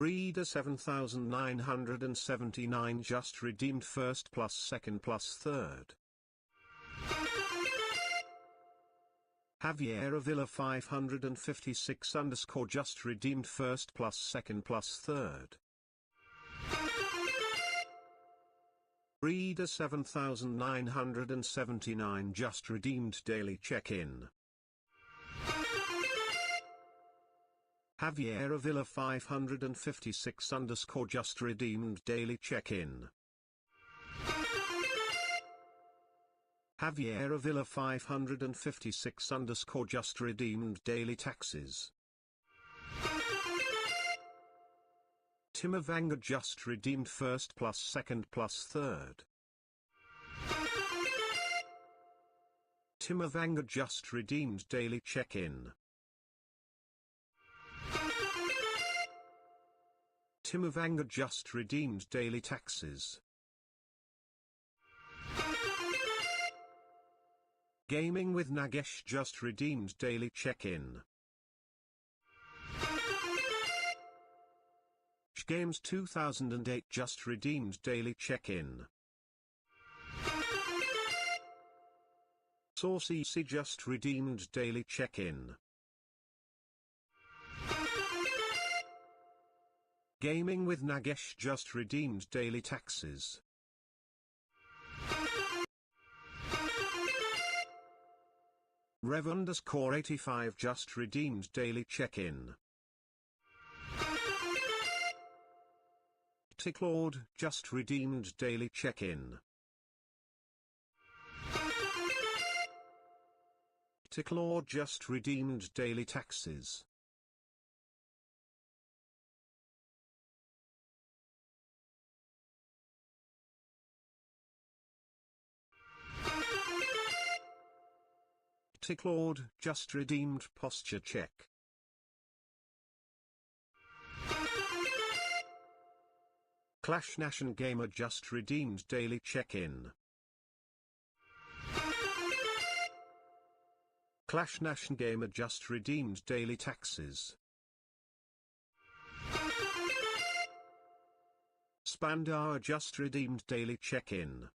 Reader 7979 just redeemed first plus second plus third. Javier Avila 556 underscore just redeemed first plus second plus third. Reader 7979 just redeemed daily check-in. Javier Avila 556 underscore just redeemed daily check-in. Javier Avila 556 underscore just redeemed daily taxes. Timavanga just redeemed first plus second plus third. Timavanga just redeemed daily check-in. Timavanga just redeemed daily taxes. Gaming with Nagesh just redeemed daily check-in. Games 2008 just redeemed daily check-in. Saucy C just redeemed daily check-in. Gaming with Nagesh just redeemed daily taxes. Rev underscore 85 just redeemed daily check-in. Ticklord just redeemed daily check-in. Ticklord just redeemed daily taxes. Ticklord just redeemed posture check. Clash Nation Gamer just redeemed daily check-in. Clash Nation Gamer just redeemed daily taxes. Spandar just redeemed daily check-in.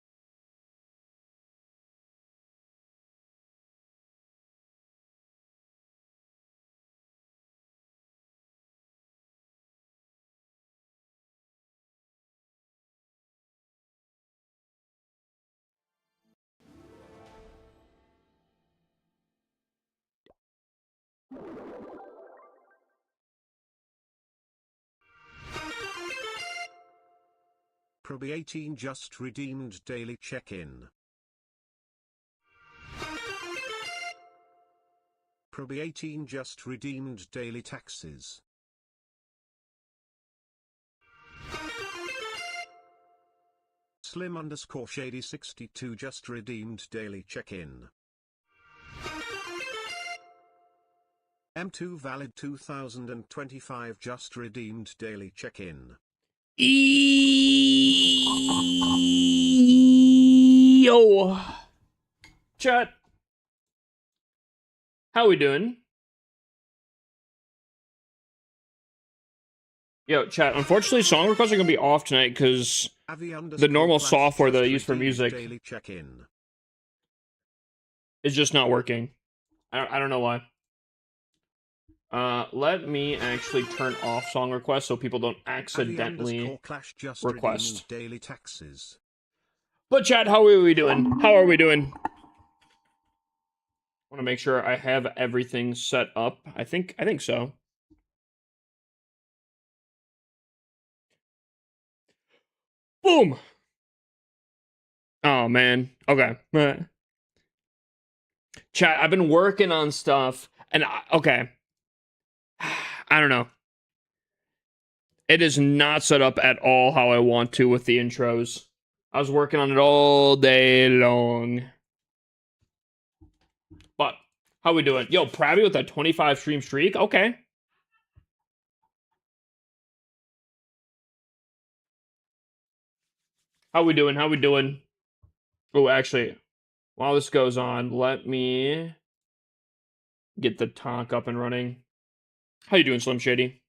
Proby 18 just redeemed daily check-in. Proby 18 just redeemed daily taxes. Slim underscore shady 62 just redeemed daily check-in. M2 valid 2025 just redeemed daily check-in. Yo, chat. How we doing? Yo, chat. Unfortunately, song requests are gonna be off tonight because the normal software that I use for music is just not working. I don't know why. Let me actually turn off song requests so people don't accidentally request. Daily taxes. But chat, how are we doing? How are we doing? I want to make sure I have everything set up. I think so. Boom. Oh man. Okay. Chat, I've been working on stuff and okay. I don't know. It is not set up at all how I want to with the intros. I was working on it all day long. But, how we doing? Yo, Pravi with that 25 stream streak? Okay. How we doing? How we doing? Oh, actually, while this goes on, let me get the talk up and running. How you doing, Slim Shady?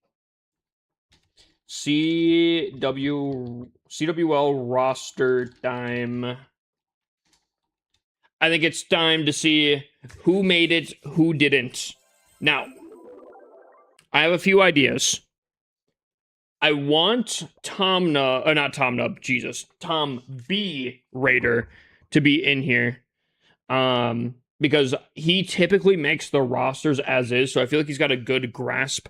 CWL roster time. I think it's time to see who made it, who didn't. Now, I have a few ideas. I want Tom B Raider to be in here. Because he typically makes the rosters as is, so I feel like he's got a good grasp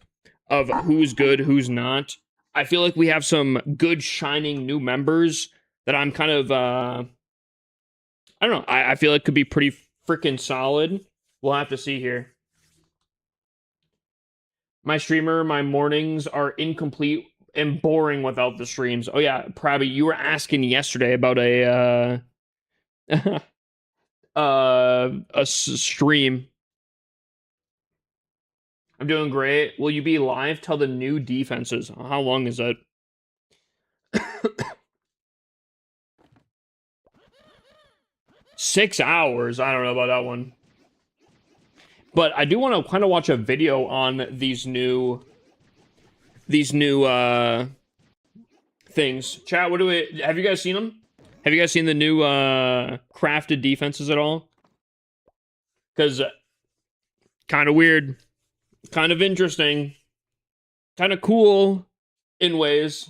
of who's good, who's not. I feel like we have some good shining new members that I'm kind of I don't know. I feel like could be pretty freaking solid. We'll have to see here. My mornings are incomplete and boring without the streams. Oh yeah, Prabby, you were asking yesterday about a stream. I'm doing great. Will you be live till the new defenses? How long is it? 6 hours. I don't know about that one. But I do want to kind of watch a video on these new things. Chat, have you guys seen them? Have you guys seen the new crafted defenses at all? Because kind of weird, kind of interesting, kind of cool in ways.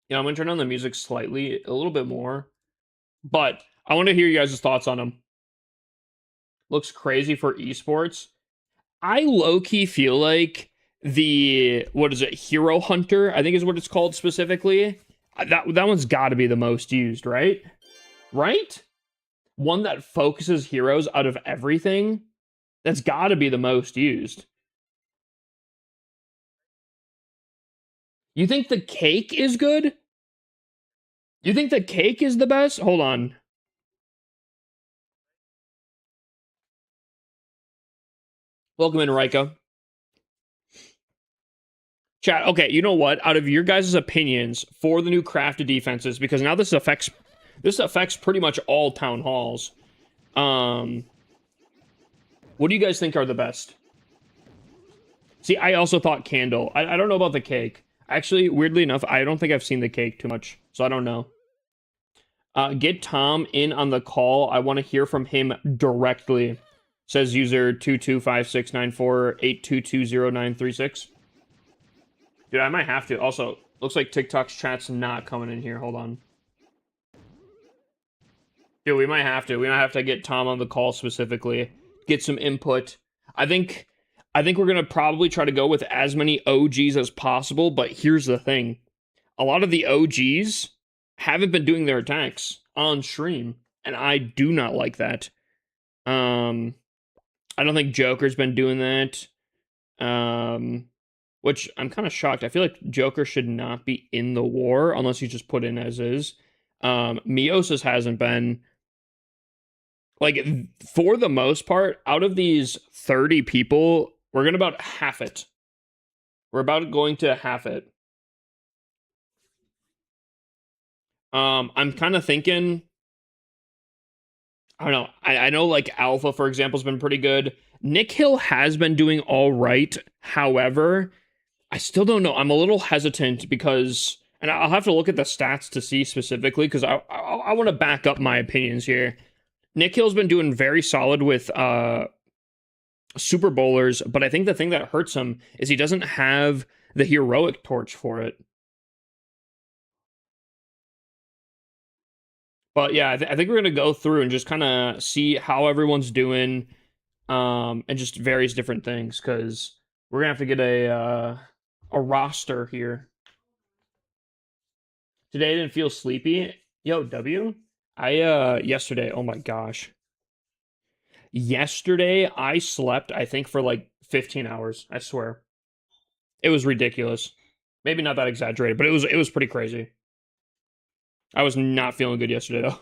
Yeah, I'm gonna turn on the music slightly, a little bit more, but I want to hear you guys' thoughts on them. Looks crazy for esports. I low-key feel like what is it, Hero Hunter, I think is what it's called specifically. That one's got to be the most used, right? Right? One that focuses heroes out of everything. That's got to be the most used. You think the cake is good? You think the cake is the best? Hold on. Welcome in, Raika. Chat, okay, you know what? Out of your guys' opinions for the new crafted defenses, because now this affects pretty much all town halls. What do you guys think are the best? See, I also thought candle. I don't know about the cake. Actually, weirdly enough, I don't think I've seen the cake too much, so I don't know. Get Tom in on the call. I want to hear from him directly. Says user 22569482200936. Dude, I might have to. Also, looks like TikTok's chat's not coming in here. Hold on. Dude, we might have to. We might have to get Tom on the call specifically. Get some input. I think we're going to probably try to go with as many OGs as possible, but here's the thing. A lot of the OGs haven't been doing their attacks on stream, and I do not like that. I don't think Joker's been doing that. Which I'm kind of shocked. I feel like Joker should not be in the war unless he's just put in as is. Meiosis hasn't been. Like, for the most part, out of these 30 people, we're going to about half it. We're about going to half it. I'm kind of thinking, I don't know. I know, like, Alpha, for example, has been pretty good. Nick Hill has been doing all right. However, I still don't know. I'm a little hesitant because, and I'll have to look at the stats to see specifically because I want to back up my opinions here. Nick Hill's been doing very solid with Super Bowlers, but I think the thing that hurts him is he doesn't have the heroic torch for it. But yeah, I think we're going to go through and just kind of see how everyone's doing and just various different things because we're going to have to get a roster here. Today I didn't feel sleepy. Yo, W? Yesterday, oh my gosh. Yesterday, I slept, I think, for like 15 hours. I swear. It was ridiculous. Maybe not that exaggerated, but it was pretty crazy. I was not feeling good yesterday, though.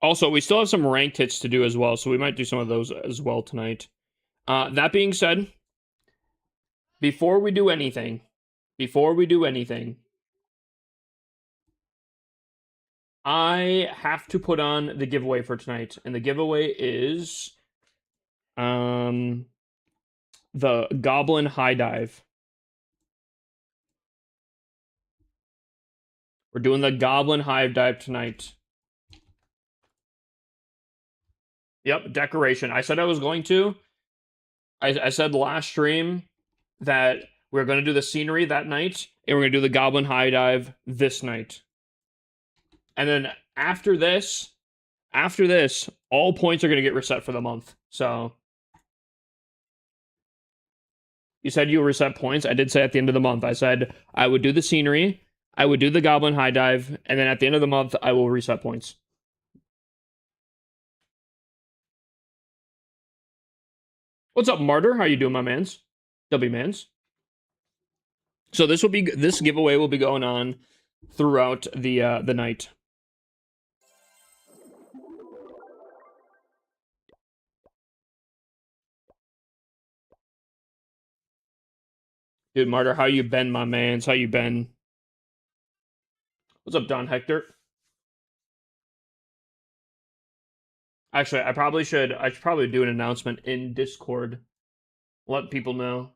Also, we still have some ranked hits to do as well, so we might do some of those as well tonight. That being said, before we do anything, I have to put on the giveaway for tonight, and the giveaway is the Goblin High Dive. We're doing the Goblin High Dive tonight. Yep, decoration. I said I was going to. I said last stream that we're going to do the scenery that night, and we're going to do the Goblin High Dive this night. And then after this, all points are going to get reset for the month. So you said you reset points. I did say at the end of the month, I said I would do the scenery, I would do the Goblin High Dive, and then at the end of the month, I will reset points. What's up, Martyr? How you doing, my mans? W mans. So this giveaway will be going on throughout the night. Dude, Martyr, how you been, my mans? How you been? What's up, Don Hector? Actually, I should probably do an announcement in Discord. Let people know.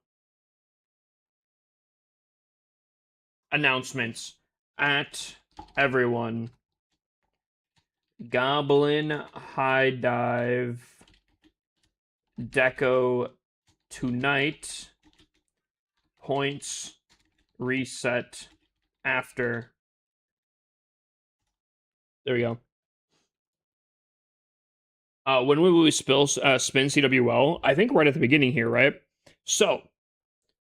Announcements at everyone. Goblin High Dive Deco tonight. Points reset after. There we go. When will we spin CWL? I think right at the beginning here, right? So,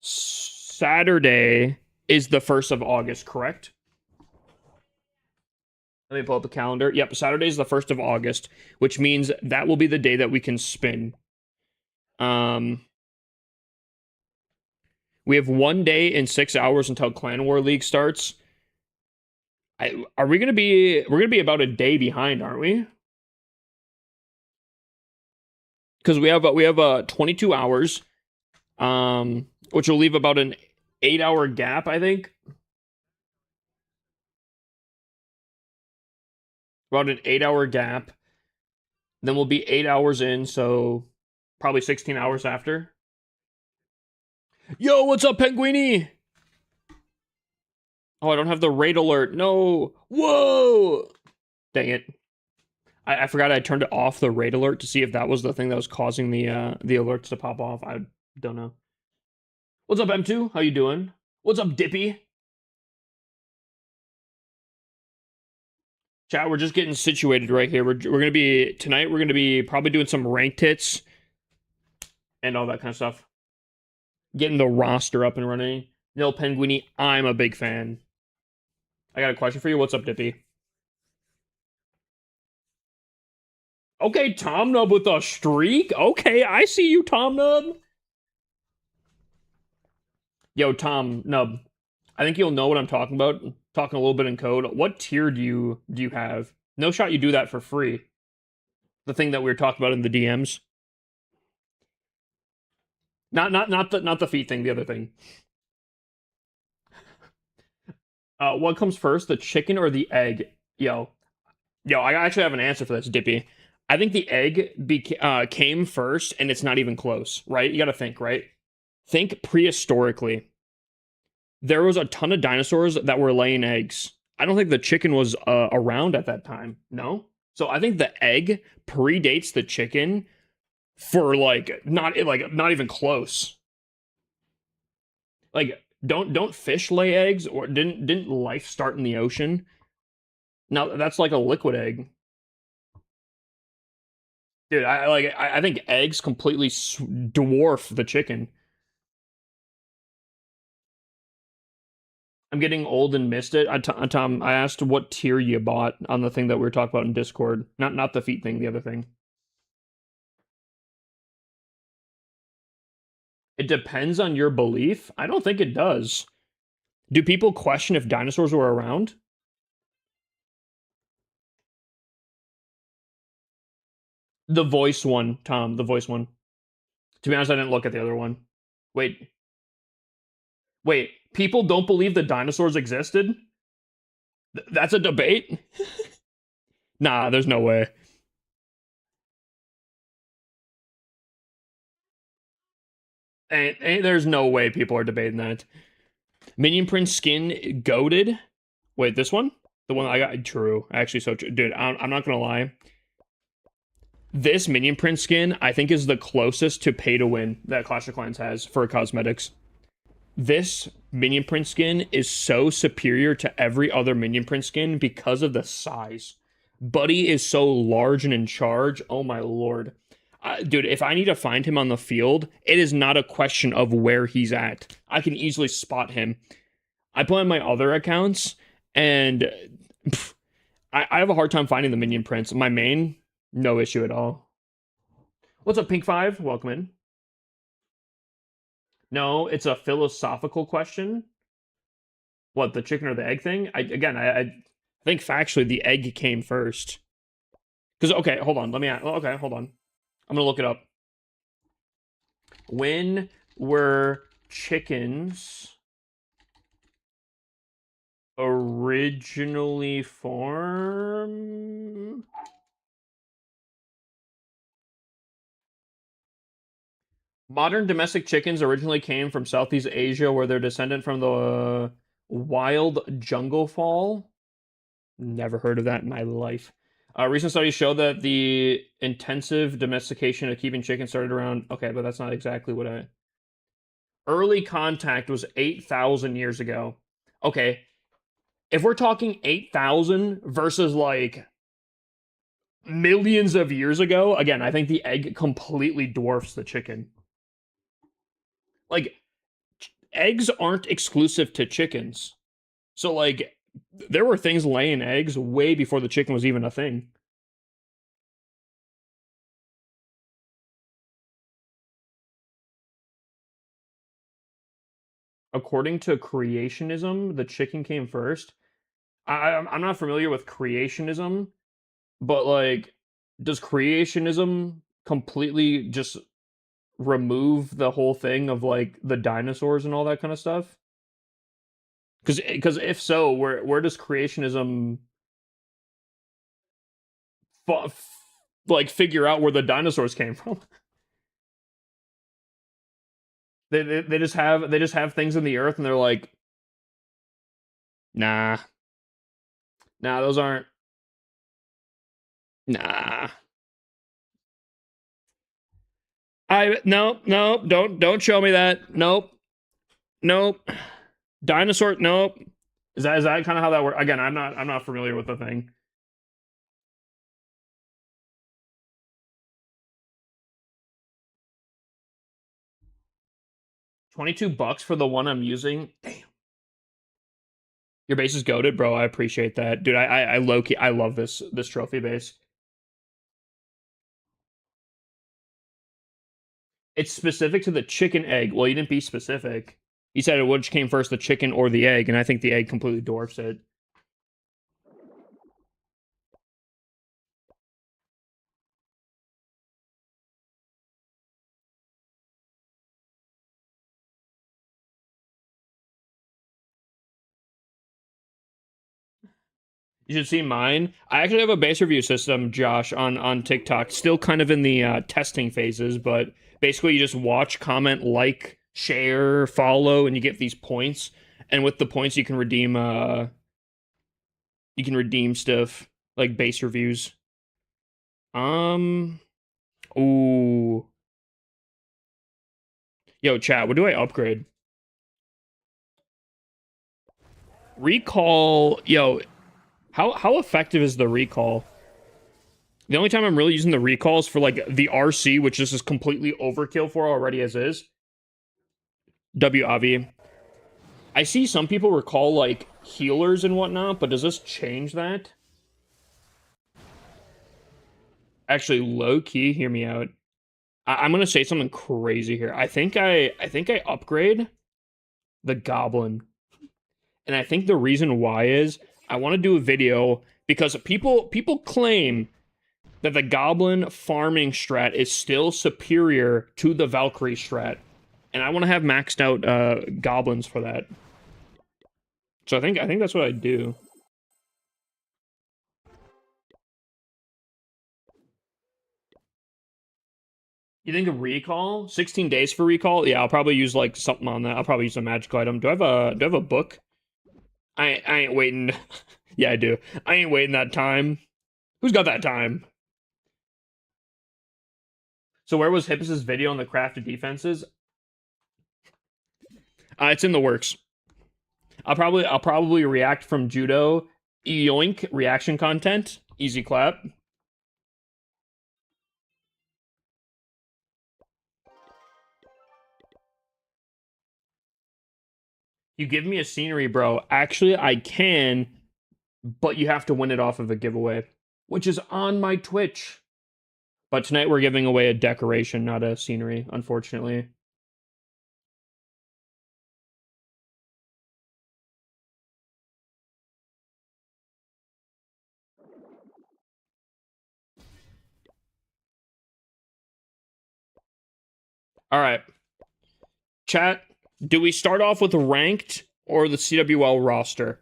Saturday is the 1st of August, correct? Let me pull up the calendar. Yep, Saturday is the 1st of August, which means that will be the day that we can spin. We have 1 day and 6 hours until Clan War League starts. We're gonna be about a day behind, aren't we? Because we have 22 hours, which will leave about an 8-hour gap, I think. About an 8-hour gap. Then we'll be 8 hours in, so probably 16 hours after. Yo, what's up, Penguini? Oh, I don't have the raid alert. No. Whoa. Dang it. I forgot I turned it off, the raid alert, to see if that was the thing that was causing the alerts to pop off. I don't know. What's up, M2? How you doing? What's up, Dippy? Chat, we're just getting situated right here. We're gonna be tonight. We're gonna be probably doing some ranked hits and all that kind of stuff. Getting the roster up and running. Nil Penguini, I'm a big fan. I got a question for you. What's up, Dippy? Okay, Tom Nub with a streak. Okay, I see you, Tom Nub. Yo, Tom Nub. I think you'll know what I'm talking about. Talking a little bit in code. What tier do you have? No shot you do that for free. The thing that we were talking about in the DMs. Not the feet thing, the other thing. What comes first, the chicken or the egg? Yo, I actually have an answer for this, Dippy. I think the egg came first, and it's not even close, right? You got to think, right? Think prehistorically. There was a ton of dinosaurs that were laying eggs. I don't think the chicken was around at that time. No? So I think the egg predates the chicken for not even close. Like don't fish lay eggs, or didn't life start in the ocean? Now that's like a liquid egg. Dude, I think eggs completely dwarf the chicken. I'm getting old and missed it. Tom, I asked what tier you bought on the thing that we were talking about in Discord. Not the feet thing, the other thing. It depends on your belief. I don't think it does. Do people question if dinosaurs were around? The voice one, Tom, the voice one. To be honest, I didn't look at the other one. Wait, people don't believe the dinosaurs existed? That's a debate? Nah, there's no way. There's no way people are debating that. Minion Prince skin goated. Wait, this one? The one I got? True. Actually, so true. Dude, I'm not gonna lie. This Minion Prince skin, I think, is the closest to pay to win that Clash of Clans has for cosmetics. This Minion Prince skin is so superior to every other Minion Prince skin because of the size. Buddy is so large and in charge. Oh my lord. Dude, if I need to find him on the field, it is not a question of where he's at. I can easily spot him. I play on my other accounts, and I have a hard time finding the Minion Prince. My main, no issue at all. What's up, Pink Five? Welcome in. No, it's a philosophical question. What, the chicken or the egg thing? I think factually the egg came first. Because, okay, hold on. Okay, hold on. I'm going to look it up. When were chickens originally formed? Modern domestic chickens originally came from Southeast Asia, where they're descendant from the wild jungle fowl. Never heard of that in my life. Recent studies show that the intensive domestication of keeping chickens started around... Okay, but that's not exactly what I... Early contact was 8,000 years ago. Okay, if we're talking 8,000 versus, like, millions of years ago, again, I think the egg completely dwarfs the chicken. Like, eggs aren't exclusive to chickens. So, like, there were things laying eggs way before the chicken was even a thing. According to creationism, the chicken came first. I'm not familiar with creationism, but, like, does creationism completely just remove the whole thing of, like, the dinosaurs and all that kind of stuff? Because if so, where does creationism like figure out where the dinosaurs came from? They just have things in the earth and they're like, nah, those aren't, nah. Nope, don't show me that. Nope. Dinosaur, nope. Is that kind of how that works? Again, I'm not familiar with the thing. $22 for the one I'm using. Damn. Your base is goated, bro. I appreciate that, dude. I low key, I love this trophy base. It's specific to the chicken egg. Well, you didn't be specific. You said which came first, the chicken or the egg, and I think the egg completely dwarfs it. You should see mine. I actually have a base review system, Josh, on TikTok. Still kind of in the testing phases, but basically you just watch, comment, like, share, follow, and you get these points. And with the points, you can redeem stuff like base reviews. Ooh. Yo, chat. What do I upgrade? Recall. Yo, how effective is the recall? The only time I'm really using the recall is for, like, the RC, which this is completely overkill for already as is. WAV. I see some people recall, like, healers and whatnot, but does this change that? Actually, low-key, hear me out. I'm gonna say something crazy here. I think I upgrade the Goblin. And I think the reason why is I want to do a video because people claim that the Goblin farming strat is still superior to the Valkyrie strat. And I want to have maxed out Goblins for that. So I think that's what I do. You think of recall? 16 days for recall? Yeah, I'll probably use like something on that. I'll probably use a magical item. Do I have a book? I ain't waiting. Yeah, I do. I ain't waiting that time. Who's got that time? So where was Hippus's video on the crafted defenses? It's in the works. I'll probably react from judo. Yoink reaction content. Easy clap. You give me a scenery, bro. Actually, I can, but you have to win it off of a giveaway, which is on my Twitch. But tonight we're giving away a decoration, not a scenery, unfortunately. All right. Chat, do we start off with ranked or the CWL roster?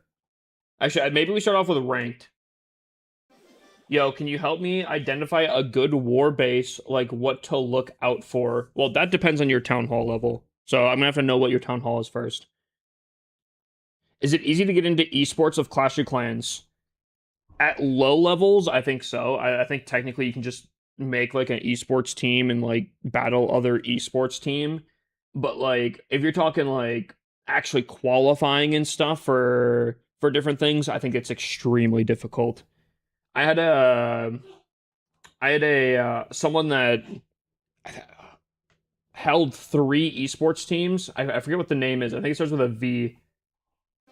Actually, maybe we start off with ranked. Yo, can you help me identify a good war base, like what to look out for? Well, that depends on your town hall level. So I'm gonna have to know what your town hall is first. Is it easy to get into esports of Clash of Clans? At low levels, I think so. I think technically you can just make like an esports team and like battle other esports team. But like if you're talking like actually qualifying and stuff for different things, I think it's extremely difficult. I had a someone that held 3 esports teams. I forget what the name is. I think it starts with a V.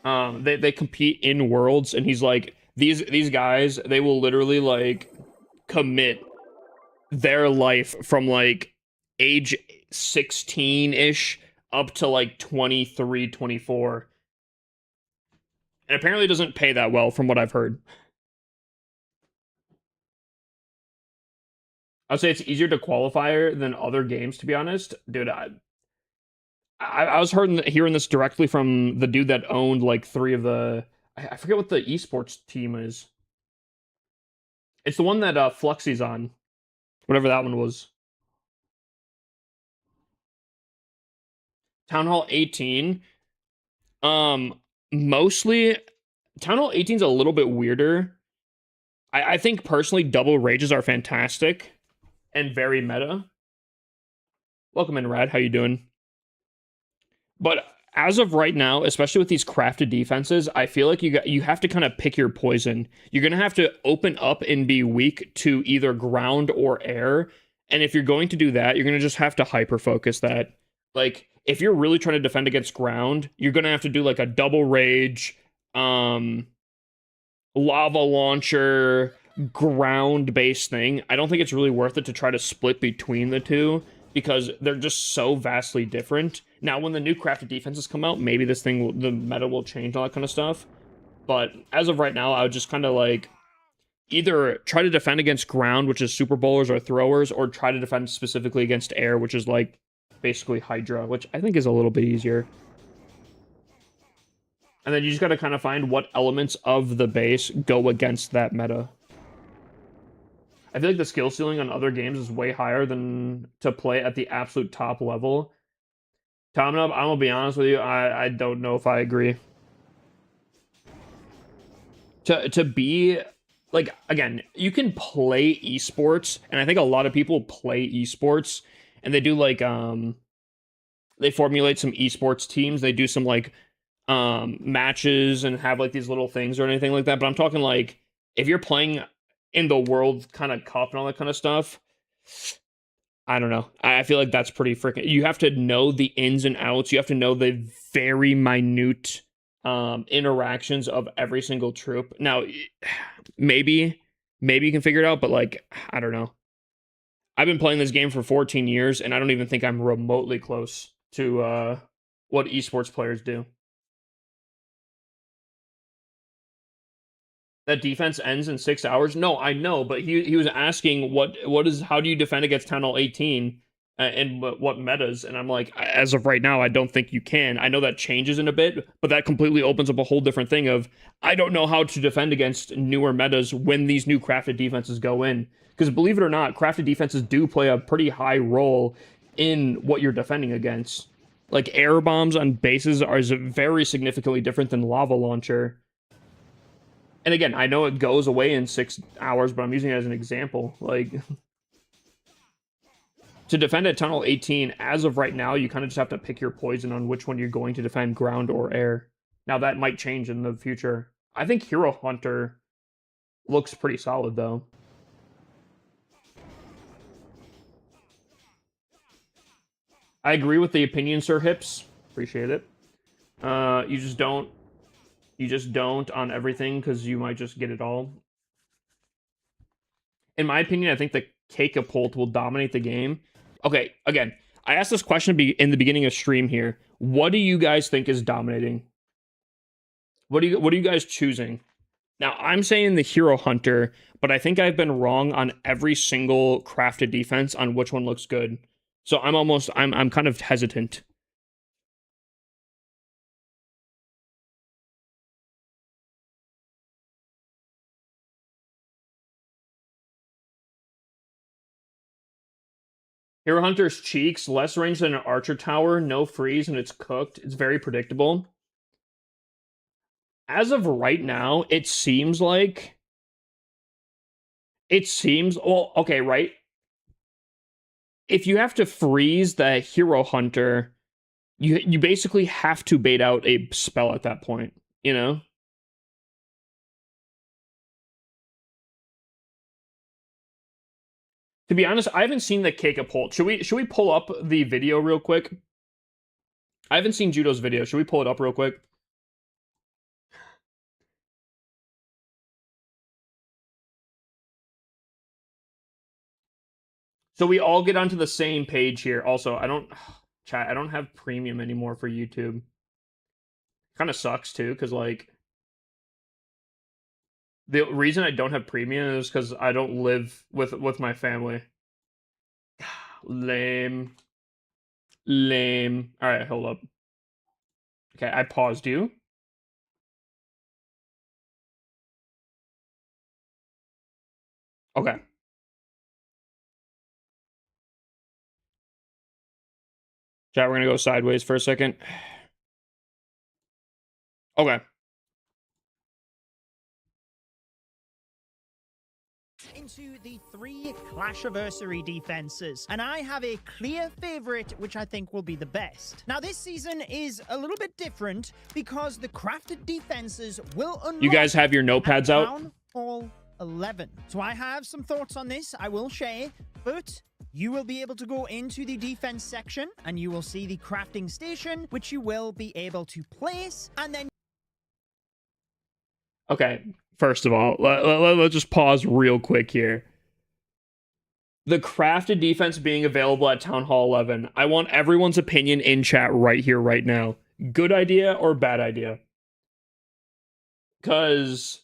They compete in worlds, and he's like, these guys, they will literally like commit their life from like age 16-ish up to like 23, 24. And apparently it doesn't pay that well from what I've heard. I'd say it's easier to qualify than other games, to be honest. Dude, I was hearing this directly from the dude that owned like 3 of the... I forget what the esports team is. It's the one that Fluxy's on. Whatever that one was. Town Hall 18. Mostly... Town Hall 18 is a little bit weirder. I think personally double rages are fantastic and very meta. Welcome in, Rad. How you doing? But as of right now, especially with these crafted defenses, I feel like you have to kind of pick your poison. You're going to have to open up and be weak to either ground or air. And if you're going to do that, you're going to just have to hyper focus that. Like if you're really trying to defend against ground, you're going to have to do like a double rage, lava launcher, ground based thing. I don't think it's really worth it to try to split between the two because they're just so vastly different. Now, when the new crafted defenses come out, maybe this thing, the meta will change, all that kind of stuff. But as of right now, I would just kind of like either try to defend against ground, which is super bowlers or throwers, or try to defend specifically against air, which is like basically Hydra, which I think is a little bit easier. And then you just got to kind of find what elements of the base go against that meta. I feel like the skill ceiling on other games is way higher than to play at the absolute top level. Tom, I'm gonna be honest with you, I don't know if I agree. To be like, again, you can play esports, and I think a lot of people play esports, and they do like they formulate some esports teams, they do some like matches and have like these little things or anything like that. But I'm talking like if you're playing in the World kind of Cup and all that kind of stuff, I don't know. I feel like that's pretty freaking... You have to know the ins and outs. You have to know the very minute interactions of every single troop. Now, maybe you can figure it out, but like, I don't know. I've been playing this game for 14 years, and I don't even think I'm remotely close to what esports players do. That defense ends in 6 hours? No, I know, but he was asking how do you defend against Town Hall 18 and what metas? And I'm like, as of right now, I don't think you can. I know that changes in a bit, but that completely opens up a whole different thing of I don't know how to defend against newer metas when these new crafted defenses go in. Because believe it or not, crafted defenses do play a pretty high role in what you're defending against. Like air bombs on bases are very significantly different than lava launcher. And again, I know it goes away in 6 hours, but I'm using it as an example. Like, to defend at Tunnel 18, as of right now, you kind of just have to pick your poison on which one you're going to defend, ground or air. Now, that might change in the future. I think Hero Hunter looks pretty solid, though. I agree with the opinion, Sir Hips. Appreciate it. You just don't on everything because you might just get it all. In my opinion, I think the Cake-a-Pult will dominate the game. Okay, again, I asked this question in the beginning of stream here. What do you guys think is dominating? What are you guys choosing? Now, I'm saying the Hero Hunter, but I think I've been wrong on every single crafted defense on which one looks good. So I'm kind of hesitant. Hero Hunter's cheeks, less range than an Archer Tower, no freeze, and it's cooked. It's very predictable. As of right now, it seems like... Well, okay, right? If you have to freeze the Hero Hunter, you basically have to bait out a spell at that point, you know? To be honest, I haven't seen the Cake-a-Pult. Should we pull up the video real quick? I haven't seen Judo's video. Should we pull it up real quick? So we all get onto the same page here. Also, I don't have premium anymore for YouTube. Kind of sucks too, because like the reason I don't have premium is because I don't live with my family. Lame. All right, hold up. Okay, I paused you. Okay. Chat, we're gonna go sideways for a second. Okay. Into the 3 Clashiversary defenses, and I have a clear favorite which I think will be the best. Now this season is a little bit different because the crafted defenses will unlock. You guys have your notepads out? Town Hall 11. So I have some thoughts on this I will share, but you will be able to go into the defense section and you will see the crafting station, which you will be able to place, and then... Okay, first of all, let's just pause real quick here. The crafted defense being available at Town Hall 11. I want everyone's opinion in chat right here, right now. Good idea or bad idea? Because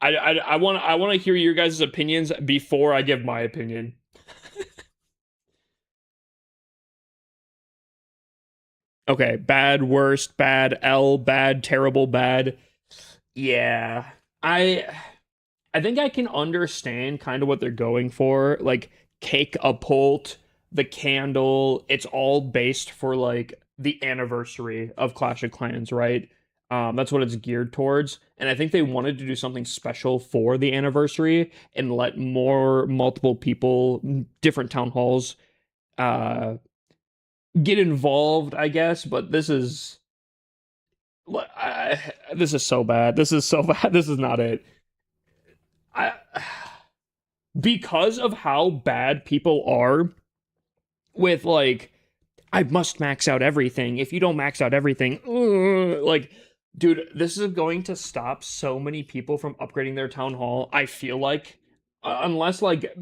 I want to hear your guys' opinions before I give my opinion. Okay, bad, worst, bad, L, bad, terrible, bad. Yeah, I think I can understand kind of what they're going for. Like Cake-a-Pult, the candle, it's all based for like the anniversary of Clash of Clans, right? That's what it's geared towards. And I think they wanted to do something special for the anniversary and let multiple people, different town halls, get involved, I guess. But this is so bad. This is so bad. This is not it. Because of how bad people are with like, I must max out everything. If you don't max out everything, like, dude, this is going to stop so many people from upgrading their town hall. I feel like, unless like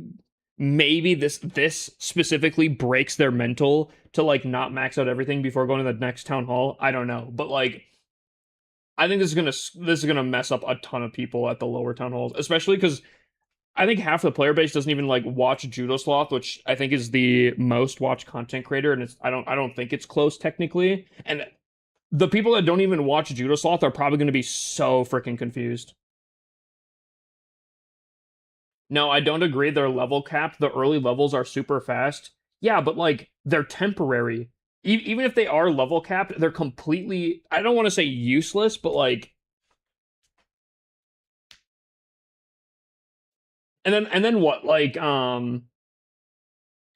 maybe this specifically breaks their mental to like not max out everything before going to the next town hall. I don't know, but like, I think this is gonna mess up a ton of people at the lower town halls, especially because I think half the player base doesn't even like watch Judo Sloth, which I think is the most watched content creator, and I don't think it's close technically. And the people that don't even watch Judo Sloth are probably going to be so freaking confused. No, I don't agree. They're level capped. The early levels are super fast. Yeah, but like they're temporary. Even if they are level capped, they're completely, I don't want to say useless, but like, and then what? Like,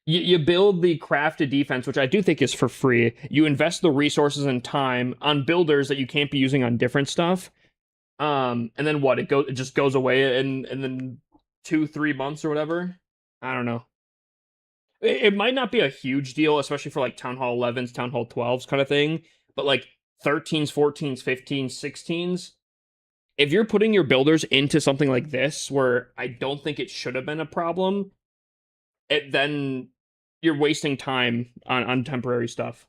you build the crafted defense, which I do think is for free. You invest the resources and time on builders that you can't be using on different stuff. And then what? It just goes away in then 2-3 months or whatever. I don't know. It might not be a huge deal, especially for like Town Hall 11s, Town Hall 12s kind of thing. But like 13s, 14s, 15s, 16s, if you're putting your builders into something like this, where I don't think it should have been a problem, then you're wasting time on temporary stuff.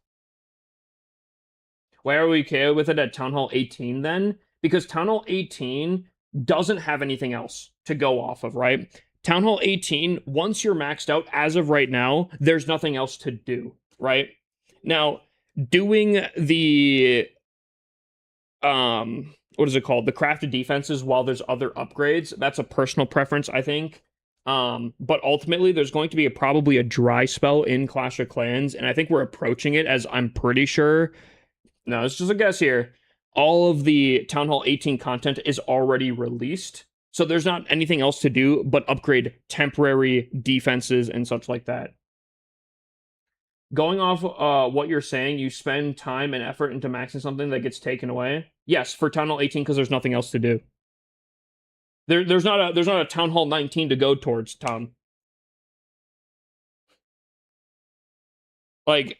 Why are we okay with it at Town Hall 18 then? Because Town Hall 18 doesn't have anything else to go off of, right? Town Hall 18, once you're maxed out, as of right now, there's nothing else to do, right? Now, doing the what is it called? The crafted defenses while there's other upgrades, that's a personal preference, I think. But ultimately, there's going to be probably a dry spell in Clash of Clans, and I think we're approaching it as I'm pretty sure. No, it's just a guess here. All of the Town Hall 18 content is already released, so there's not anything else to do but upgrade temporary defenses and such like that. Going off what you're saying, you spend time and effort into maxing something that gets taken away. Yes, for Town Hall 18 because there's nothing else to do. There's not a Town Hall 19 to go towards, Tom. Like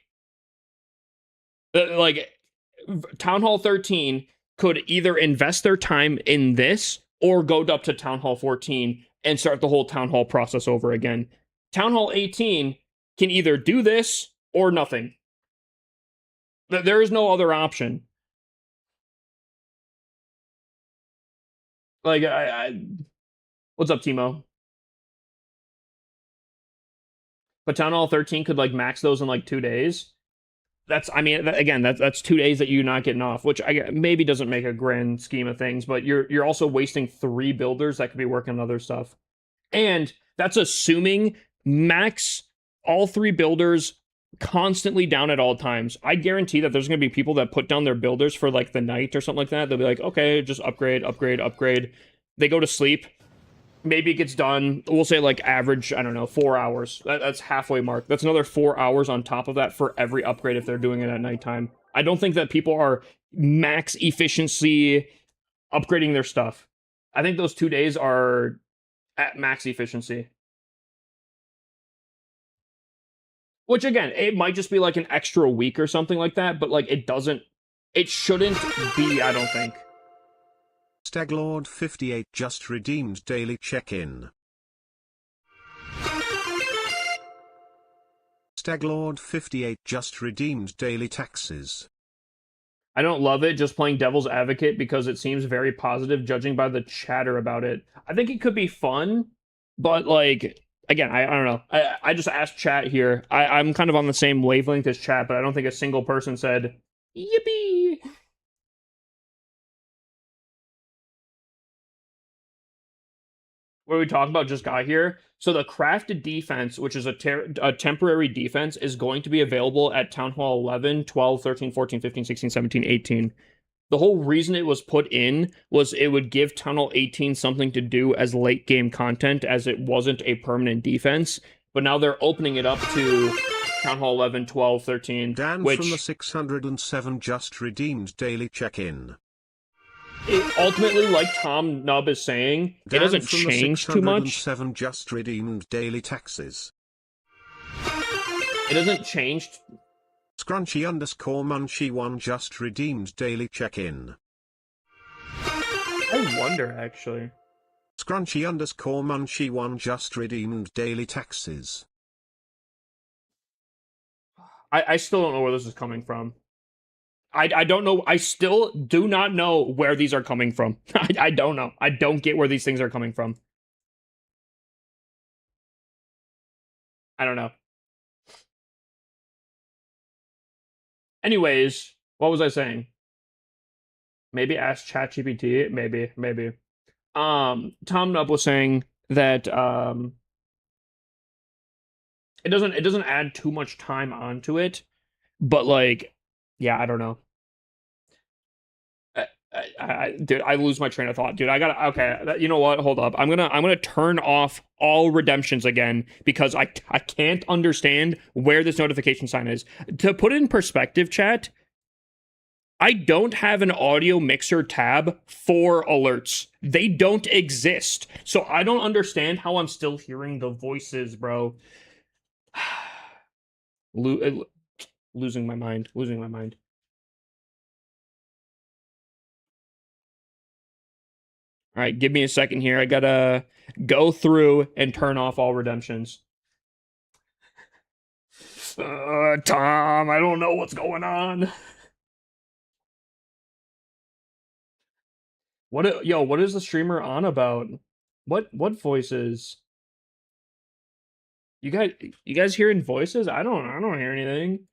Town Hall 13 could either invest their time in this or go up to Town Hall 14 and start the whole Town Hall process over again. Town Hall 18 can either do this or nothing. There is no other option. Like, what's up, Timo? But Town Hall 13 could like max those in like 2 days. That's 2 days that you're not getting off, which maybe doesn't make a grand scheme of things, but you're also wasting 3 builders that could be working on other stuff. And that's assuming max all 3 builders constantly down at all times. I guarantee that there's going to be people that put down their builders for like the night or something like that. They'll be like, okay, just upgrade. They go to sleep. Maybe it gets done, we'll say like average, I don't know, 4 hours. That's halfway mark. That's another 4 hours on top of that for every upgrade if they're doing it at nighttime. I don't think that people are max efficiency upgrading their stuff. I think those 2 days are at max efficiency. Which again, it might just be like an extra week or something like that, but like it shouldn't be, I don't think. Staglord58 just redeemed daily check-in. Staglord58 just redeemed daily taxes. I don't love it, just playing devil's advocate, because it seems very positive judging by the chatter about it. I think it could be fun, but like, again, I don't know. I just asked chat here. I'm kind of on the same wavelength as chat, but I don't think a single person said, yippee! What are we talking about? Just got here. So the crafted defense, which is a temporary defense, is going to be available at Town Hall 11, 12, 13, 14, 15, 16, 17, 18. The whole reason it was put in was it would give Town Hall 18 something to do as late game content, as it wasn't a permanent defense. But now they're opening it up to Town Hall 11, 12, 13. Dan from the 607 just redeemed daily check-in. Ultimately, like Tom Nubb is saying, it doesn't change too much. 607 just redeemed daily taxes. It doesn't change. Scrunchy_Munchie1 just redeemed daily check-in. I wonder, actually. Scrunchy_Munchie1 just redeemed daily taxes. I still don't know where this is coming from. I don't know. I still do not know where these are coming from. I don't know. I don't get where these things are coming from. I don't know. Anyways, what was I saying? Maybe ask ChatGPT. Maybe. Tom Nubb was saying that it doesn't add too much time onto it, but like, yeah, I don't know. Dude, I lose my train of thought, dude. I gotta, okay, you know what? Hold up. I'm gonna turn off all redemptions again because I can't understand where this notification sign is. To put it in perspective, chat, I don't have an audio mixer tab for alerts. They don't exist. So I don't understand how I'm still hearing the voices, bro. Losing my mind. Losing my mind. All right, give me a second here. I gotta go through and turn off all redemptions. Tom, I don't know what's going on. What is the streamer on about? What voices? You guys hearing voices? I don't hear anything.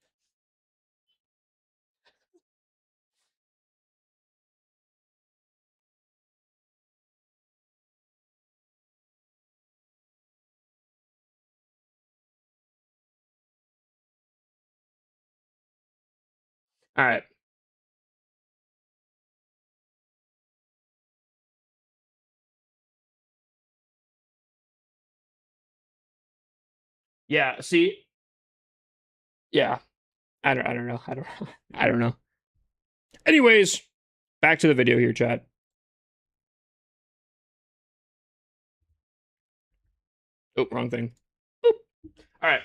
All right. Yeah, see? Yeah. I don't know. I don't know. Anyways, back to the video here, chat. Oh, wrong thing. Boop. All right.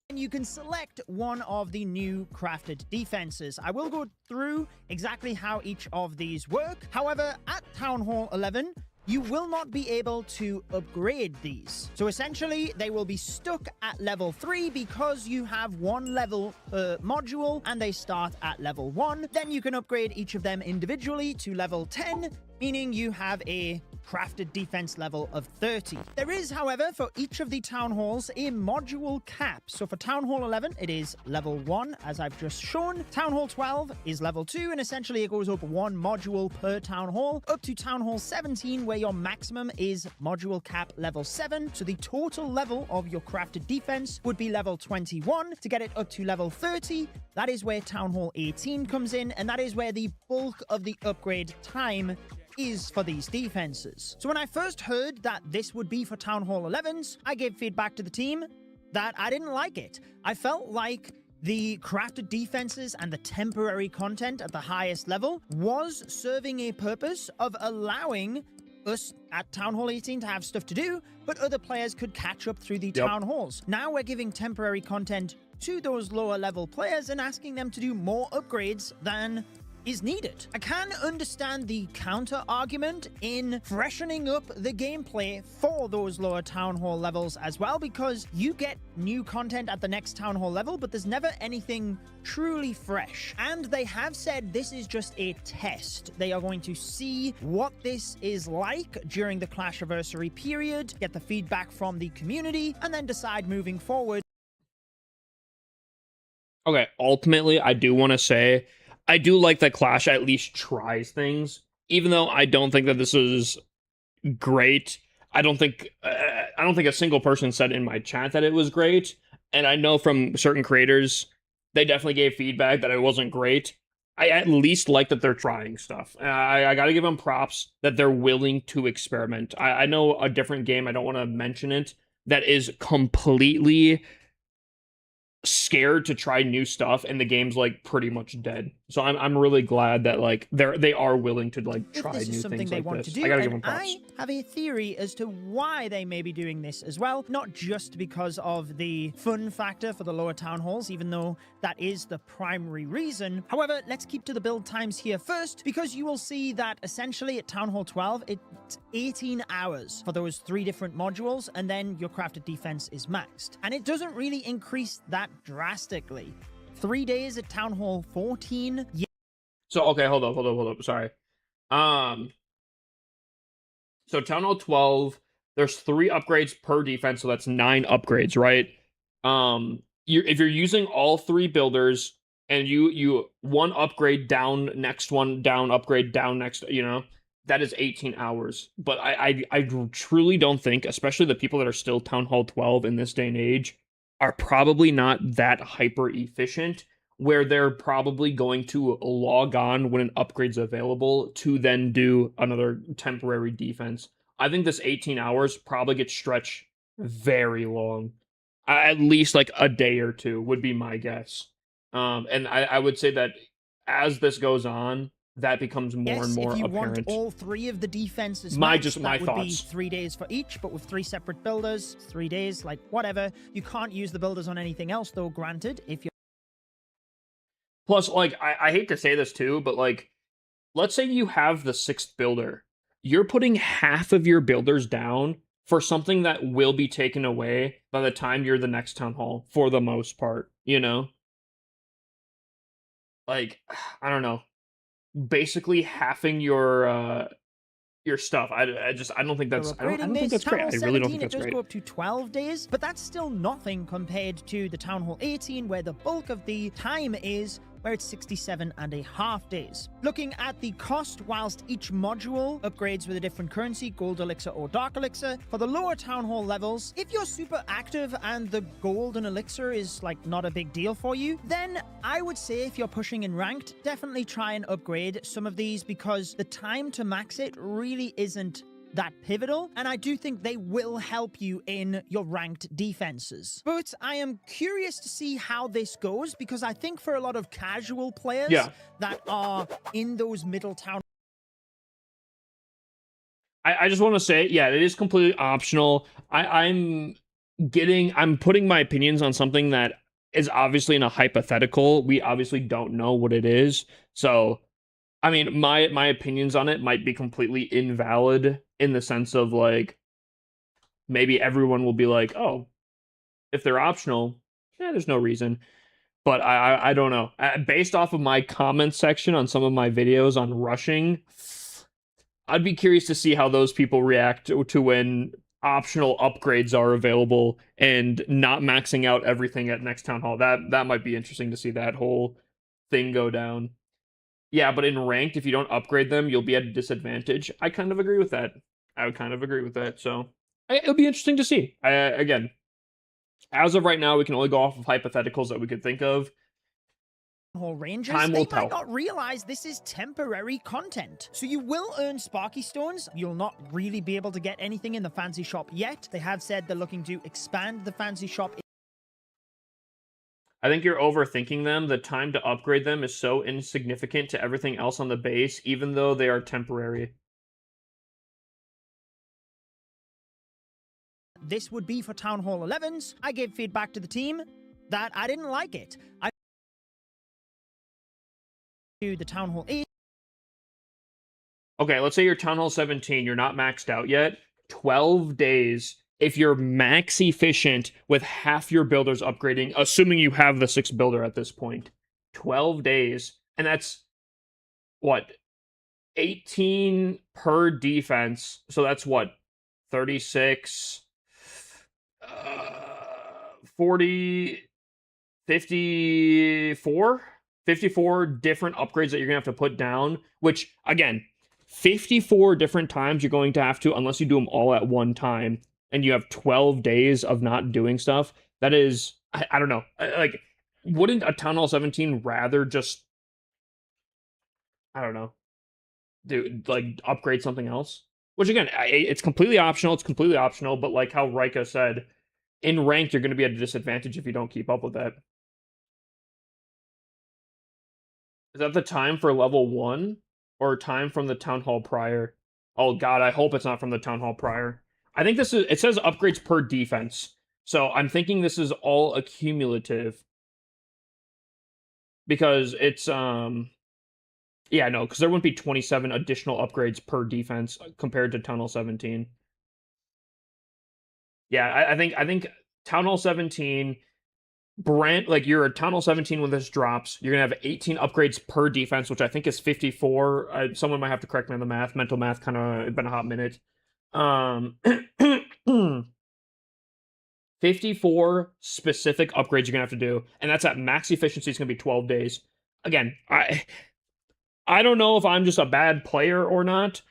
And you can select one of the new crafted defenses. I will go through exactly how each of these work. However, at Town Hall 11, you will not be able to upgrade these. So essentially, they will be stuck at level 3 because you have one level per module and they start at level 1. Then you can upgrade each of them individually to level 10, meaning you have a crafted defense level of 30. There is, however, for each of the town halls, a module cap. So for Town Hall 11, it is level 1, as I've just shown. Town Hall 12 is level 2, and essentially it goes up one module per town hall, up to Town Hall 17, where your maximum is module cap level 7. So the total level of your crafted defense would be level 21. To get it up to level 30, that is where Town Hall 18 comes in, and that is where the bulk of the upgrade time is for these defenses. So when I first heard that this would be for Town Hall 11s, I gave feedback to the team that I didn't like it. I felt like the crafted defenses and the temporary content at the highest level was serving a purpose of allowing us at Town Hall 18 to have stuff to do, but other players could catch up through the town halls. Now we're giving temporary content to those lower level players and asking them to do more upgrades than is needed. I can understand the counter argument in freshening up the gameplay for those lower town hall levels as well, because you get new content at the next town hall level, but there's never anything truly fresh. And they have said this is just a test. They are going to see what this is like during the Clashiversary period, get the feedback from the community, and then decide moving forward. Okay, ultimately, I do want to say I do like that Clash at least tries things, even though I don't think that this is great. I don't think a single person said in my chat that it was great, and I know from certain creators they definitely gave feedback that it wasn't great. I at least like that they're trying stuff. I got to give them props that they're willing to experiment. I know a different game, I don't want to mention it, that is completely scared to try new stuff, and the game's like pretty much dead. So I'm really glad that like they are willing to like try new things like this. I gotta give them props. I have a theory as to why they may be doing this as well, not just because of the fun factor for the lower town halls, even though that is the primary reason. However, let's keep to the build times here first, because you will see that essentially at Town Hall 12 it's 18 hours for those 3 different modules, and then your crafted defense is maxed, and it doesn't really increase that drastically. 3 days at Town Hall 14. So okay, hold up. Sorry. So Town Hall 12, there's 3 upgrades per defense, so that's 9 upgrades, right? If you're using all 3 builders and you one upgrade down, next one down, upgrade down, next, you know, that is 18 hours. But I truly don't think, especially the people that are still Town Hall 12 in this day and age, are probably not that hyper efficient, where they're probably going to log on when an upgrade's available to then do another temporary defense. I think this 18 hours probably gets stretched very long. At least like a day or two would be my guess. And I would say that as this goes on, that becomes more and more if you apparent. want all three of the defenses My matched, my that would be thoughts. 3 days for each, but with 3 separate builders, 3 days, like whatever. You can't use the builders on anything else, though, granted, if you're... Plus, like, I hate to say this too, but like, let's say you have the 6th builder. You're putting half of your builders down for something that will be taken away by the time you're the next Town Hall, for the most part, you know? Like, I don't know. Basically halving your stuff. I don't think that's I don't think that's great. I really don't think that's great. It does go up to 12 days, but that's still nothing compared to the Town Hall 18, where the bulk of the time is, where it's 67.5 days. Looking at the cost, whilst each module upgrades with a different currency, gold elixir or dark elixir, for the lower Town Hall levels, if you're super active and the gold and elixir is like not a big deal for you, then I would say if you're pushing in ranked, definitely try and upgrade some of these, because the time to max it really isn't that pivotal, and I do think they will help you in your ranked defenses. But I am curious to see how this goes, because I think for a lot of casual players that are in those middle town... I just want to say, yeah, it is completely optional. I'm putting my opinions on something that is obviously in a hypothetical. We obviously don't know what it is. So, I mean, my opinions on it might be completely invalid, in the sense of, like, maybe everyone will be like, oh, if they're optional, there's no reason. But I don't know. Based off of my comment section on some of my videos on rushing, I'd be curious to see how those people react to when optional upgrades are available and not maxing out everything at next Town Hall. That might be interesting to see that whole thing go down. Yeah, but in ranked, if you don't upgrade them, you'll be at a disadvantage. I kind of agree with that. I would kind of agree with that. So it'll be interesting to see. Again, as of right now, we can only go off of hypotheticals that we could think of. Rangers, Time will they might tell. not realize this is temporary content. So you will earn Sparky Stones. You'll not really be able to get anything in the fancy shop yet. They have said they're looking to expand the fancy shop. I think you're overthinking them. The time to upgrade them is so insignificant to everything else on the base, even though they are temporary. This would be for Town Hall 11s. I gave feedback to the team that I didn't like it. To the Town Hall 8. Okay, let's say you're Town Hall 17, you're not maxed out yet. 12 days. If you're max efficient with half your builders upgrading, assuming you have the 6th builder at this point, 12 days, and that's, what, 18 per defense, so that's what, 36, 40, 54? 54 different upgrades that you're going to have to put down, which, again, 54 different times you're going to have to, unless you do them all at one time, and you have 12 days of not doing stuff. That is, I don't know. Like, wouldn't a Town Hall 17 rather just, I don't know, upgrade something else? Which, again, it's completely optional. It's completely optional, but like how Rika said, in ranked, you're going to be at a disadvantage if you don't keep up with that. Is that the time for level 1? Or time from the Town Hall prior? Oh god, I hope it's not from the Town Hall prior. I think this is, it says upgrades per defense. So I'm thinking this is all accumulative. Because it's, yeah, no, because there wouldn't be 27 additional upgrades per defense compared to Town Hall 17. Yeah, I think Town Hall 17... like you're at Town Hall 17 when this drops, you're gonna have 18 upgrades per defense, which I think is 54. Someone might have to correct me on the math. Mental math kind of been a hot minute. 54 specific upgrades you're gonna have to do, and that's at max efficiency. It's gonna be 12 days. Again, I don't know if I'm just a bad player or not,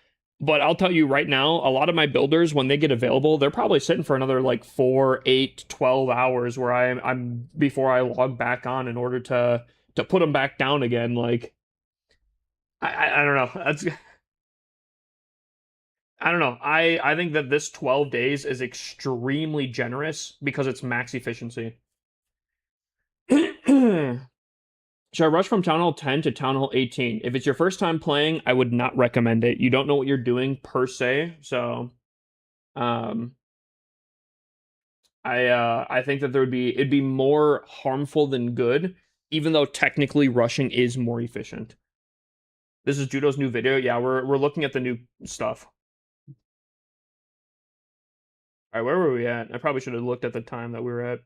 But I'll tell you right now, a lot of my builders, when they get available, they're probably sitting for another like 4, 8, 12 hours where I'm before I log back on in order to put them back down again. Like, I don't know. I don't know. I think that this 12 days is extremely generous because it's max efficiency. Should I rush from Town Hall 10 to Town Hall 18? If it's your first time playing, I would not recommend it. You don't know what you're doing per se, so I think that it'd be more harmful than good, even though technically rushing is more efficient. This is Judo's new video. Yeah, we're looking at the new stuff. All right, where were we at? I probably should have looked at the time that we were at.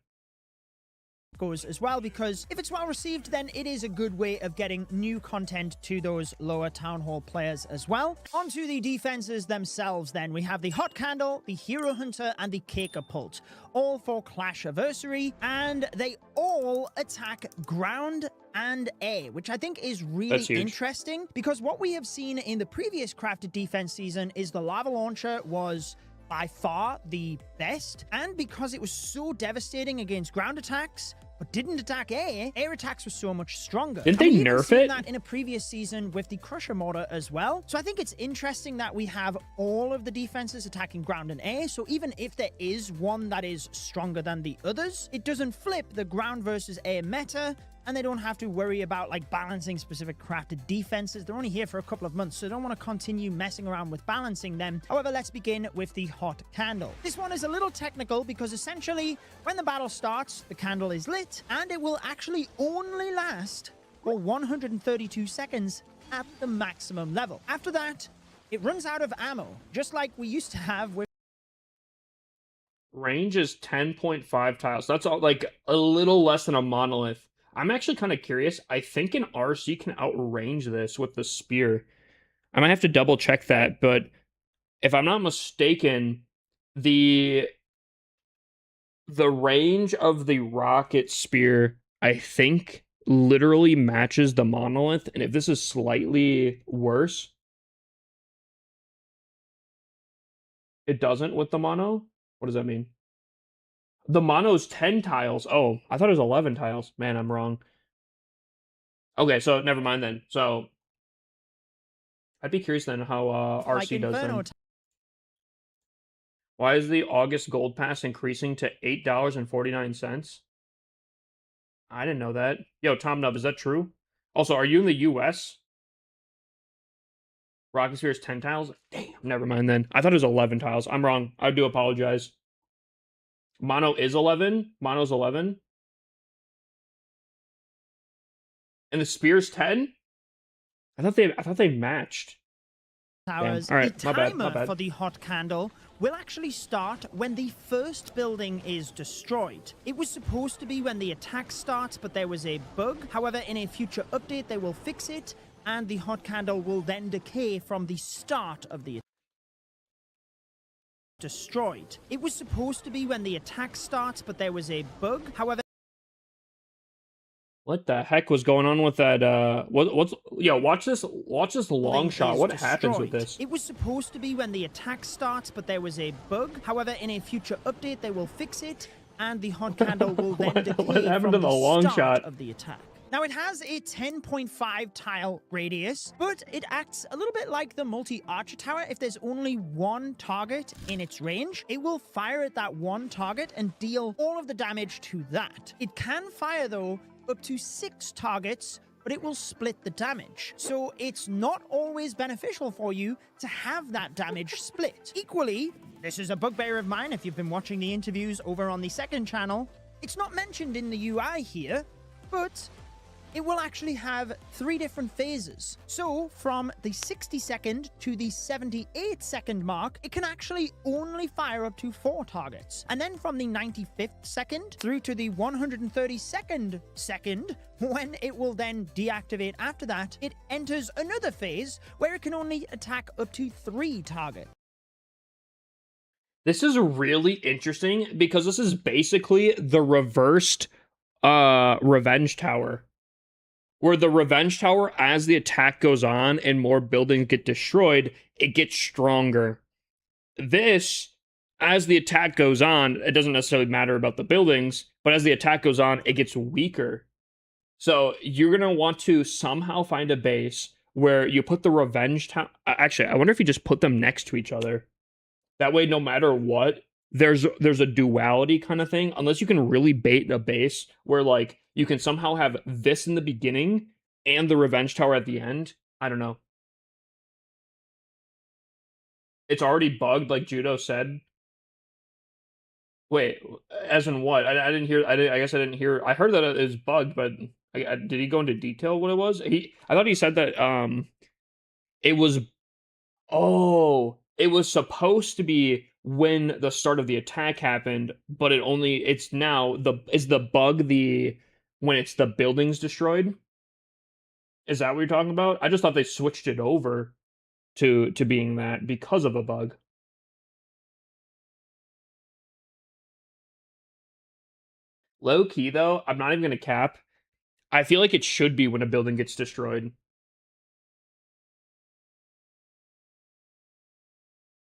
Goes as well, because if it's well received, then it is a good way of getting new content to those lower Town Hall players as well. Onto the defenses themselves then. We have the Hot Candle, the Hero Hunter, and the Cake-a-Pult, all for Clash-Aversary, and they all attack ground and air, which I think is really interesting, because what we have seen in the previous crafted defense season is the Lava Launcher was by far the best, and because it was so devastating against ground attacks but didn't attack air attacks were so much stronger. Didn't they nerf it? That in a previous season with the Crusher Mortar as well. So I think it's interesting that we have all of the defenses attacking ground and air, so even if there is one that is stronger than the others, it doesn't flip the ground versus air meta, and they don't have to worry about like balancing specific crafted defenses. They're only here for a couple of months, so they don't want to continue messing around with balancing them. However, let's begin with the Hot Candle. This one is a little technical because essentially when the battle starts, the candle is lit and it will actually only last for 132 seconds at the maximum level. After that, it runs out of ammo, just like we used to have with range is 10.5 tiles. That's all, like a little less than a monolith. I'm actually kind of curious. I think an RC can outrange this with the spear. I might have to double check that, but if I'm not mistaken, the range of the rocket spear, I think, literally matches the monolith. And if this is slightly worse, it doesn't with the mono. What does that mean? The mono's 10 tiles. Oh, I thought it was 11 tiles. Man, I'm wrong. Okay, so never mind then. So I'd be curious then how RC does then. Why is the August Gold Pass increasing to $8.49? I didn't know that. Yo, Tom Nub, is that true? Also, are you in the US? Rocket Sphere is 10 tiles? Damn, never mind then. I thought it was 11 tiles. I'm wrong. I do apologize. Mono is 11. Mono's 11. And the spear's 10? I thought they matched. Towers. All right, the my timer bad. for the Hot Candle will actually start when the first building is destroyed. It was supposed to be when the attack starts, but there was a bug. However, in a future update, they will fix it, and the Hot Candle will then decay from the start of the destroyed. It was supposed to be when the attack starts, but there was a bug. However, what the heck was going on with that? Watch this long shot. What happens with this? It was supposed to be when the attack starts, but there was a bug. However, in a future update, they will fix it, and the Hot Candle will then decay what happened from to the long start shot of the attack. Now, it has a 10.5 tile radius, but it acts a little bit like the multi-archer tower. If there's only one target in its range, it will fire at that one target and deal all of the damage to that. It can fire, though, up to 6 targets, but it will split the damage. So it's not always beneficial for you to have that damage split. Equally, this is a bugbear of mine if you've been watching the interviews over on the second channel. It's not mentioned in the UI here, but it will actually have 3 different phases. So from the 60-second to the 78-second mark, it can actually only fire up to 4 targets. And then from the 95th second through to the 132nd second, when it will then deactivate after that, it enters another phase where it can only attack up to 3 targets. This is really interesting because this is basically the reversed Revenge Tower. where the revenge tower, as the attack goes on and more buildings get destroyed, it gets stronger. This, as the attack goes on, it doesn't necessarily matter about the buildings, but as the attack goes on, it gets weaker. So you're going to want to somehow find a base where you put the revenge tower. Actually, I wonder if you just put them next to each other. That way, no matter what, there's a duality kind of thing. Unless you can really bait a base where like you can somehow have this in the beginning and the revenge tower at the end. I don't know. It's already bugged, like Judo said. Wait, as in what? I didn't hear. I guess I didn't hear. I heard that it is bugged, but did he go into detail what it was? I thought he said that it was. Oh, it was supposed to be when the start of the attack happened, but it's now the bug when it's the buildings destroyed? Is that what you're talking about? I just thought they switched it over to being that because of a bug. Low key though, I'm not even gonna cap. I feel like it should be when a building gets destroyed.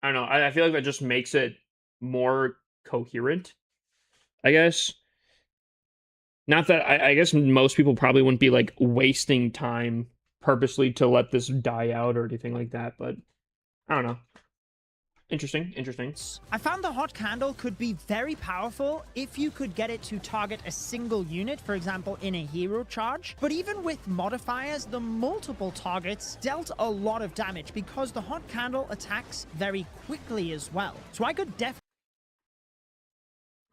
I don't know. I feel like that just makes it more coherent, I guess. Not that I guess most people probably wouldn't be like wasting time purposely to let this die out or anything like that, but I don't know. Interesting. I found the hot candle could be very powerful if you could get it to target a single unit, for example, in a hero charge. But even with modifiers, the multiple targets dealt a lot of damage because the hot candle attacks very quickly as well. So I could definitely...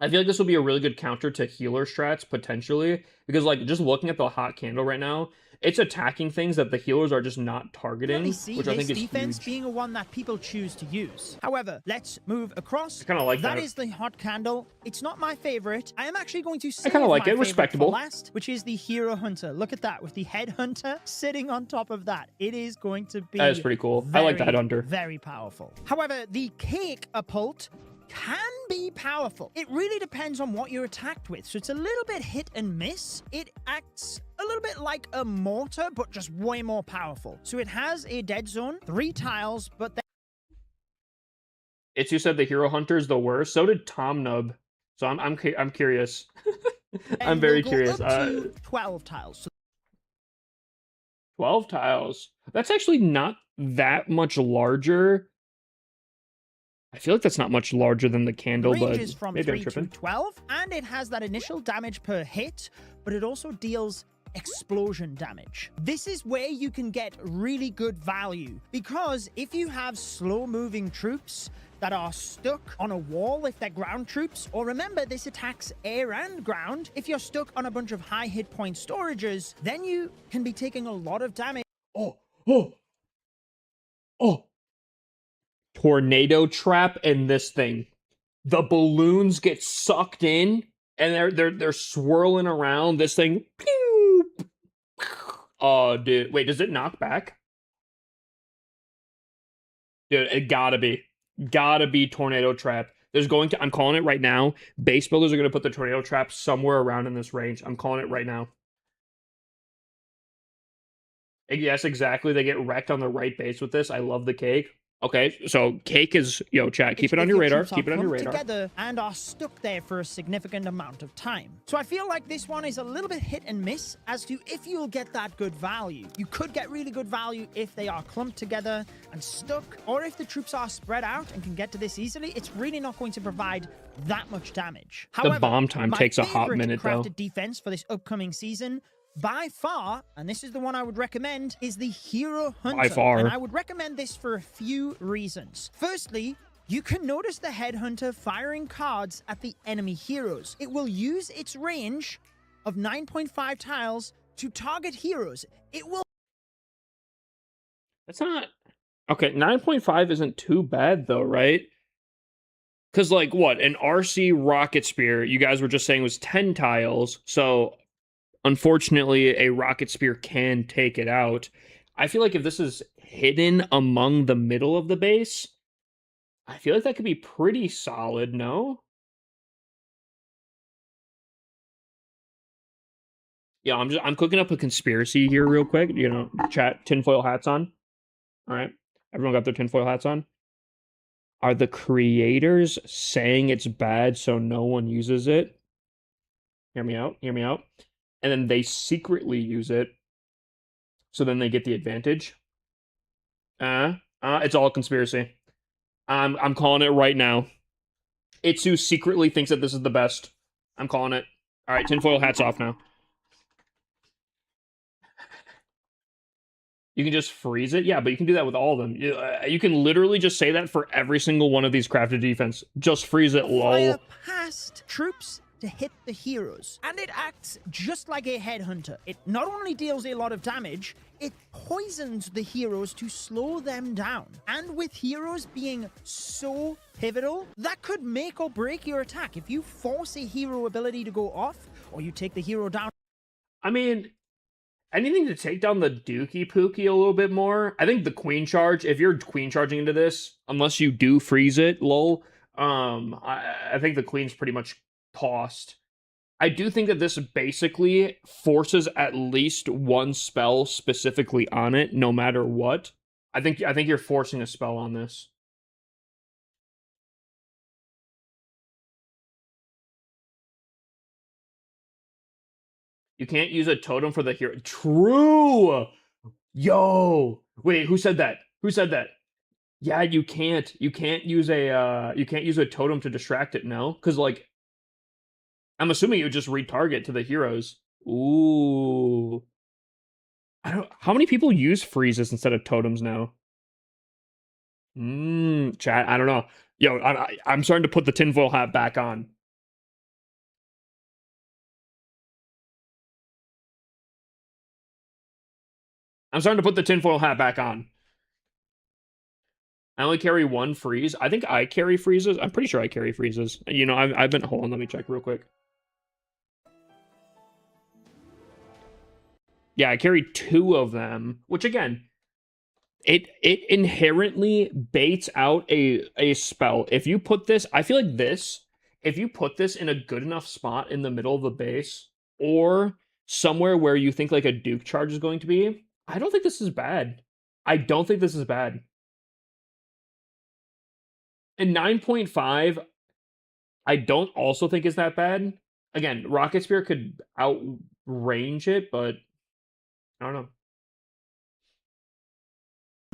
I feel like this will be a really good counter to healer strats, potentially, because, like, just looking at the hot candle right now, it's attacking things that the healers are just not targeting, which I think is defense huge. being a one that people choose to use. However, let's move across. I kind of like that. That is the hot candle. It's not my favorite. I am actually going to save I kind of like my it. Respectable. for last, which is the hero hunter. Look at that with the head hunter sitting on top of that. It is going to be That is pretty cool. I like the head hunter. Very powerful. However, the cake appult can be powerful. It really depends on what you're attacked with, so it's a little bit hit and miss. It acts a little bit like a mortar, but just way more powerful. So it has a dead zone, 3 tiles, but then... It's you said the hero hunter is the worst. So did Tom Nub. So I'm curious. I'm very curious. 12 tiles. So 12 tiles. That's actually not that much larger. I feel like that's not much larger than the candle, but ranges from maybe 3 I'm tripping. to 12, and it has that initial damage per hit, but it also deals explosion damage. This is where you can get really good value, because if you have slow-moving troops that are stuck on a wall, if they're ground troops, or remember, this attacks air and ground, if you're stuck on a bunch of high hit point storages, then you can be taking a lot of damage. Oh! Tornado trap in this thing. The balloons get sucked in and they're swirling around this thing. Pew! Oh, dude. Wait, does it knock back? Dude, it gotta be tornado trap. I'm calling it right now. Base builders are gonna put the tornado trap somewhere around in this range. I'm calling it right now. Yes, exactly. They get wrecked on the right base with this. I love the cake. Okay, so cake is, chat, keep it on your radar. Keep it on your radar. Together and are stuck there for a significant amount of time. So I feel like this one is a little bit hit and miss as to if you'll get that good value. You could get really good value if they are clumped together and stuck, or if the troops are spread out and can get to this easily, it's really not going to provide that much damage. However, the bomb time takes a hot minute, though. Crafted defense for this upcoming season, by far, and this is the one I would recommend, is the Hero Hunter. By far. And I would recommend this for a few reasons. Firstly, you can notice the Headhunter firing cards at the enemy heroes. It will use its range of 9.5 tiles to target heroes. It will... That's not... Okay, 9.5 isn't too bad, though, right? Because, like, what? An RC Rocket Spear, you guys were just saying, was 10 tiles, so... Unfortunately, a rocket spear can take it out. I feel like if this is hidden among the middle of the base, I feel like that could be pretty solid, no? Yeah, I'm cooking up a conspiracy here real quick. You know, chat, tinfoil hats on. All right, everyone got their tinfoil hats on. Are the creators saying it's bad so no one uses it? Hear me out. Hear me out. And then they secretly use it, so then they get the advantage. It's all conspiracy. I'm calling it right now. Itsu secretly thinks that this is the best. I'm calling it. All right, tinfoil hats off now. You can just freeze it? Yeah, but you can do that with all of them. You can literally just say that for every single one of these crafted defense. Just freeze it, lol. Fire past troops to hit the heroes. And it acts just like a headhunter. It not only deals a lot of damage, it poisons the heroes to slow them down. And with heroes being so pivotal, that could make or break your attack. If you force a hero ability to go off, or you take the hero down. I mean, anything to take down the Dookie Pookie a little bit more. I think the Queen Charge, if you're Queen Charging into this, unless you do freeze it, lol, I think the Queen's pretty much tossed. I do think that this basically forces at least one spell specifically on it, no matter what. I think you're forcing a spell on this. You can't use a totem for the hero. True! Yo! Wait, who said that? Who said that? Yeah, you can't. You can't use a totem to distract it, no? Because, like, I'm assuming it would just retarget to the heroes. Ooh. How many people use freezes instead of totems now? Chat, I don't know. Yo, I'm starting to put the tinfoil hat back on. I'm starting to put the tinfoil hat back on. I only carry one freeze. I think I carry freezes. I'm pretty sure I carry freezes. You know, I've been... Hold on, let me check real quick. Yeah, I carry 2 of them, which again, it inherently baits out a spell. If you put this, I feel like this, if you put this in a good enough spot in the middle of the base, or somewhere where you think like a Duke charge is going to be, I don't think this is bad. I don't think this is bad. And 9.5, I don't also think is that bad. Again, Rocket Spear could outrange it, but I don't know.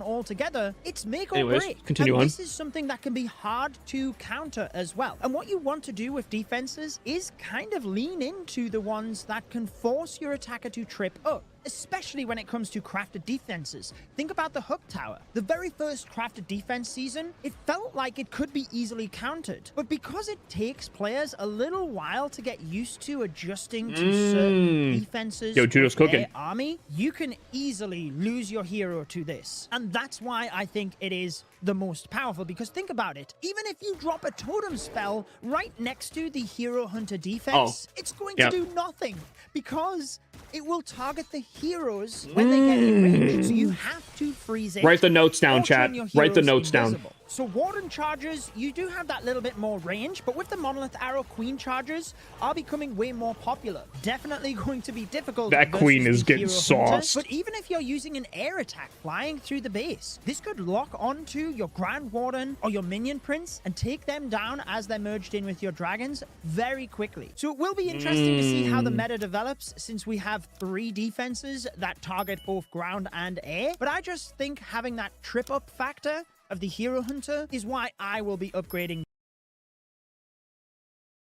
Altogether, it's make or Anyways, break. continue and on. This is something that can be hard to counter as well. And what you want to do with defenses is kind of lean into the ones that can force your attacker to trip up, especially when it comes to crafted defenses. Think about the Hook Tower. The very first crafted defense season, it felt like it could be easily countered. But because it takes players a little while to get used to adjusting to certain defenses Yo, Judo's with cooking. their army, you can easily lose your hero to this. And that's why I think it is the most powerful, because think about it. Even if you drop a totem spell right next to the hero hunter defense, it's going to do nothing, because it will target the heroes when they get in range. So you have to freeze it. Write the notes down, chat. Write the notes down. So Warden charges, you do have that little bit more range, but with the Monolith Arrow, Queen charges are becoming way more popular. Definitely going to be difficult. That Queen is getting sauced. But even if you're using an air attack flying through the base, this could lock onto your Grand Warden or your Minion Prince and take them down as they're merged in with your dragons very quickly. So it will be interesting to see how the meta develops, since we have 3 defenses that target both ground and air. But I just think having that trip up factor of the Hero Hunter is why I will be upgrading.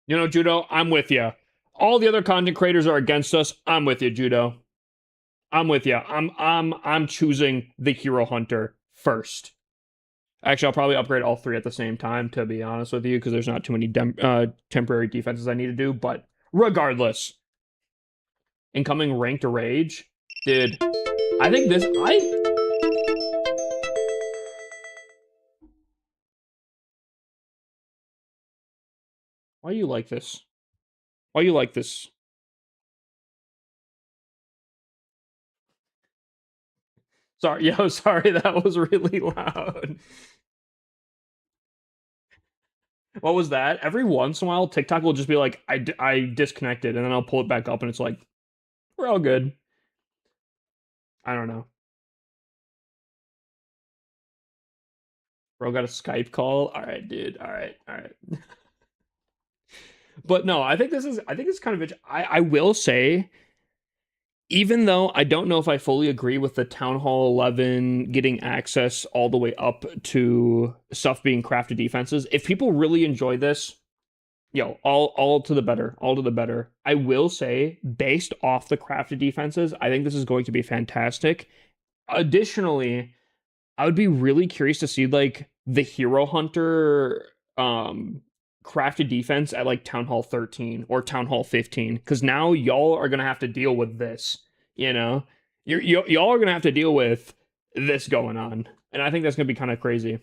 You know, Judo, I'm with you. All the other content creators are against us. I'm with you, Judo. I'm with you. I'm choosing the Hero Hunter first. Actually, I'll probably upgrade all 3 at the same time, to be honest with you, because there's not too many temporary defenses I need to do. But regardless, incoming ranked rage, dude. I think this. Why you like this? Why you like this? Sorry, yo, sorry, that was really loud. What was that? Every once in a while, TikTok will just be like, I disconnected, and then I'll pull it back up, and it's like, We're all good. I don't know. Bro got a Skype call. All right, dude. All right. But no, I think it's kind of I will say, even though I don't know if I fully agree with the Town Hall 11 getting access all the way up to stuff being crafted defenses, if people really enjoy this, all to the better. All to the better. I will say, based off the crafted defenses, I think this is going to be fantastic. Additionally, I would be really curious to see like the Hero Hunter crafted defense at like Town Hall 13 or Town Hall 15, because now y'all are gonna have to deal with this. Y'all are gonna have to deal with this going on, and I think that's gonna be kind of crazy.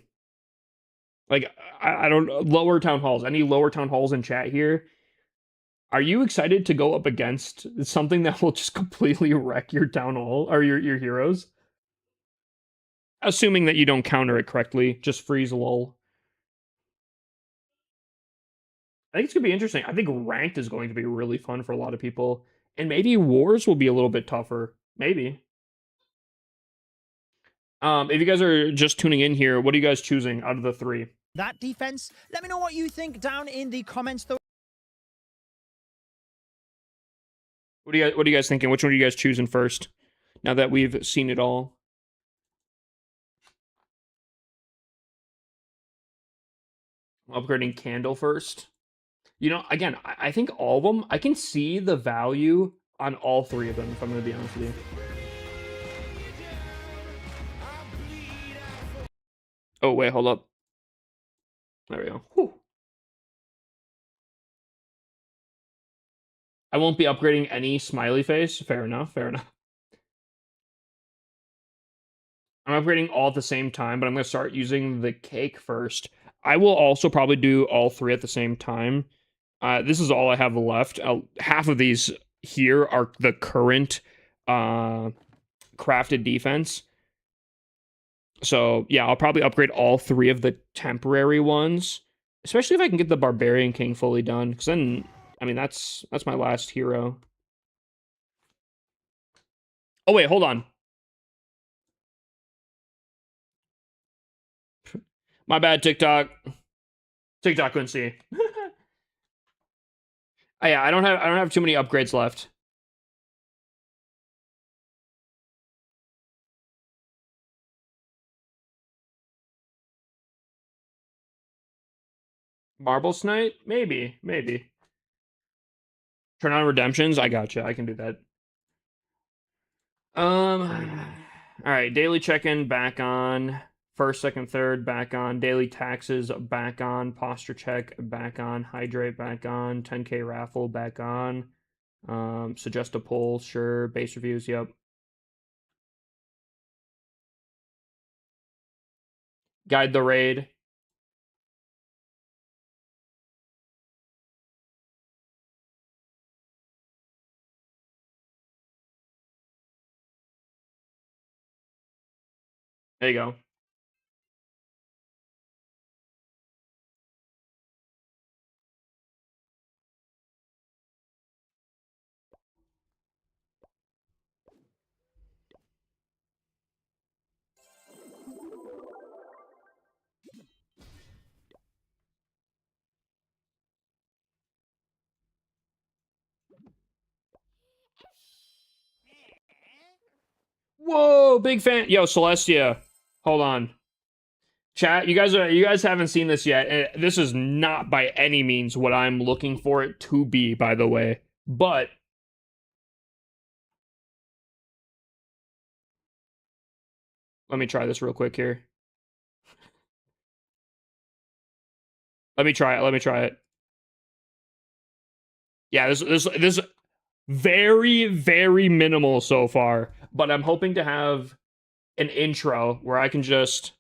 Like, I don't lower town halls. Any lower town halls in chat here? Are you excited to go up against something that will just completely wreck your town hall or your heroes? Assuming that you don't counter it correctly, just freeze lol. I think it's gonna be interesting. I think ranked is going to be really fun for a lot of people, and maybe wars will be a little bit tougher. Maybe. If you guys are just tuning in here, what are you guys choosing out of the three? That defense. Let me know what you think down in the comments, though. What are you guys thinking? Which one are you guys choosing first? Now that we've seen it all. Upgrading Candle first. Again, I think all of them, I can see the value on all three of them, if I'm going to be honest with you. Oh, wait, hold up. There we go. Whew. I won't be upgrading any smiley face. Fair enough. I'm upgrading all at the same time, but I'm going to start using the cake first. I will also probably do all three at the same time. This is all I have left. Half of these here are the current crafted defense. So, yeah, I'll probably upgrade all three of the temporary ones. Especially if I can get the Barbarian King fully done. Because then, I mean, that's my last hero. Oh, wait, hold on. My bad, TikTok. TikTok couldn't see. Oh, yeah, I don't have too many upgrades left. Marble Snipe? Maybe. Turn on redemptions? I gotcha. I can do that. Alright, daily check-in back on. First, second, third, back on. Daily taxes, back on. Posture check, back on. Hydrate, back on. 10k raffle, back on. Suggest a poll, sure. Base reviews, yep. Guide the raid. There you go. Whoa, big fan. Yo, Celestia. Hold on. Chat, you guys haven't seen this yet. This is not by any means what I'm looking for it to be, by the way. But let me try this real quick here. Let me try it. Yeah, this very, very minimal so far, but I'm hoping to have an intro where I can just...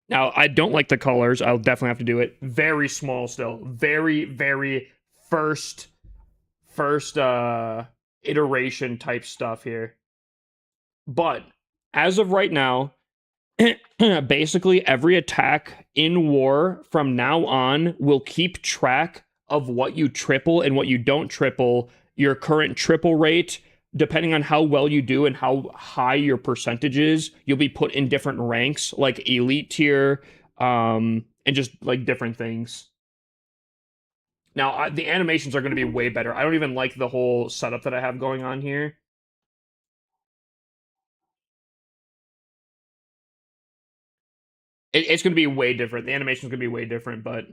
Now, I don't like the colors. I'll definitely have to do it. Very small still. Very, very first iteration type stuff here. But as of right now, basically every attack in war from now on will keep track of what you triple and what you don't triple, your current triple rate, depending on how well you do and how high your percentage is, you'll be put in different ranks, like elite tier, and just like different things. Now, the animations are going to be way better. I don't even like the whole setup that I have going on here. It's going to be way different. The animation's going to be way different, but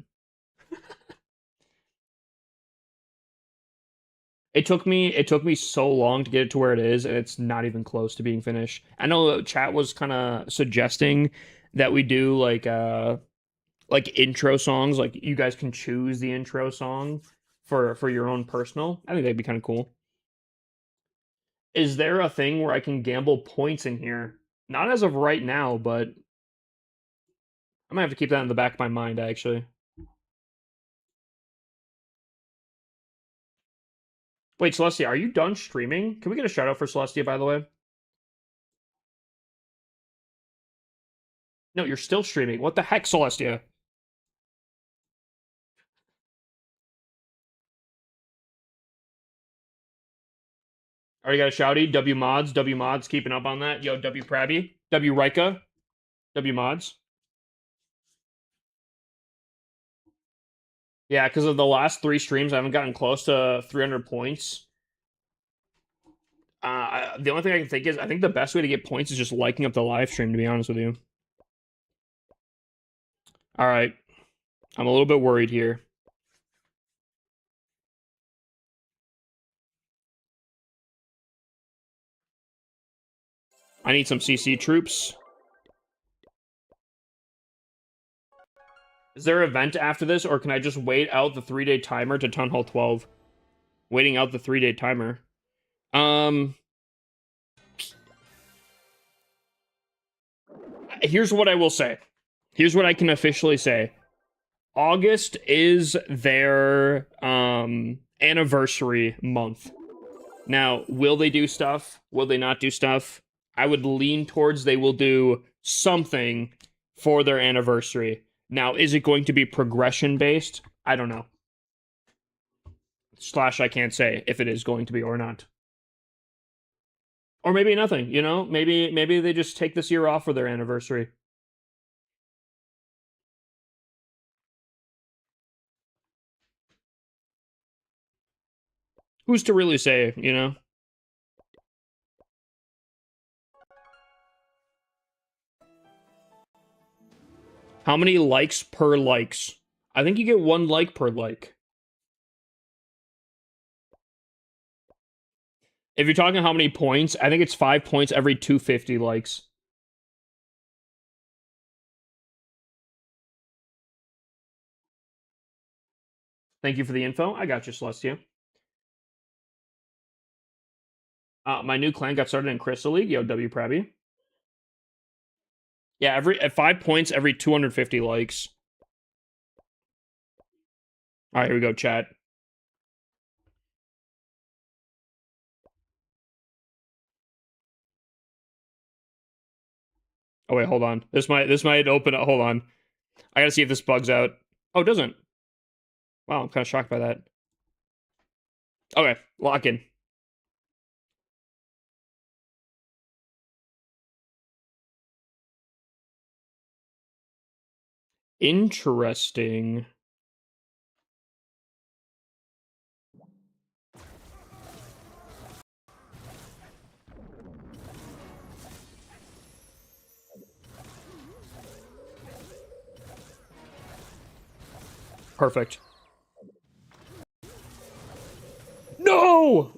it took me so long to get it to where it is, and it's not even close to being finished. I know chat was kind of suggesting that we do like intro songs, like you guys can choose the intro song for your own personal. I think that'd be kind of cool. Is there a thing where I can gamble points in here? Not as of right now, but I might have to keep that in the back of my mind, actually. Wait, Celestia, are you done streaming? Can we get a shout out for Celestia, by the way? No, you're still streaming. What the heck, Celestia? Already got a shouty. W mods keeping up on that. Yo, W Prabby, W Rika, W mods. Yeah, because of the last 3 streams, I haven't gotten close to 300 points. The only thing I can think is, I think the best way to get points is just liking up the live stream, to be honest with you. All right. I'm a little bit worried here. I need some CC troops. Is there an event after this, or can I just wait out the 3-day timer to Town Hall 12? Waiting out the 3-day timer. Here's what I will say. Here's what I can officially say. August is their anniversary month. Now, will they do stuff? Will they not do stuff? I would lean towards they will do something for their anniversary. Now, is it going to be progression based? I don't know. / I can't say if it is going to be or not. Or maybe nothing, you know? Maybe they just take this year off for their anniversary. Who's to really say, you know? How many likes per likes? I think you get 1 like per like. If you're talking how many points, I think it's 5 points every 250 likes. Thank you for the info. I got you, Celestia. My new clan got started in Crystal League. Yo, W Prabby. Yeah, at 5 points every 250 likes. All right, here we go, chat. Oh wait, hold on. This might open up. Hold on. I gotta see if this bugs out. Oh, it doesn't. Wow, I'm kind of shocked by that. Okay, lock in. Interesting. Perfect. No!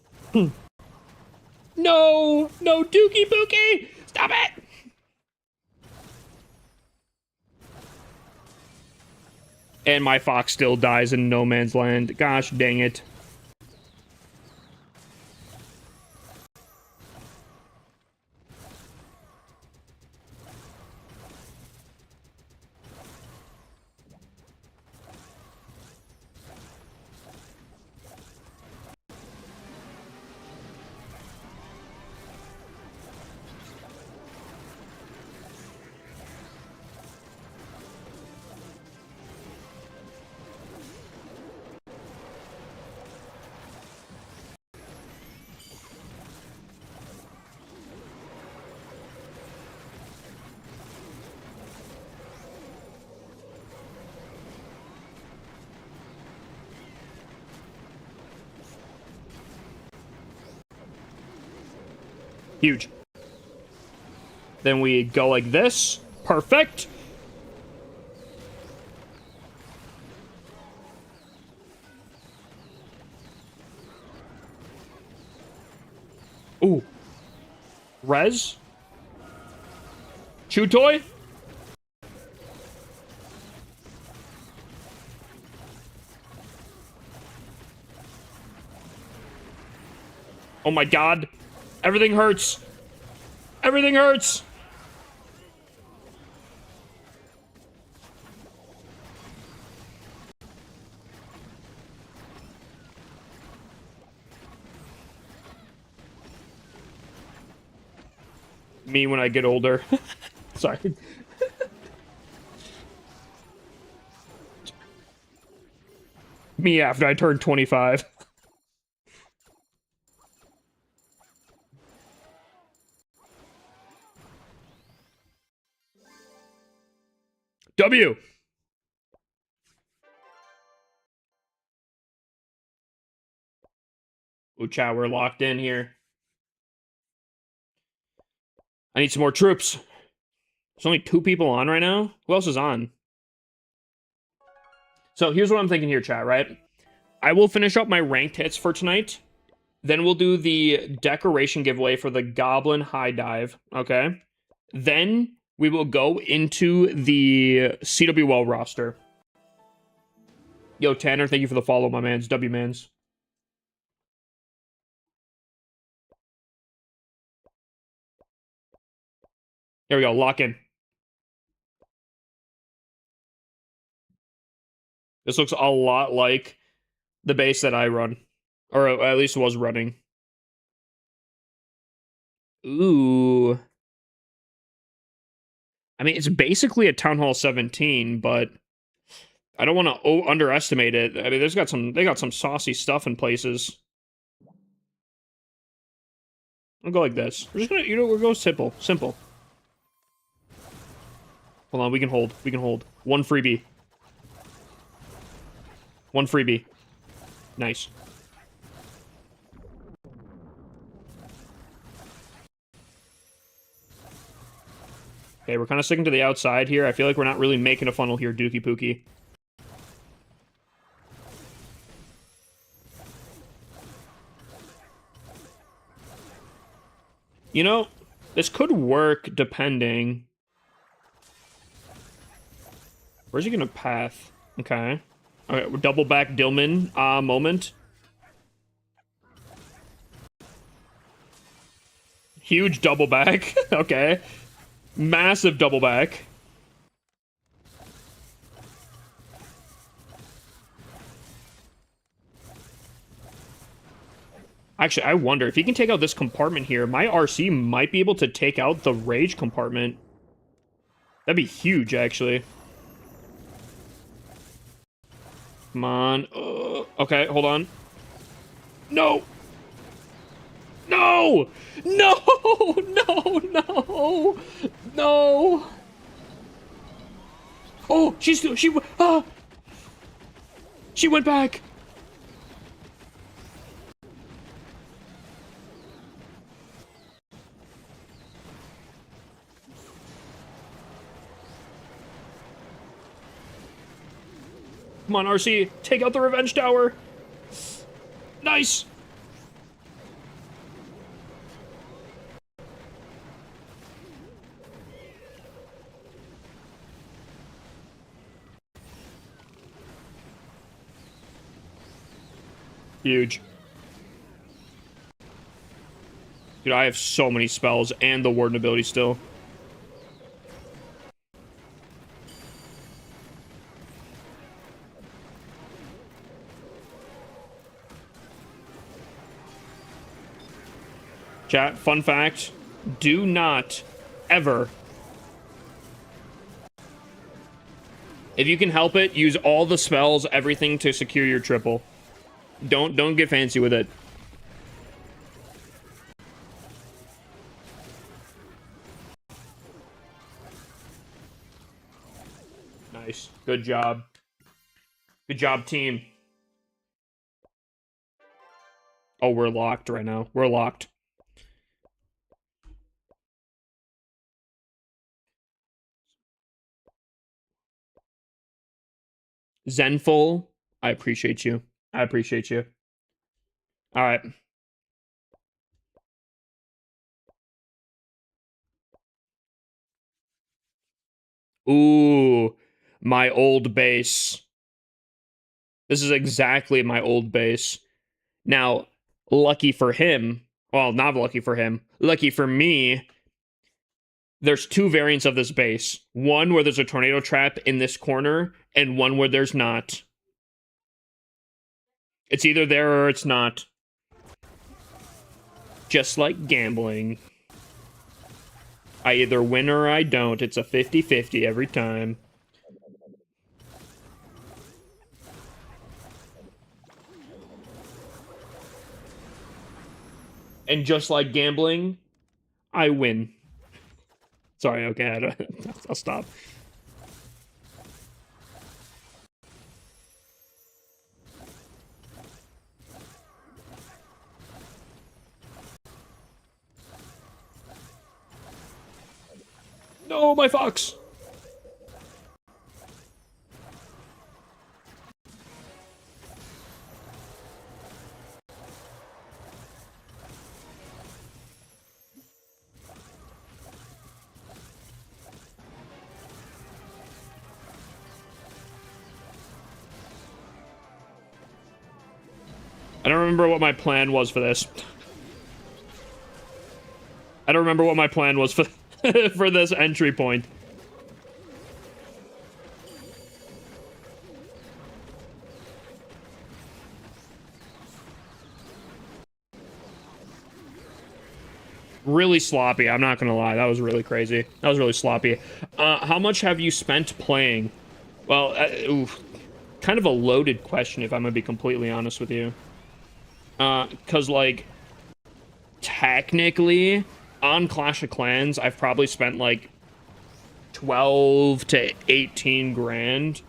No! No, Dookie Bookie! Stop it! And my fox still dies in no man's land. Gosh dang it. Huge. Then we go like this. Perfect. Ooh. Rez. Chew toy. Oh my god. Everything hurts. Everything hurts. Me when I get older. Sorry. Me after I turn 25. W. Ooh, chat, we're locked in here. I need some more troops. There's only 2 people on right now. Who else is on? So here's what I'm thinking here, chat, right? I will finish up my ranked hits for tonight. Then we'll do the decoration giveaway for the Goblin High Dive, okay? Then we will go into the CWL roster. Yo, Tanner, thank you for the follow, my mans. W-mans. There we go, lock in. This looks a lot like the base that I run. Or at least was running. Ooh. I mean, it's basically a Town Hall 17, but I don't want to underestimate it. I mean, they got some saucy stuff in places. I'll go like this. We're just gonna, we'll go simple. Simple. Hold on, we can hold. We can hold. 1 freebie. 1 freebie. Nice. Okay, we're kind of sticking to the outside here. I feel like we're not really making a funnel here, Dookie Pookie. You know, this could work depending. Where's he gonna path? Okay. Okay, we're double back Dillman moment. Huge double back. Okay. Massive double back. Actually, I wonder if he can take out this compartment here. My RC might be able to take out the rage compartment. That'd be huge, actually. Come on. Okay, hold on. No! No! No! No! No! No! Oh, she went back. Come on, RC, take out the revenge tower. Nice. Huge. Dude, I have so many spells and the Warden ability still. Chat, fun fact, do not ever, if you can help it, use all the spells, everything to secure your triple. Don't get fancy with it. Nice. Good job. Good job, team. Oh, we're locked right now. We're locked. Zenful, I appreciate you. I appreciate you. All right. Ooh, my old base. This is exactly my old base. Now, lucky for him, well, not lucky for him, lucky for me, there's two variants of this base. One where there's a tornado trap in this corner, and one where there's not. It's either there or it's not. Just like gambling. I either win or I don't. It's a 50-50 every time. And just like gambling, I win. Sorry, okay, I'll stop. No, my fox! I don't remember what my plan was for this. I don't remember what my plan was for for this entry point. Really sloppy, I'm not gonna lie. That was really crazy. That was really sloppy. How much have you spent playing? Well, oof, kind of a loaded question if I'm gonna be completely honest with you. Cause like, technically, on Clash of Clans, I've probably spent like 12 to 18 grand.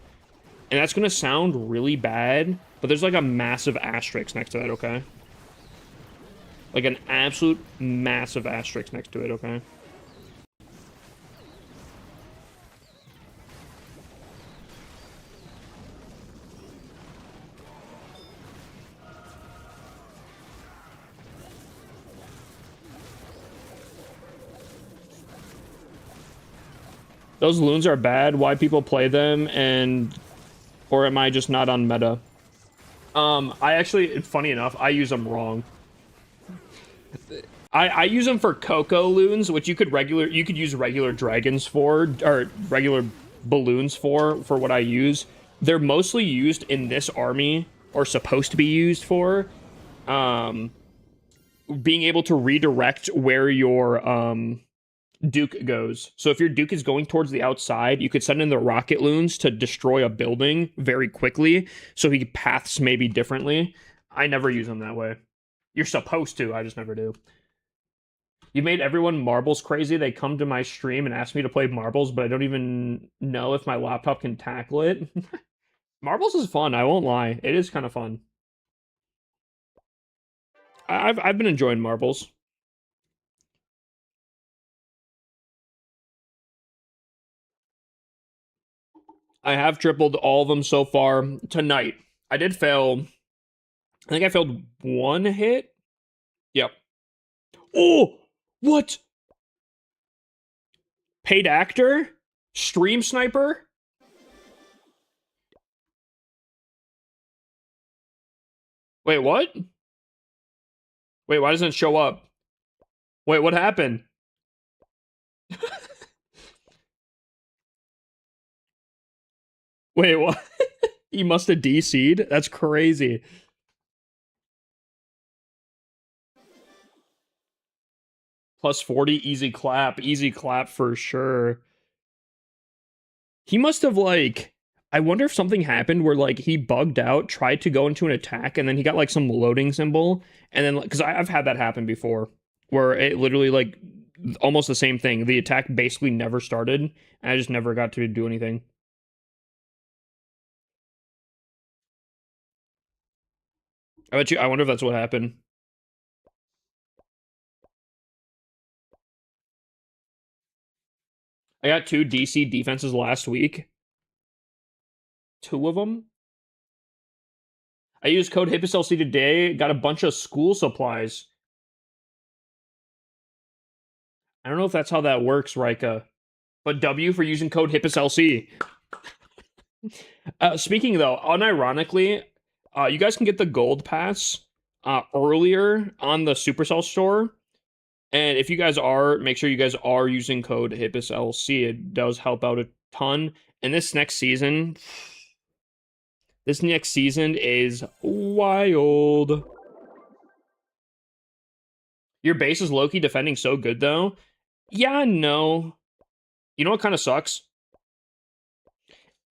And that's gonna sound really bad, but there's like a massive asterisk next to that, okay? Like an absolute massive asterisk next to it, okay? Those loons are bad. Why people play them, and or am I just not on meta? I actually, funny enough, I use them wrong. I use them for Coco loons, which you could use regular dragons for, or regular balloons for what I use. They're mostly used in this army, or supposed to be used for, being able to redirect where your Duke goes. So if your Duke is going towards the outside, you could send in the rocket loons to destroy a building very quickly, so he paths maybe differently. I never use them that way. You're supposed to, I just never do. You made everyone marbles crazy. They come to my stream and ask me to play marbles, but I don't even know if my laptop can tackle it. Marbles is fun, I won't lie. It is kind of fun. I've been enjoying marbles. I have tripled all of them so far tonight. I did fail. I think I failed one hit. Yep. Oh, what? Paid actor? Stream sniper? Wait, what? Wait, why doesn't it show up? Wait, what happened? Wait, what? He must have DC'd? That's crazy. Plus 40, easy clap. Easy clap for sure. He must have, like... I wonder if something happened where, like, he bugged out, tried to go into an attack, and then he got, like, some loading symbol, and then... Because I've had that happen before, where it literally, like, almost the same thing. The attack basically never started, and I just never got to do anything. I wonder if that's what happened. I got 2 DC defenses last week. 2 of them. I used code HipasLC today, got a bunch of school supplies. I don't know if that's how that works, Rika. But W for using code HipasLC. Speaking though, unironically, you guys can get the gold pass earlier on the Supercell store. And if you guys are, make sure you guys are using code HipasLC. It does help out a ton. And this next season is wild. Your base is low-key defending so good, though. Yeah, no. You know what kind of sucks?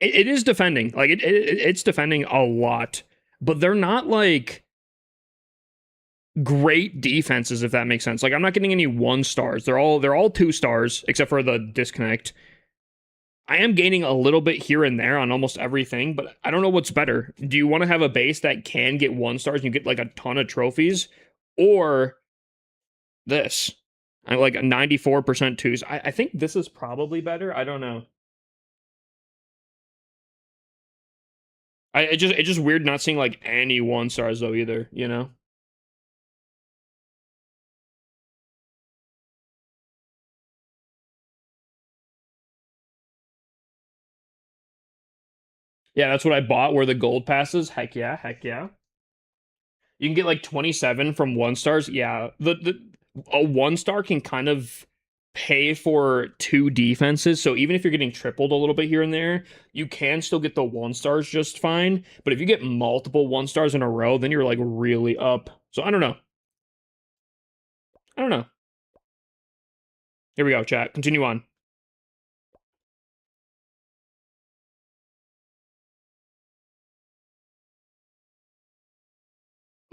It is defending. Like, it's defending a lot. But they're not, like, great defenses, if that makes sense. Like, I'm not getting any 1 stars. They're all 2 stars, except for the disconnect. I am gaining a little bit here and there on almost everything, but I don't know what's better. Do you want to have a base that can get 1 stars and you get, like, a ton of trophies? Or this? I like 94% 2s. I think this is probably better. I don't know. It's just weird not seeing, like, any 1 stars, though, either, you know? Yeah, that's what I bought, where the gold passes. Heck yeah, heck yeah. You can get, like, 27 from 1 stars. Yeah, a 1 star can kind of pay for 2 defenses, so even if you're getting tripled a little bit here and there, you can still get the 1 stars just fine. But if you get multiple 1 stars in a row, then you're, like, really up. So I don't know. I don't know. Here we go, chat. Continue on.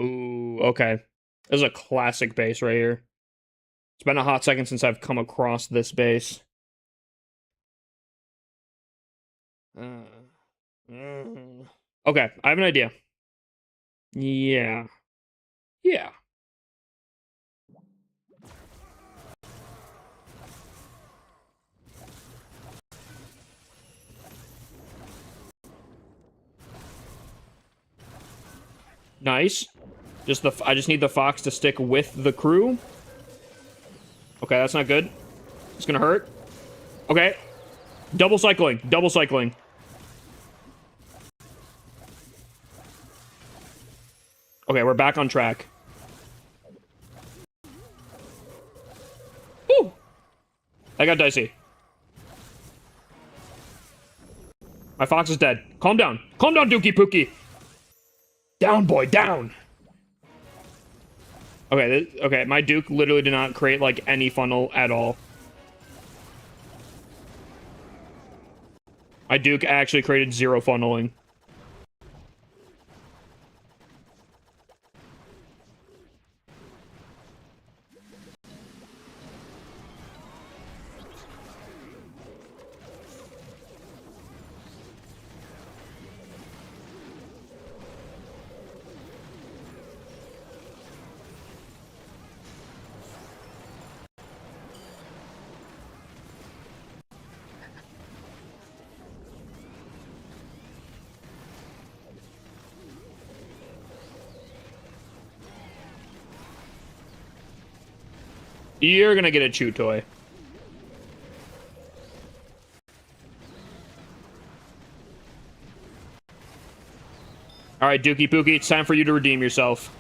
Ooh, okay. This is a classic base right here. It's been a hot second since I've come across this base. Okay, I have an idea. Yeah. Yeah. Nice. I just need the fox to stick with the crew. Okay, that's not good. It's gonna hurt. Okay. Double cycling. Double cycling. Okay, we're back on track. Woo! I got dicey. My fox is dead. Calm down. Calm down, Dookie Pookie. Down, boy, down. Okay, my Duke literally did not create, like, any funnel at all. My Duke actually created 0 funneling. You're gonna get a chew toy. Alright, Dookie Pookie, it's time for you to redeem yourself.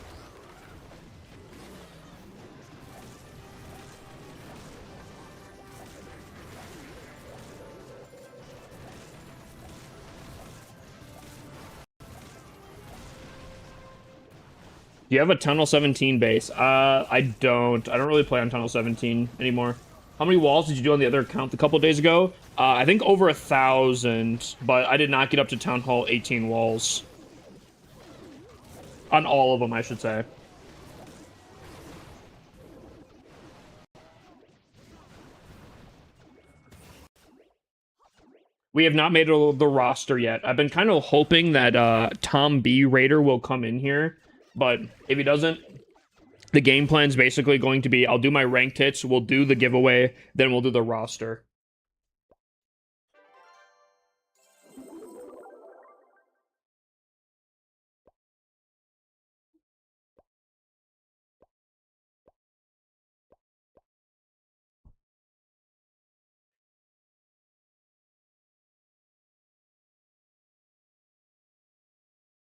Do you have a Tunnel 17 base? I don't. I don't really play on Tunnel 17 anymore. How many walls did you do on the other account a couple days ago? I think over 1,000, but I did not get up to Town Hall 18 walls. On all of them, I should say. We have not made the roster yet. I've been kind of hoping that Tom B. Raider will come in here. But if he doesn't, the game plan's basically going to be, I'll do my ranked hits, we'll do the giveaway, then we'll do the roster.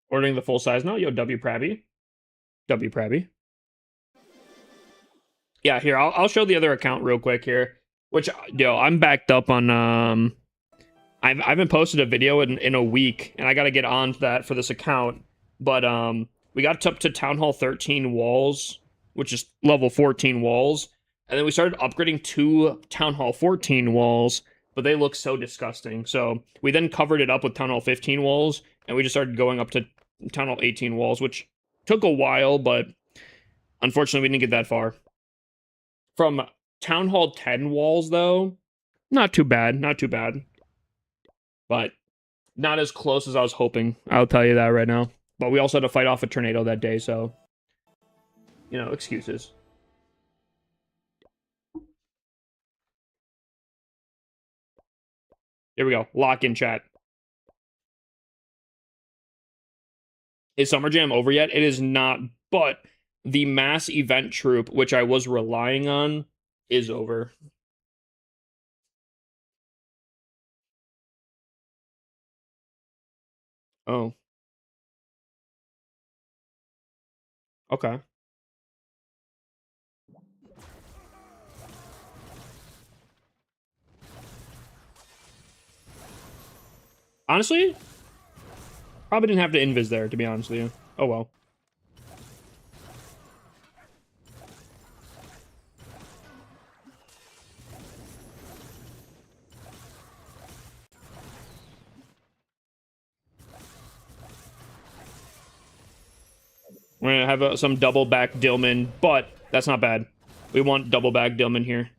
Ordering the full size now. Yo, W Prabby. W Prabby. Yeah, here, I'll show the other account real quick here. Which, yo, I'm backed up on, I haven't posted a video in a week, and I gotta get on to that for this account. But, we got up to Town Hall 13 walls, which is level 14 walls. And then we started upgrading 2 Town Hall 14 walls, but they look so disgusting. So we then covered it up with Town Hall 15 walls, and we just started going up to Town Hall 18 walls, which took a while, but unfortunately we didn't get that far. From Town Hall 10 walls, though, not too bad, not too bad. But not as close as I was hoping, I'll tell you that right now. But we also had to fight off a tornado that day, so, you know, excuses. Here we go. Lock in, chat. Is Summer Jam over yet? It is not, but the mass event troop, which I was relying on, is over. Oh. Okay. Honestly, probably didn't have to invis there, to be honest with you. Oh well. We're gonna have some double back Dillman, but that's not bad. We want double back Dillman here.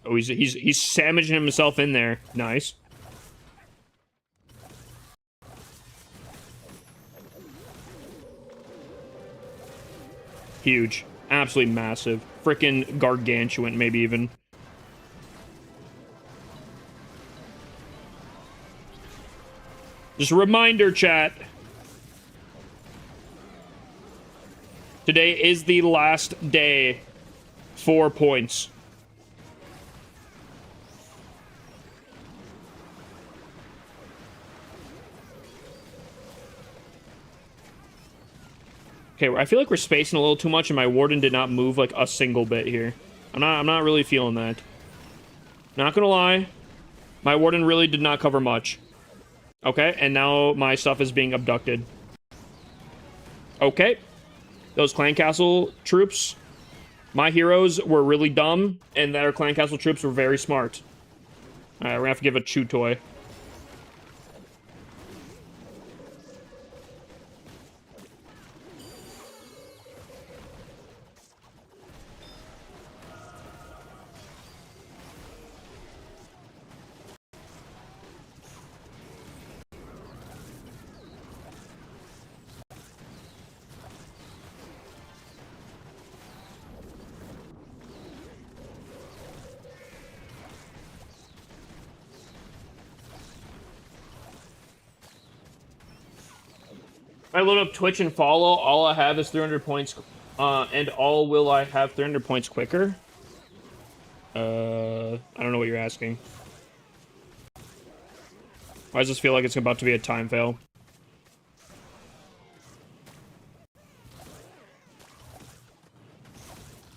Oh, he's sandwiching himself in there. Nice. Huge. Absolutely massive. Freaking gargantuan, maybe even. Just a reminder, chat. Today is the last day. 4 points. Okay, I feel like we're spacing a little too much, and my Warden did not move like a single bit here. I'm not really feeling that. Not gonna lie, my Warden really did not cover much. Okay, and now my stuff is being abducted. Okay, those Clan Castle troops, my heroes were really dumb, and their Clan Castle troops were very smart. Alright, we're gonna have to give a chew toy. I load up Twitch and follow. All I have is 300 points, and all will I have 300 points quicker? I don't know what you're asking. Why does this feel like it's about to be a time fail?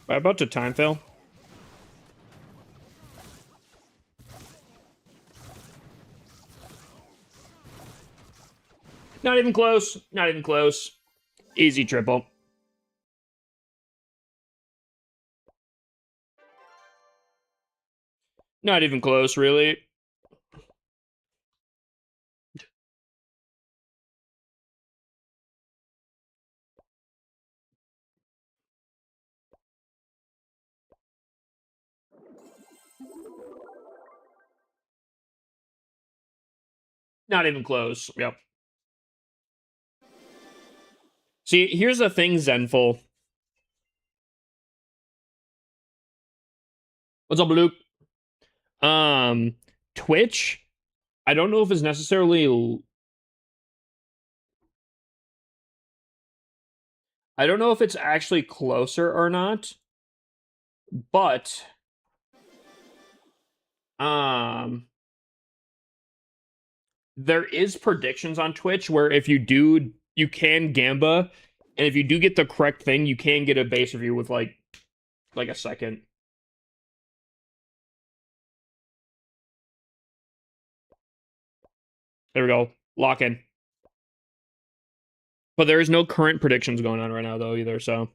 Am I about to time fail? Not even close. Not even close. Easy triple. Not even close, really. Not even close. Yep. See, here's the thing, Zenful. What's up, Luke? Twitch, I don't know if it's necessarily I don't know if it's actually closer or not, but there is predictions on Twitch where if you do, you can gamba, and if you do get the correct thing, you can get a base review with like a second. There we go. Lock in. But there is no current predictions going on right now though either, so.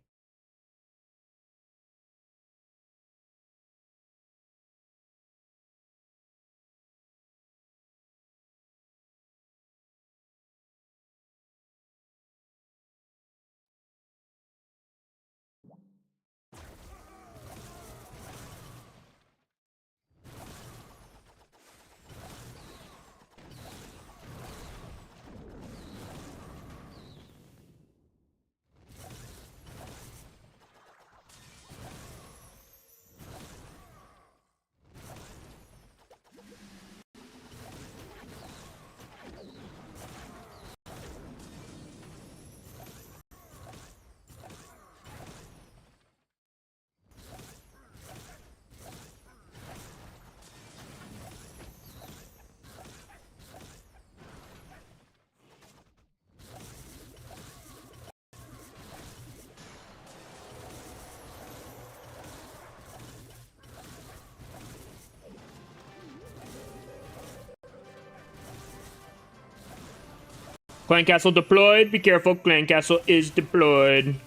Clan Castle deployed. Be careful, Clan Castle is deployed.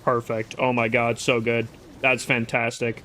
Perfect. Oh my god, so good. That's fantastic.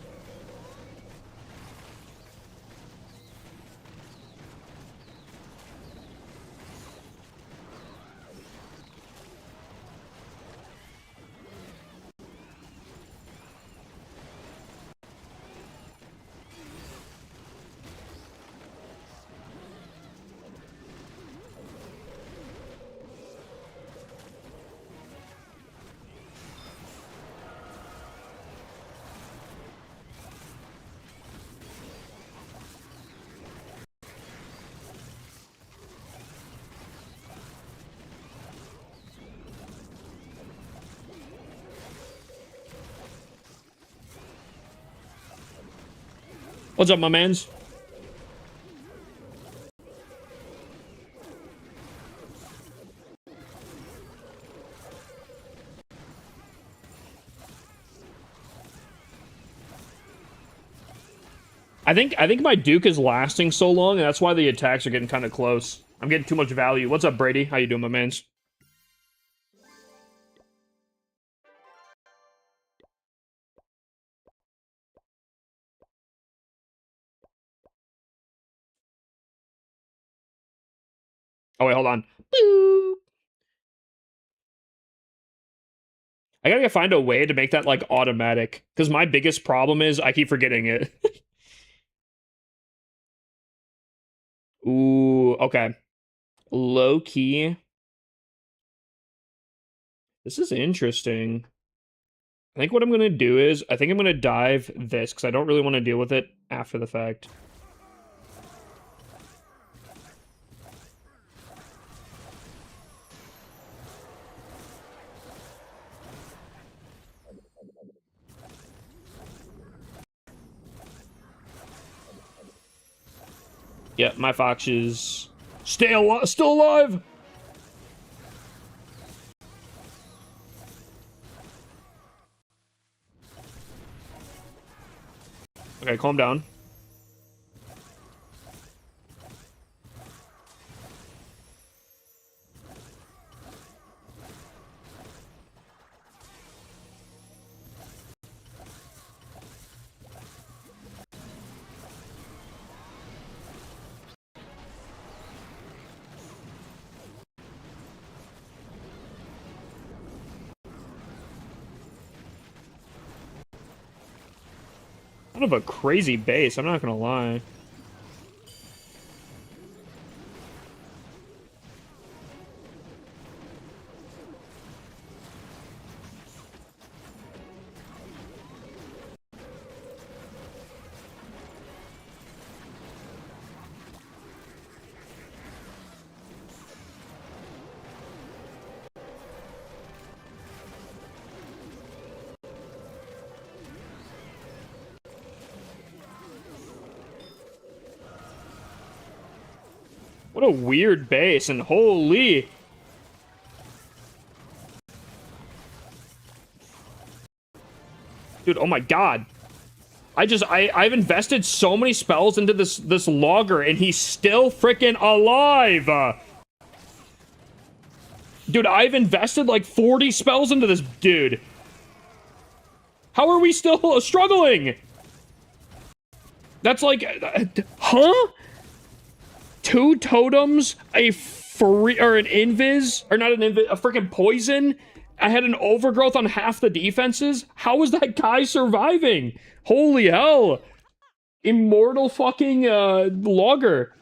What's up, my mans? I think my Duke is lasting so long, and that's why the attacks are getting kind of close. I'm getting too much value. What's up, Brady? How you doing, my mans? Oh, wait, hold on. Boop. I gotta find a way to make that, like, automatic. Because my biggest problem is I keep forgetting it. Ooh, okay. Low key. This is interesting. I think what I'm gonna do is, I think I'm gonna dive this, because I don't really want to deal with it after the fact. Yeah, my Fox is still alive. Okay, calm down. Kind of a crazy base, I'm not gonna lie. What a weird base, and holy... Dude, oh my god. I've invested so many spells into this logger, and he's still freaking alive! Dude, I've invested like 40 spells into this dude. How are we still struggling? That's like... huh? 2 totems, a free, or an invis, or not an invis, a freaking poison. I had an overgrowth on half the defenses. How is that guy surviving? Holy hell. Immortal fucking, logger.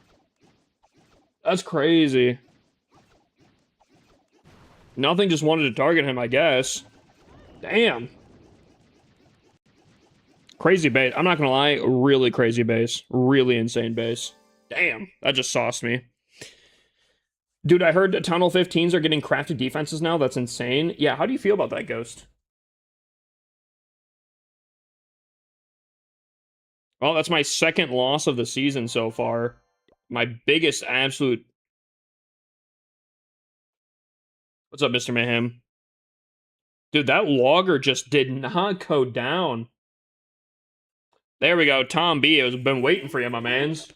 That's crazy. Nothing just wanted to target him, I guess. Damn. Crazy base. I'm not gonna lie, really crazy base. Really insane base. Damn, that just sauced me. Dude, I heard Tunnel 15s are getting crafted defenses now. That's insane. Yeah, how do you feel about that, Ghost? Well, that's my second loss of the season so far. My biggest absolute... What's up, Mr. Mayhem? Dude, that logger just did not go down. There we go, Tom B. I've been waiting for you, my mans.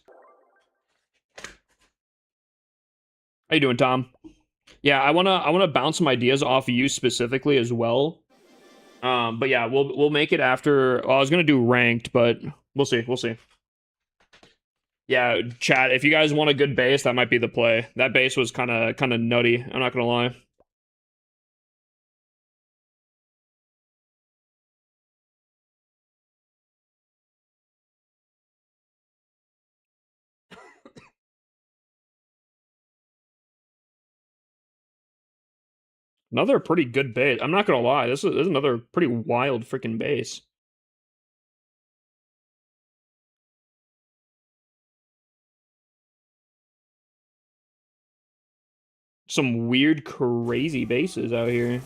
How you doing, Tom? Yeah, I wanna bounce some ideas off of you specifically as well. But yeah, we'll make it after. Well, I was gonna do ranked, but we'll see. We'll see. Yeah, chat. If you guys want a good base, that might be the play. That base was kind of nutty. I'm not gonna lie. Another pretty good base. I'm not gonna lie. This is another pretty wild freaking base. Some weird, crazy bases out here.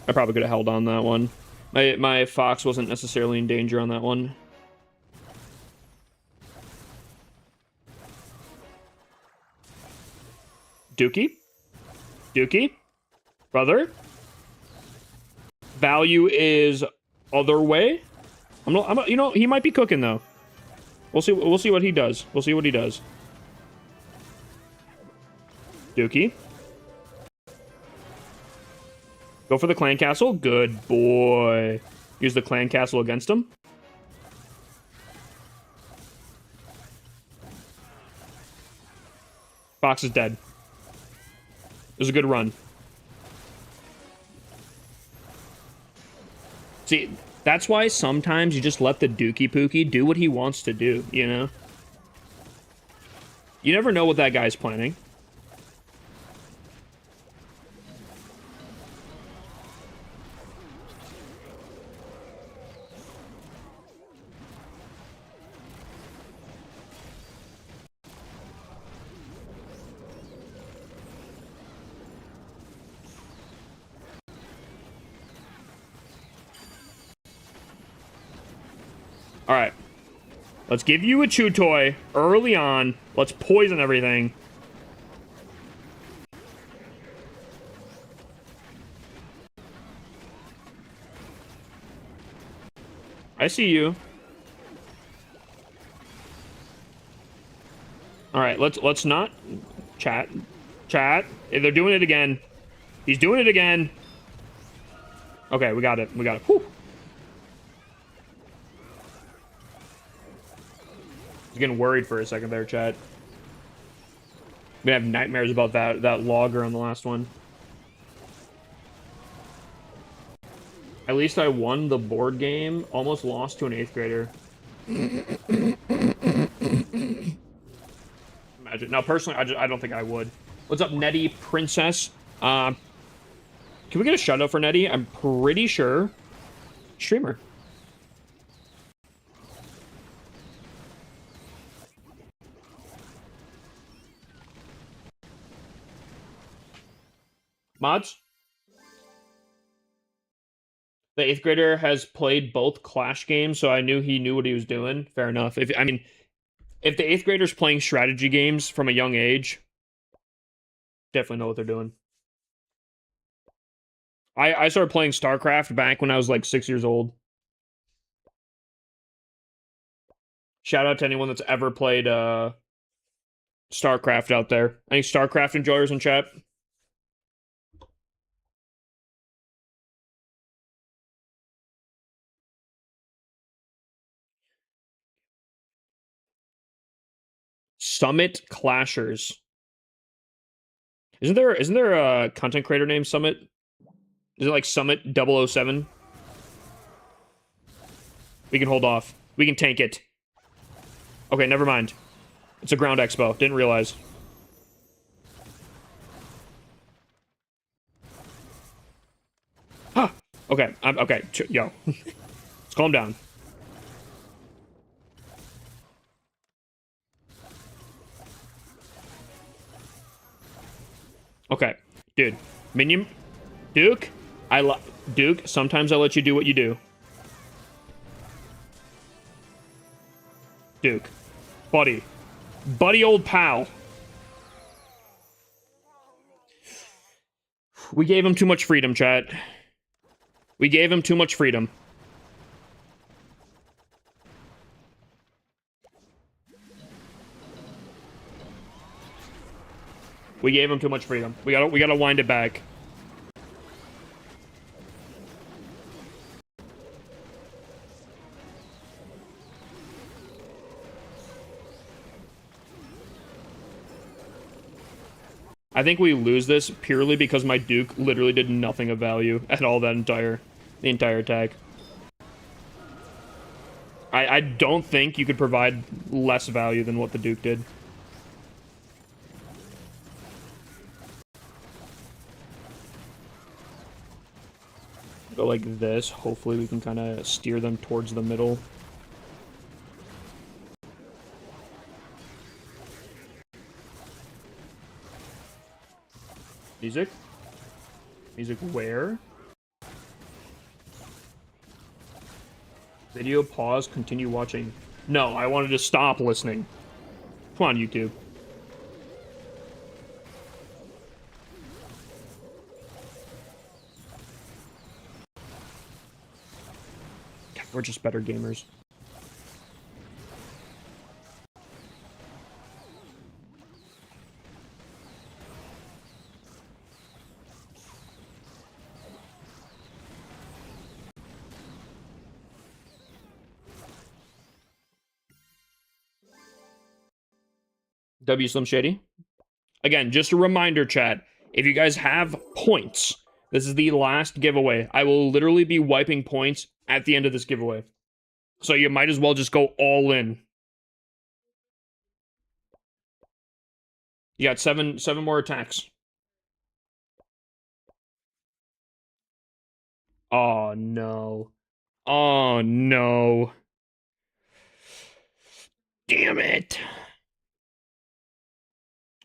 I probably could have held on that one. My Fox wasn't necessarily in danger on that one. Dookie? Dookie? Brother? Value is other way? You know, he might be cooking, though. We'll see what he does. We'll see what he does. Dookie. Go for the clan castle. Good boy. Use the clan castle against him. Fox is dead. It was a good run. See, that's why sometimes you just let the Dookie Pookie do what he wants to do, you know? You never know what that guy's planning. Alright. Let's give you a chew toy early on. Let's poison everything. I see you. Alright, let's not chat. Chat. They're doing it again. He's doing it again. Okay, we got it. We got it. Whew. Getting worried for a second there, chat. I'm gonna have nightmares about that logger on the last one. At least I won the board game. Almost lost to an 8th grader. Imagine. Now, personally, I don't think I would. What's up, Nettie Princess? Can we get a shutout for Nettie? I'm pretty sure. Streamer. Mods? The 8th grader has played both Clash games, so I knew he knew what he was doing. Fair enough. If the 8th grader's playing strategy games from a young age, definitely know what they're doing. I started playing StarCraft back when I was like 6 years old. Shout out to anyone that's ever played StarCraft out there. Any StarCraft enjoyers in chat? Summit Clashers. Isn't there a content creator named Summit? Is it like Summit 007? We can hold off. We can tank it. Okay, never mind. It's a ground expo. Didn't realize. Huh. Okay. Okay. Yo. Let's calm down. Okay. Dude. Minion. Duke. Duke, sometimes I let you do what you do. Duke. Buddy. Buddy old pal. We gave him too much freedom, chat. We gave him too much freedom. We gave him too much freedom. We gotta wind it back. I think we lose this purely because my Duke literally did nothing of value at all the entire attack. I don't think you could provide less value than what the Duke did. Go like this. Hopefully we can kind of steer them towards the middle. Music? Music where? Video pause, continue watching. No, I wanted to stop listening. Come on, YouTube. God, we're just better gamers. W Slim Shady. Again, just a reminder, chat. If you guys have points, this is the last giveaway. I will literally be wiping points at the end of this giveaway. So you might as well just go all in. You got seven more attacks. Oh, no. Oh, no. Damn it.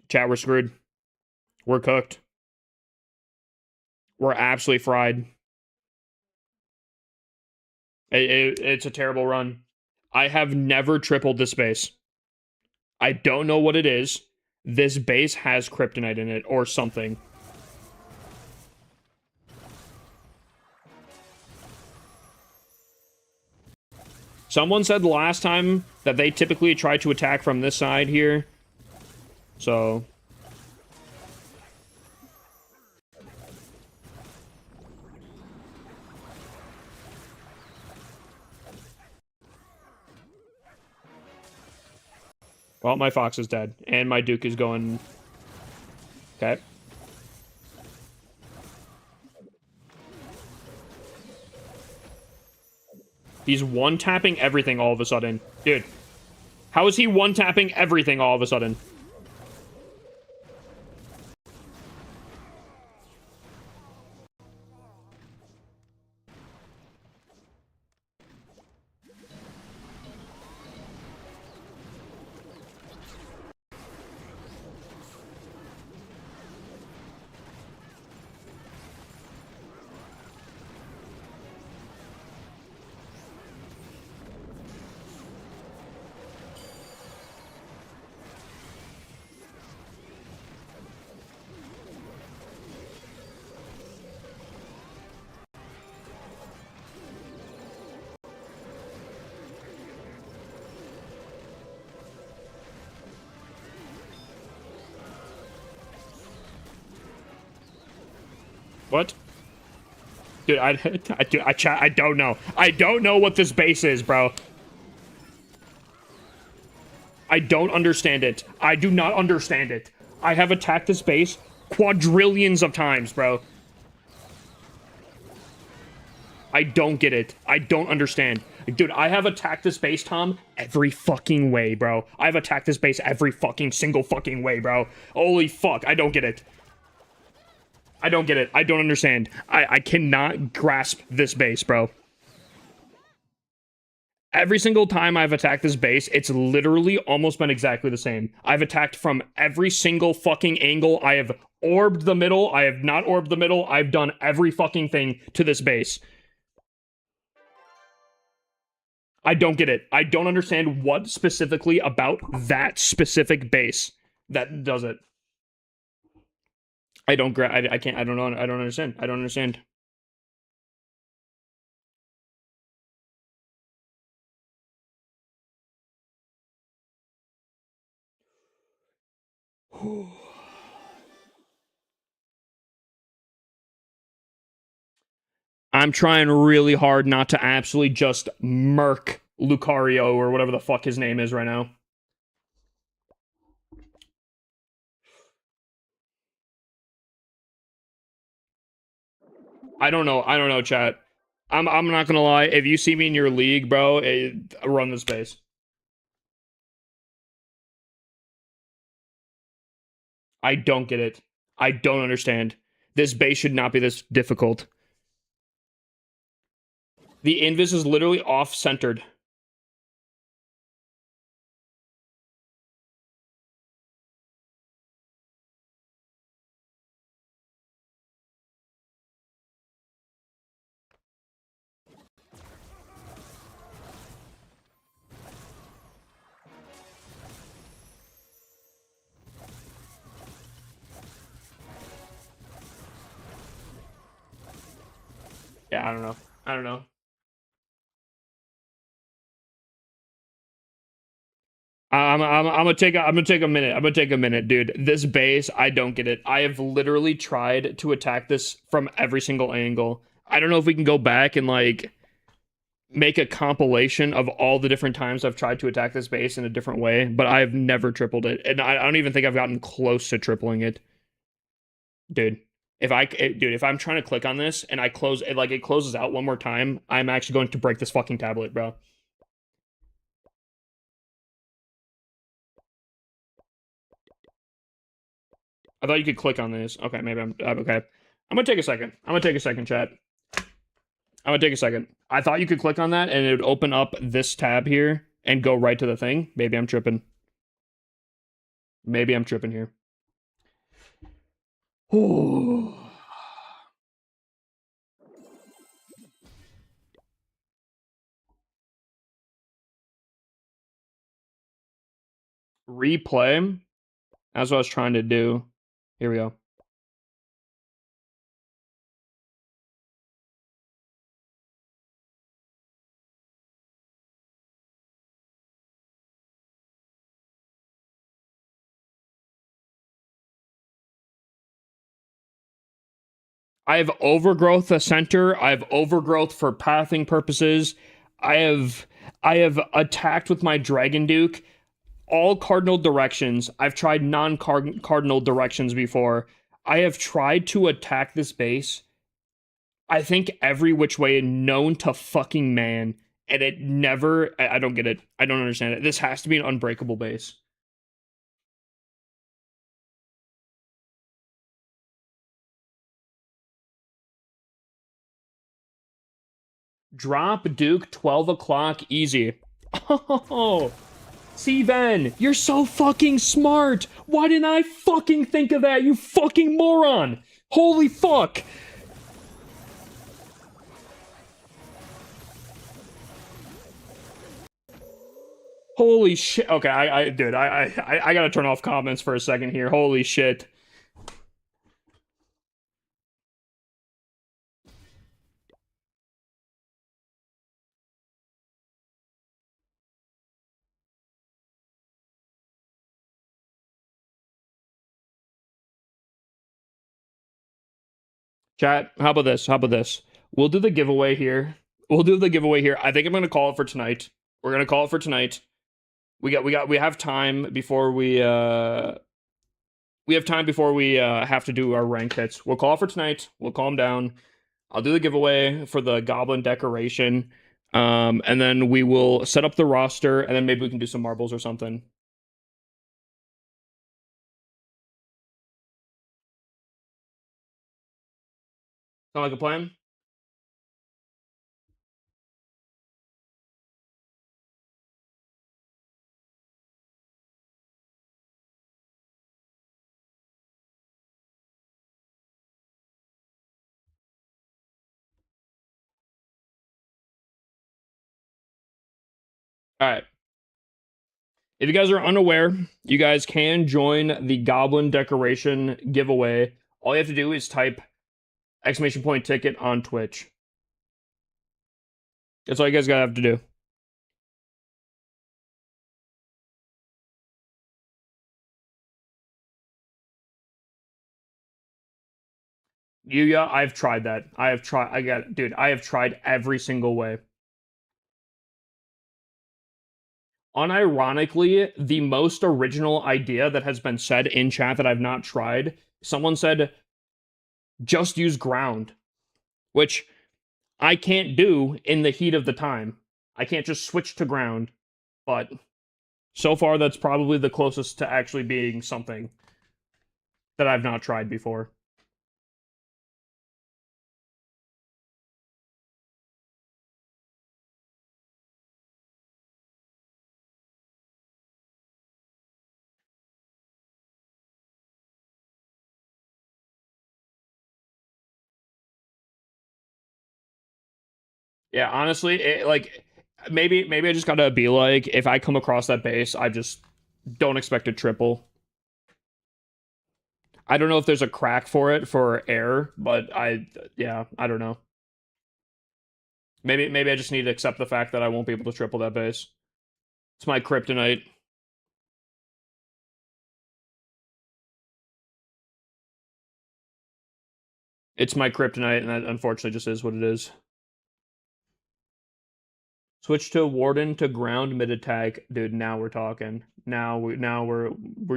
Chat, we're screwed. We're cooked. We're absolutely fried. It's a terrible run. I have never tripled this base. I don't know what it is. This base has kryptonite in it or something. Someone said last time that they typically try to attack from this side here. So... Well, my Fox is dead, and my Duke is going... Okay. He's one-tapping everything all of a sudden. Dude, how is he one-tapping everything all of a sudden? What? Dude, I don't know. I don't know what this base is, bro. I don't understand it. I do not understand it. I have attacked this base quadrillions of times, bro. I don't get it. I don't understand. Dude, I have attacked this base, Tom, every fucking way, bro. I've attacked this base every fucking single fucking way, bro. Holy fuck, I don't get it. I don't get it. I don't understand. I cannot grasp this base, bro. Every single time I've attacked this base, it's literally almost been exactly the same. I've attacked from every single fucking angle. I have orbed the middle. I have not orbed the middle. I've done every fucking thing to this base. I don't get it. I don't understand what specifically about that specific base that does it. I don't I can't, I don't know, I don't understand. I don't understand. I'm trying really hard not to absolutely just murk Lucario or whatever the fuck his name is right now. I don't know, chat. I'm not gonna lie. If you see me in your league, bro, run the space. I don't get it. I don't understand. This base should not be this difficult. The invis is literally off-centered. Yeah, I don't know. I don't know. I'm gonna take a minute. I'm gonna take a minute, dude. This base, I don't get it. I have literally tried to attack this from every single angle. I don't know if we can go back and like make a compilation of all the different times I've tried to attack this base in a different way, but I have never tripled it, and I don't even think I've gotten close to tripling it, dude. If I'm trying to click on this and I close it, like it closes out one more time, I'm actually going to break this fucking tablet, bro. I thought you could click on this. Okay, maybe I'm okay. I'm gonna take a second. I'm gonna take a second, chat. I'm gonna take a second. I thought you could click on that and it would open up this tab here and go right to the thing. Maybe I'm tripping. Maybe I'm tripping here. Ooh. Replay. That's what I was trying to do. Here we go. I have overgrowth the center. I have overgrowth for pathing purposes. I have attacked with my Dragon Duke all cardinal directions. I've tried non-cardinal directions before. I have tried to attack this base, I think, every which way known to fucking man, and it never. I don't get it. I don't understand it. This has to be an unbreakable base. Drop Duke 12 o'clock easy. Oh, C-Ven, you're so fucking smart. Why didn't I fucking think of that, you fucking moron? Holy fuck. Holy shit. Okay, dude, I gotta turn off comments for a second here. Holy shit. Chat, how about this? How about this? We'll do the giveaway here. We'll do the giveaway here. I think I'm gonna call it for tonight. We're gonna call it for tonight. We have time before we have to do our rank hits. We'll call it for tonight. We'll calm down. I'll do the giveaway for the goblin decoration. And then we will set up the roster, and then maybe we can do some marbles or something. Sound like a plan? All right. If you guys are unaware, you guys can join the goblin decoration giveaway. All you have to do is type !ticket on Twitch. That's all you guys gotta have to do. Yuya, I've tried that. I have tried every single way. Unironically, the most original idea that has been said in chat that I've not tried, someone said, just use ground, which I can't do in the heat of the time. I can't just switch to ground, but so far that's probably the closest to actually being something that I've not tried before. Yeah, honestly, maybe I just gotta be like, if I come across that base, I just don't expect a triple. I don't know if there's a crack for it for air, but yeah, I don't know. Maybe I just need to accept the fact that I won't be able to triple that base. It's my kryptonite. It's my kryptonite, and that unfortunately just is what it is. Switch to Warden to ground mid attack, dude. Now we're talking. Now we're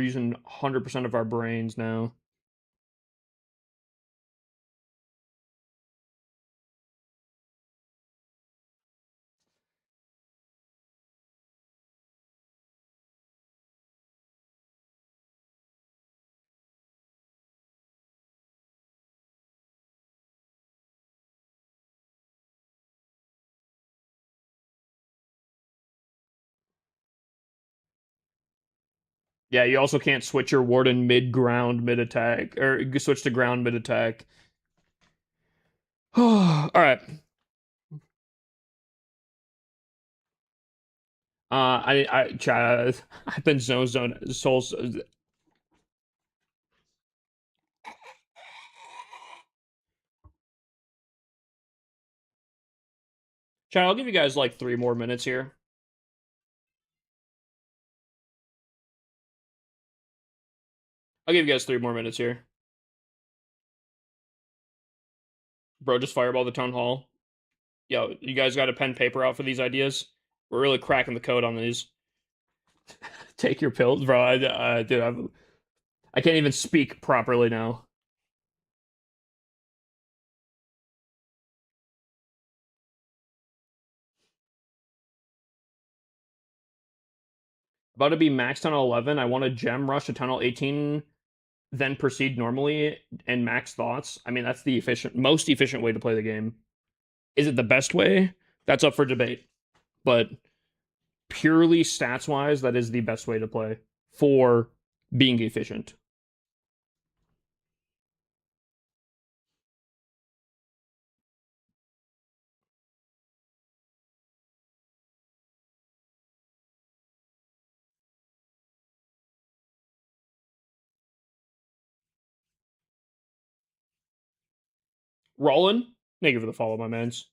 using 100% of our brains now. Yeah, you also can't switch your Warden mid ground mid attack, or you switch to ground mid attack. All right. I've been zone souls. Chat, I'll give you guys like 3 more minutes here. I'll give you guys 3 more minutes here. Bro, just fireball the town hall. Yo, you guys got a pen paper out for these ideas? We're really cracking the code on these. Take your pills, bro. Dude, I can't even speak properly now. About to be max tunnel 11. I want to gem rush to tunnel 18, then proceed normally and max thoughts. I mean, that's the most efficient way to play the game. Is it the best way? That's up for debate. But purely stats-wise, that is the best way to play for being efficient. Rollin, thank you for the follow, my mans.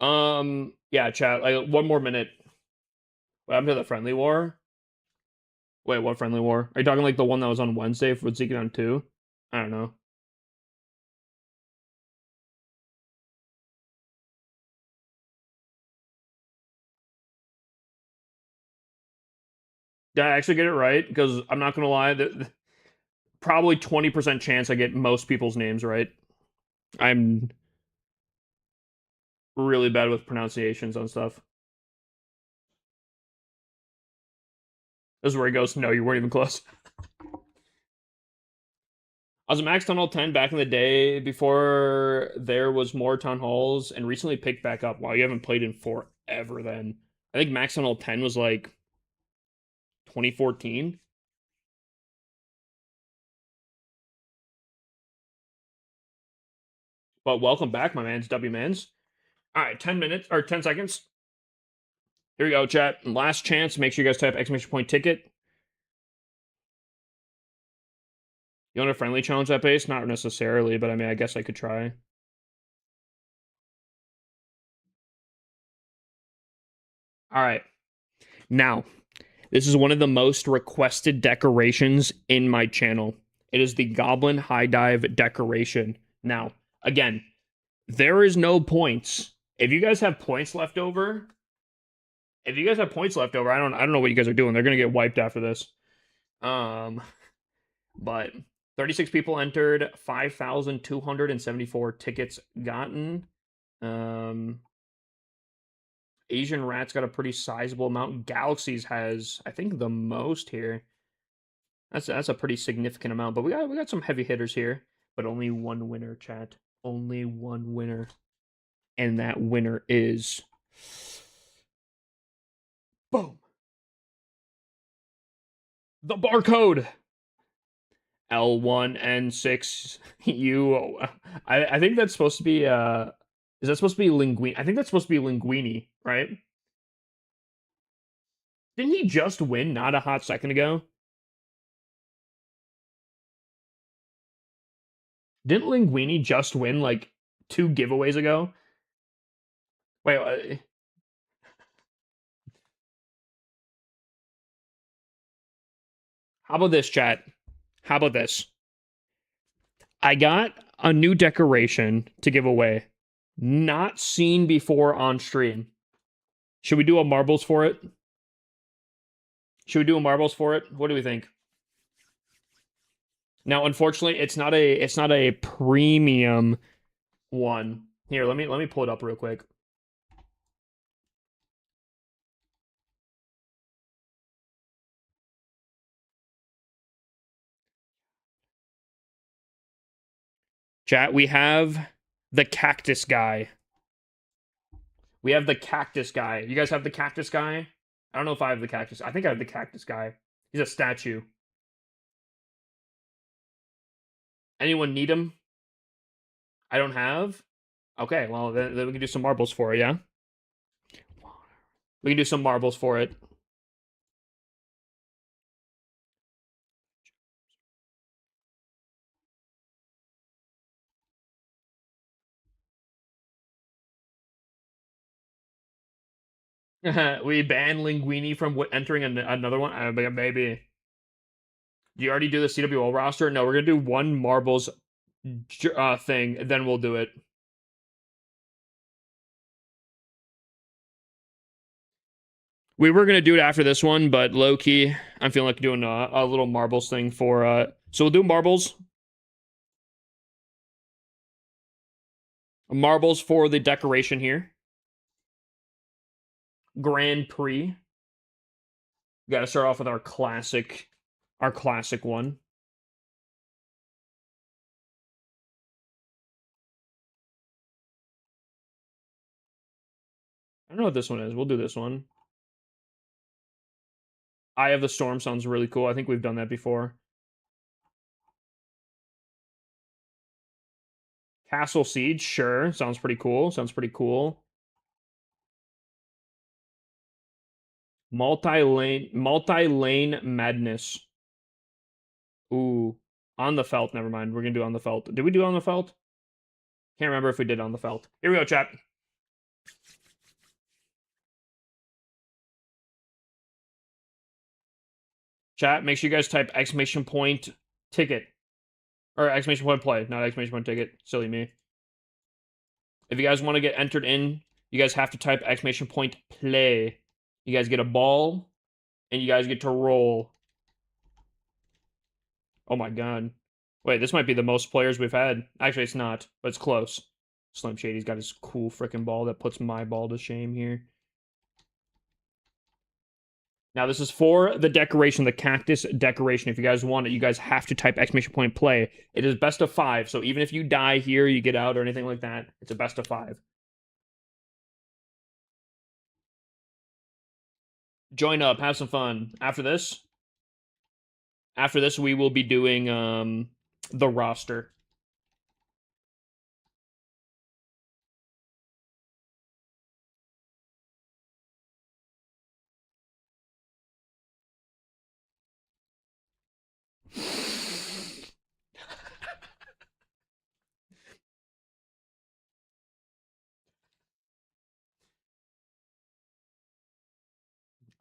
Yeah, chat. Like 1 more minute. What happened to the friendly war? Wait, what friendly war? Are you talking like the one that was on Wednesday with Zeke on 2? I don't know. Did I actually get it right? Because I'm not gonna lie, probably 20% chance I get most people's names right. I'm really bad with pronunciations on stuff. This is where he goes, no, you weren't even close. I was a max tunnel 10 back in the day before there was more town halls and recently picked back up. Wow, you haven't played in forever then. I think max tunnel 10 was like 2014. But welcome back, my mans, W-mans. All right, 10 minutes, or 10 seconds. Here we go, chat. Last chance. Make sure you guys type exclamation point ticket. You want a friendly challenge that base? Not necessarily, but I mean, I guess I could try. All right. Now, this is one of the most requested decorations in my channel. It is the Goblin High Dive decoration. Now, again, there is no points. If you guys have points left over, I don't know what you guys are doing. They're gonna get wiped after this. But 36 people entered, 5,274 tickets gotten. Asian Rats got a pretty sizable amount. Galaxies has, I think, the most here. That's a pretty significant amount, but we got some heavy hitters here. But only one winner, chat. Only one winner. And that winner is... boom! The barcode! L1N6U. I think that's supposed to be, is that supposed to be Linguini? I think that's supposed to be Linguini, right? Didn't he just win not a hot second ago? Didn't Linguini just win like 2 giveaways ago? Wait, how about this, chat? How about this? I got a new decoration to give away. Not seen before on stream. Should we do a marbles for it? What do we think? Now, unfortunately, it's not a premium one. Here, let me pull it up real quick. Chat, we have the cactus guy. You guys have the cactus guy? I don't know if I have the cactus. I think I have the cactus guy. He's a statue. Anyone need him? I don't have? Okay, well, then we can do some marbles for it, yeah? We can do some marbles for it. We ban Linguini from entering another one? Maybe. Do you already do the CWL roster? No, we're going to do one marbles thing, and then we'll do it. We were going to do it after this one, but low-key, I'm feeling like doing a little marbles thing for... So we'll do marbles. Marbles for the decoration here. Grand Prix. Got to start off with our classic one. I don't know what this one is. We'll do this one. Eye of the Storm sounds really cool. I think we've done that before. Castle Siege, sure. Sounds pretty cool. Sounds pretty cool. Multi-lane madness. Ooh. On the Felt, never mind. We're gonna do On the Felt. Did we do On the Felt? Can't remember if we did On the Felt. Here we go, chat. Chat, make sure you guys type exclamation point ticket. Or exclamation point play, not exclamation point ticket. Silly me. If you guys want to get entered in, you guys have to type exclamation point play. You guys get a ball, and you guys get to roll. Oh my god. Wait, this might be the most players we've had. Actually, it's not, but it's close. Slim Shady's got his cool freaking ball that puts my ball to shame here. Now, this is for the decoration, the cactus decoration. If you guys want it, you guys have to type exclamation point play. It is best of 5, so even if you die here, you get out or anything like that, it's a best of 5. Join up, have some fun. After this, we will be doing the roster.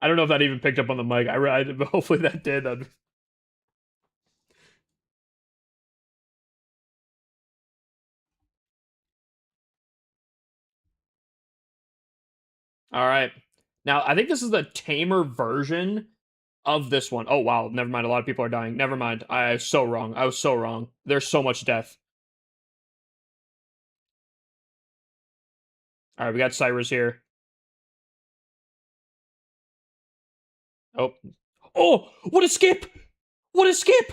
I don't know if that even picked up on the mic. Hopefully that did. All right. Now, I think this is the tamer version of this one. Oh, wow. Never mind. A lot of people are dying. Never mind. I was so wrong. I was so wrong. There's so much death. All right. We got Cyrus here. Oh. Oh! What a skip! What a skip!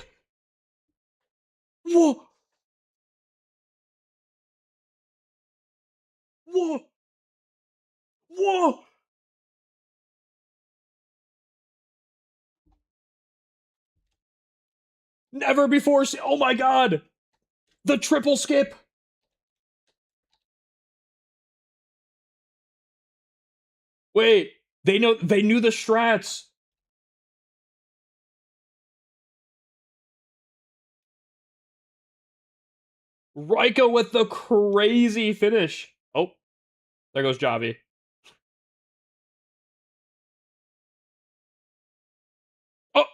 Whoa! Whoa! Whoa! Never before seen. Oh my god! The triple skip! Wait, they knew the strats. Rika with the crazy finish. Oh, there goes Javi. Oh,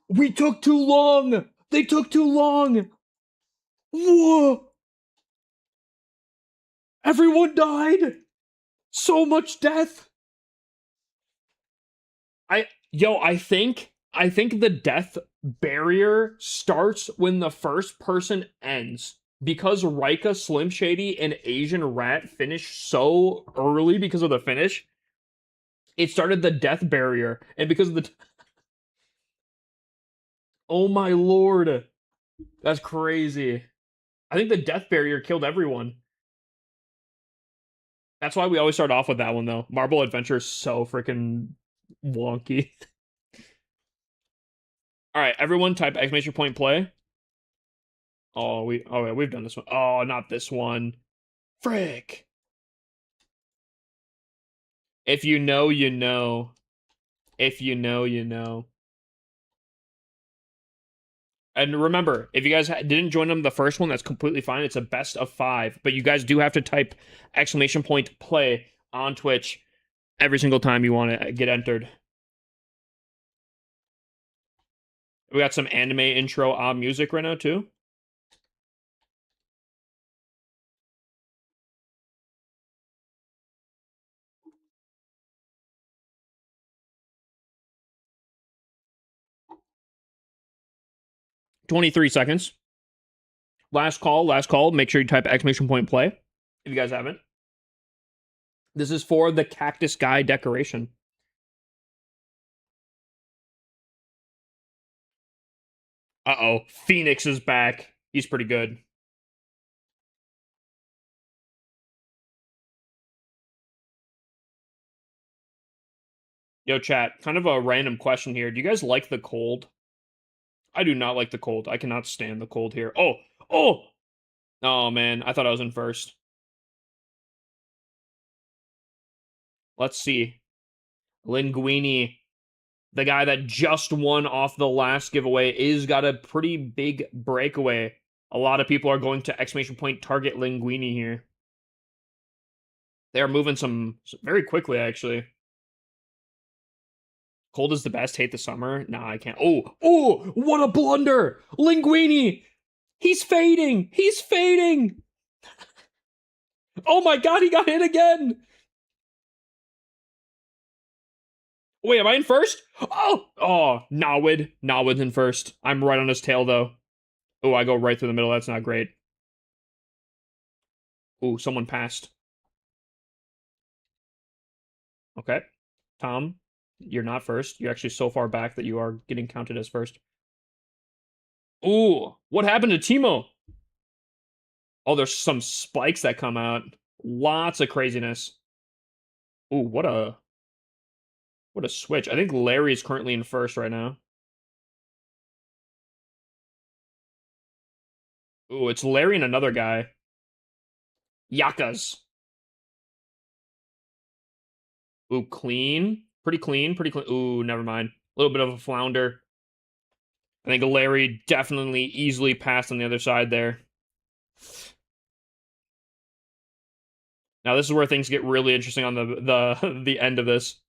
we took too long. They took too long. Whoa! Everyone died. So much death. I think the death barrier starts when the first person ends. Because Rika, Slim Shady, and Asian Rat finished so early because of the finish, it started the death barrier. And because of the... Oh my lord. That's crazy. I think the death barrier killed everyone. That's why we always start off with that one, though. Marble Adventure is so freaking wonky. All right, everyone type exclamation point play. Oh, we've done this one. Oh, not this one. Frick. If you know, you know. If you know, you know. And remember, if you guys didn't join them the first one, that's completely fine. It's a best of 5. But you guys do have to type exclamation point play on Twitch every single time you want to get entered. We got some anime intro music right now, too. $23 seconds. Last call. Make sure you type exclamation point play if you guys haven't. This is for the cactus guy decoration. Uh-oh. Phoenix is back. He's pretty good. Yo, chat, kind of a random question here. Do you guys like the cold? I do not like the cold. I cannot stand the cold here. Oh! Oh! Oh, man. I thought I was in first. Let's see. Linguini, the guy that just won off the last giveaway, is got a pretty big breakaway. A lot of people are going to exclamation point target Linguini here. They are moving some very quickly, actually. Cold is the best. Hate the summer. Nah, I can't. Oh, oh, what a blunder! Linguini! He's fading! He's fading! Oh my god, he got hit again! Wait, am I in first? Oh! Oh, Nawid. Nawid's in first. I'm right on his tail, though. Oh, I go right through the middle. That's not great. Oh, someone passed. Okay. Tom, you're not first. You're actually so far back that you are getting counted as first. Ooh, what happened to Timo? Oh, there's some spikes that come out. Lots of craziness. Ooh, what a switch. I think Larry is currently in first right now. Ooh, it's Larry and another guy. Yakas. Ooh, clean. Pretty clean, pretty clean. Ooh, never mind. A little bit of a flounder. I think Larry definitely easily passed on the other side there. Now this is where things get really interesting on the end of this.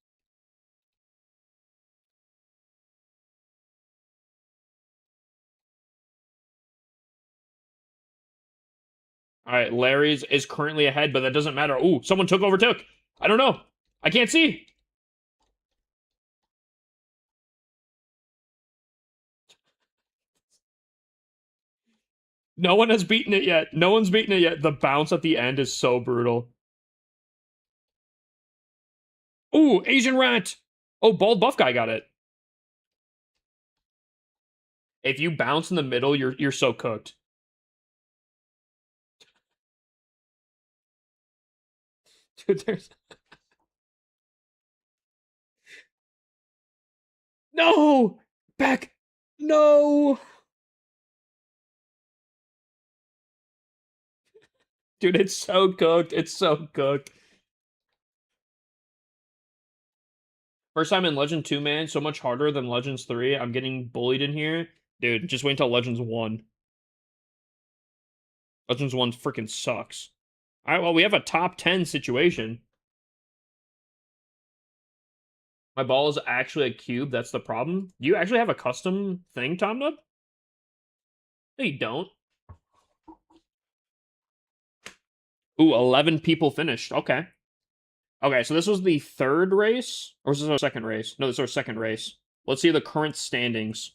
All right, Larry's is currently ahead, but that doesn't matter. Ooh, someone overtook. I don't know. I can't see. No one has beaten it yet. No one's beaten it yet. The bounce at the end is so brutal. Ooh, Asian rat. Oh, bald buff guy got it. If you bounce in the middle, you're so cooked. Dude, there's no back. No, dude, it's so cooked. It's so cooked. First time in Legend 2, man. So much harder than Legends 3. I'm getting bullied in here. Dude, just wait until Legends 1. Legends 1 freaking sucks. Alright, well, we have a top 10 situation. My ball is actually a cube. That's the problem. Do you actually have a custom thing, TomNub? No, you don't. Ooh, 11 people finished. Okay. Okay, so this was the third race? Or was this our second race? No, this is our second race. Let's see the current standings.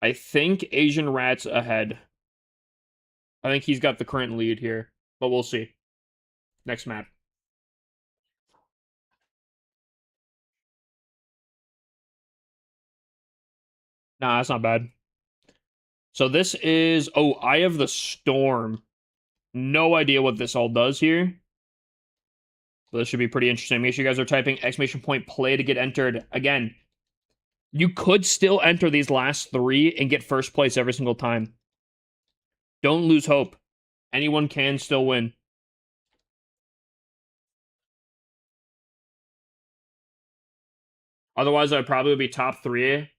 I think Asian Rat's ahead. I think he's got the current lead here. But we'll see. Next map. Nah, that's not bad. So this is... Oh, Eye of the Storm. No idea what this all does here. So this should be pretty interesting. Make sure you guys are typing exclamation point play to get entered. Again, you could still enter these last three and get first place every single time. Don't lose hope. Anyone can still win. Otherwise, I'd probably be top three.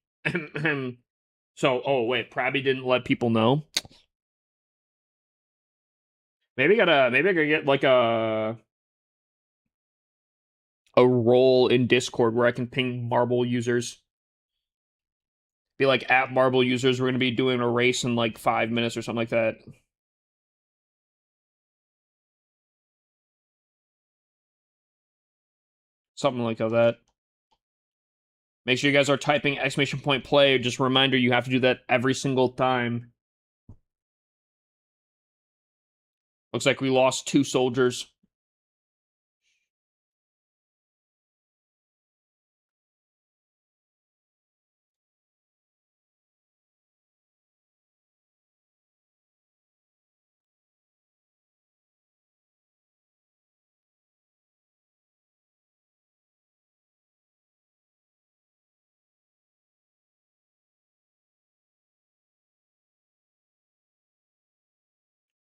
So, oh wait, Prabby didn't let people know. Maybe I gotta get like a role in Discord where I can ping Marble users. Be like, at Marble users, we're gonna be doing a race in like 5 minutes or something like that. Something like that. Make sure you guys are typing exclamation point play. Just a reminder, you have to do that every single time. Looks like we lost 2 soldiers.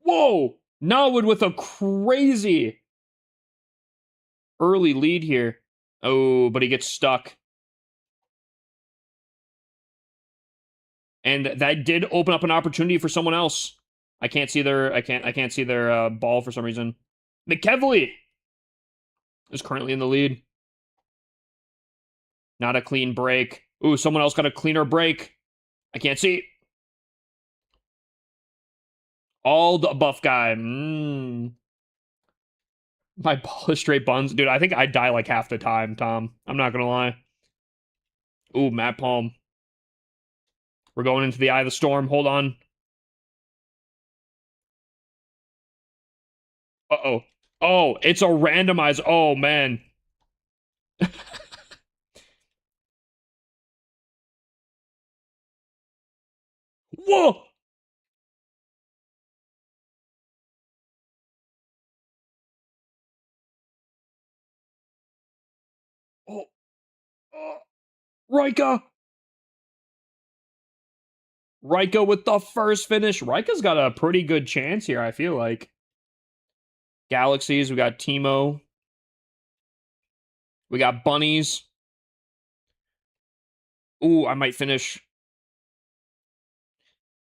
Whoa! Norwood with a crazy early lead here. Oh, but he gets stuck. And that did open up an opportunity for someone else. I can't see their ball for some reason. McKevely is currently in the lead. Not a clean break. Ooh, someone else got a cleaner break. I can't see. All the buff guy. My ball is straight buns. Dude, I think I die like half the time, Tom. I'm not gonna lie. Ooh, Matt Palm. We're going into the eye of the storm. Hold on. Uh-oh. Oh, it's a randomized. Oh, man. Whoa! Oh, Rika! Rika with the first finish. Rika's got a pretty good chance here, I feel like. Galaxies, we got Teemo. We got Bunnies. Ooh, I might finish.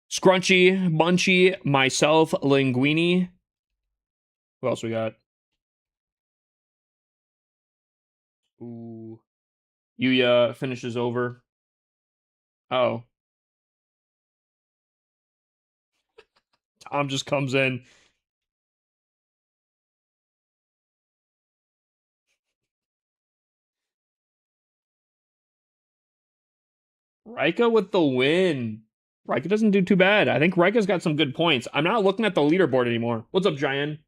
Scrunchy, Munchy, myself, Linguini. Who else we got? Ooh. Yuya finishes over. Oh. Tom just comes in. Rika with the win. Rika doesn't do too bad. I think Rika's got some good points. I'm not looking at the leaderboard anymore. What's up, Giant?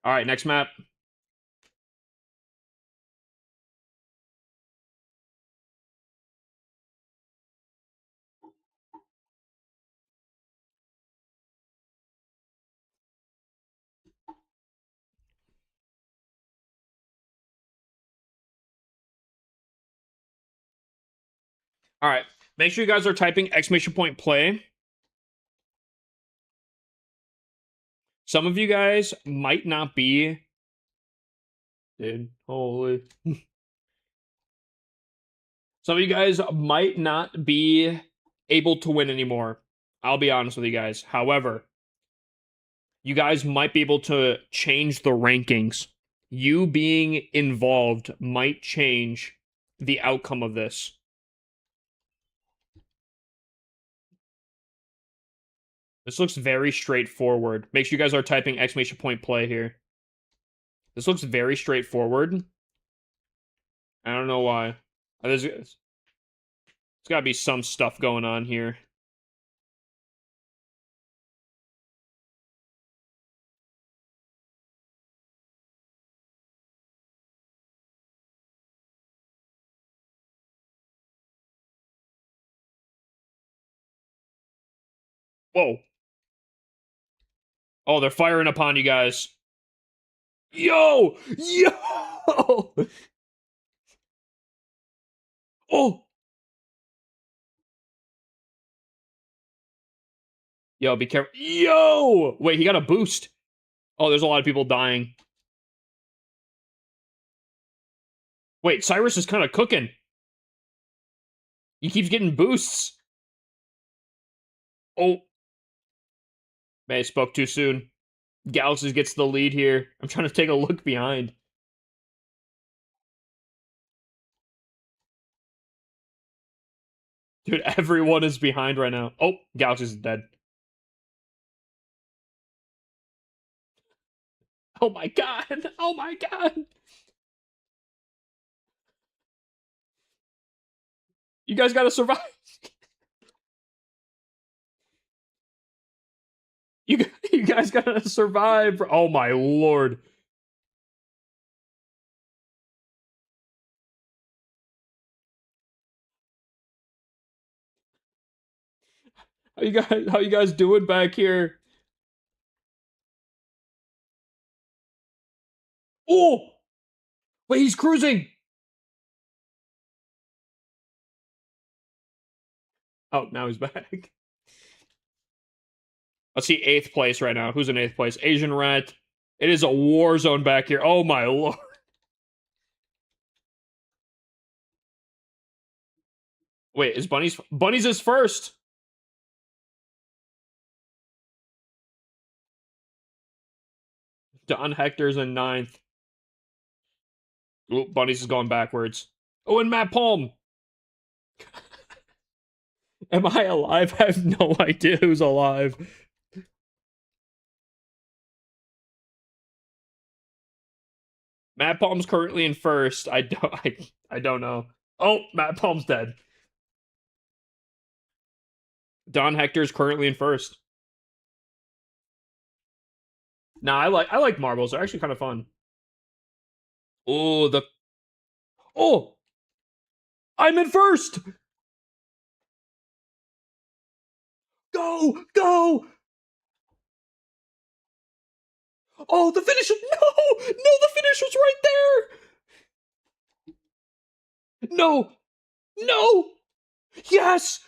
All right, next map. All right. Make sure you guys are typing exclamation point play. Some of you guys might not be. Dude, holy. Some of you guys might not be able to win anymore. I'll be honest with you guys. However, you guys might be able to change the rankings. You being involved might change the outcome of this. This looks very straightforward. Make sure you guys are typing exclamation point play here. This looks very straightforward. I don't know why. There's got to be some stuff going on here. Whoa. Oh, they're firing upon you guys. Yo! Yo! Oh! Yo, be careful. Yo! Wait, he got a boost. Oh, there's a lot of people dying. Wait, Cyrus is kind of cooking. He keeps getting boosts. Oh. Man, I spoke too soon. Galaxies gets the lead here. I'm trying to take a look behind. Dude, everyone is behind right now. Oh, Galaxies is dead. Oh my god. Oh my god. You guys gotta survive. You guys gotta survive. Oh my lord. How you guys doing back here? Oh! Wait, he's cruising. Oh, now he's back. Let's see 8th place right now. Who's in 8th place? Asian Rat. It is a war zone back here. Oh my lord. Wait, is Bunny's is first? Don Hector's in 9th. Ooh, Bunny's is going backwards. Oh, and Matt Palm. Am I alive? I have no idea who's alive. Matt Palm's currently in first. I don't know. Oh, Matt Palm's dead. Don Hector's currently in first. Nah, I like marbles. They're actually kind of fun. Oh, Oh! I'm in first! Go! Go! Oh, the finish! No! No, the finish was right there! No! No! Yes!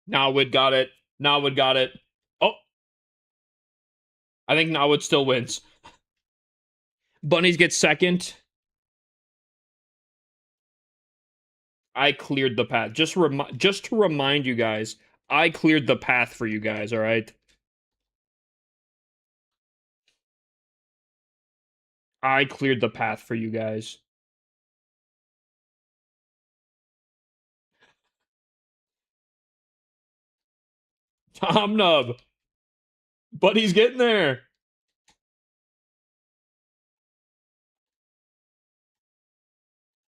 Nowwood got it. Nowwood got it. Oh! I think Nowwood still wins. Bunnies get second. I cleared the path. Just to remind you guys, I cleared the path for you guys, alright? I cleared the path for you guys. Tom Nub. But he's getting there.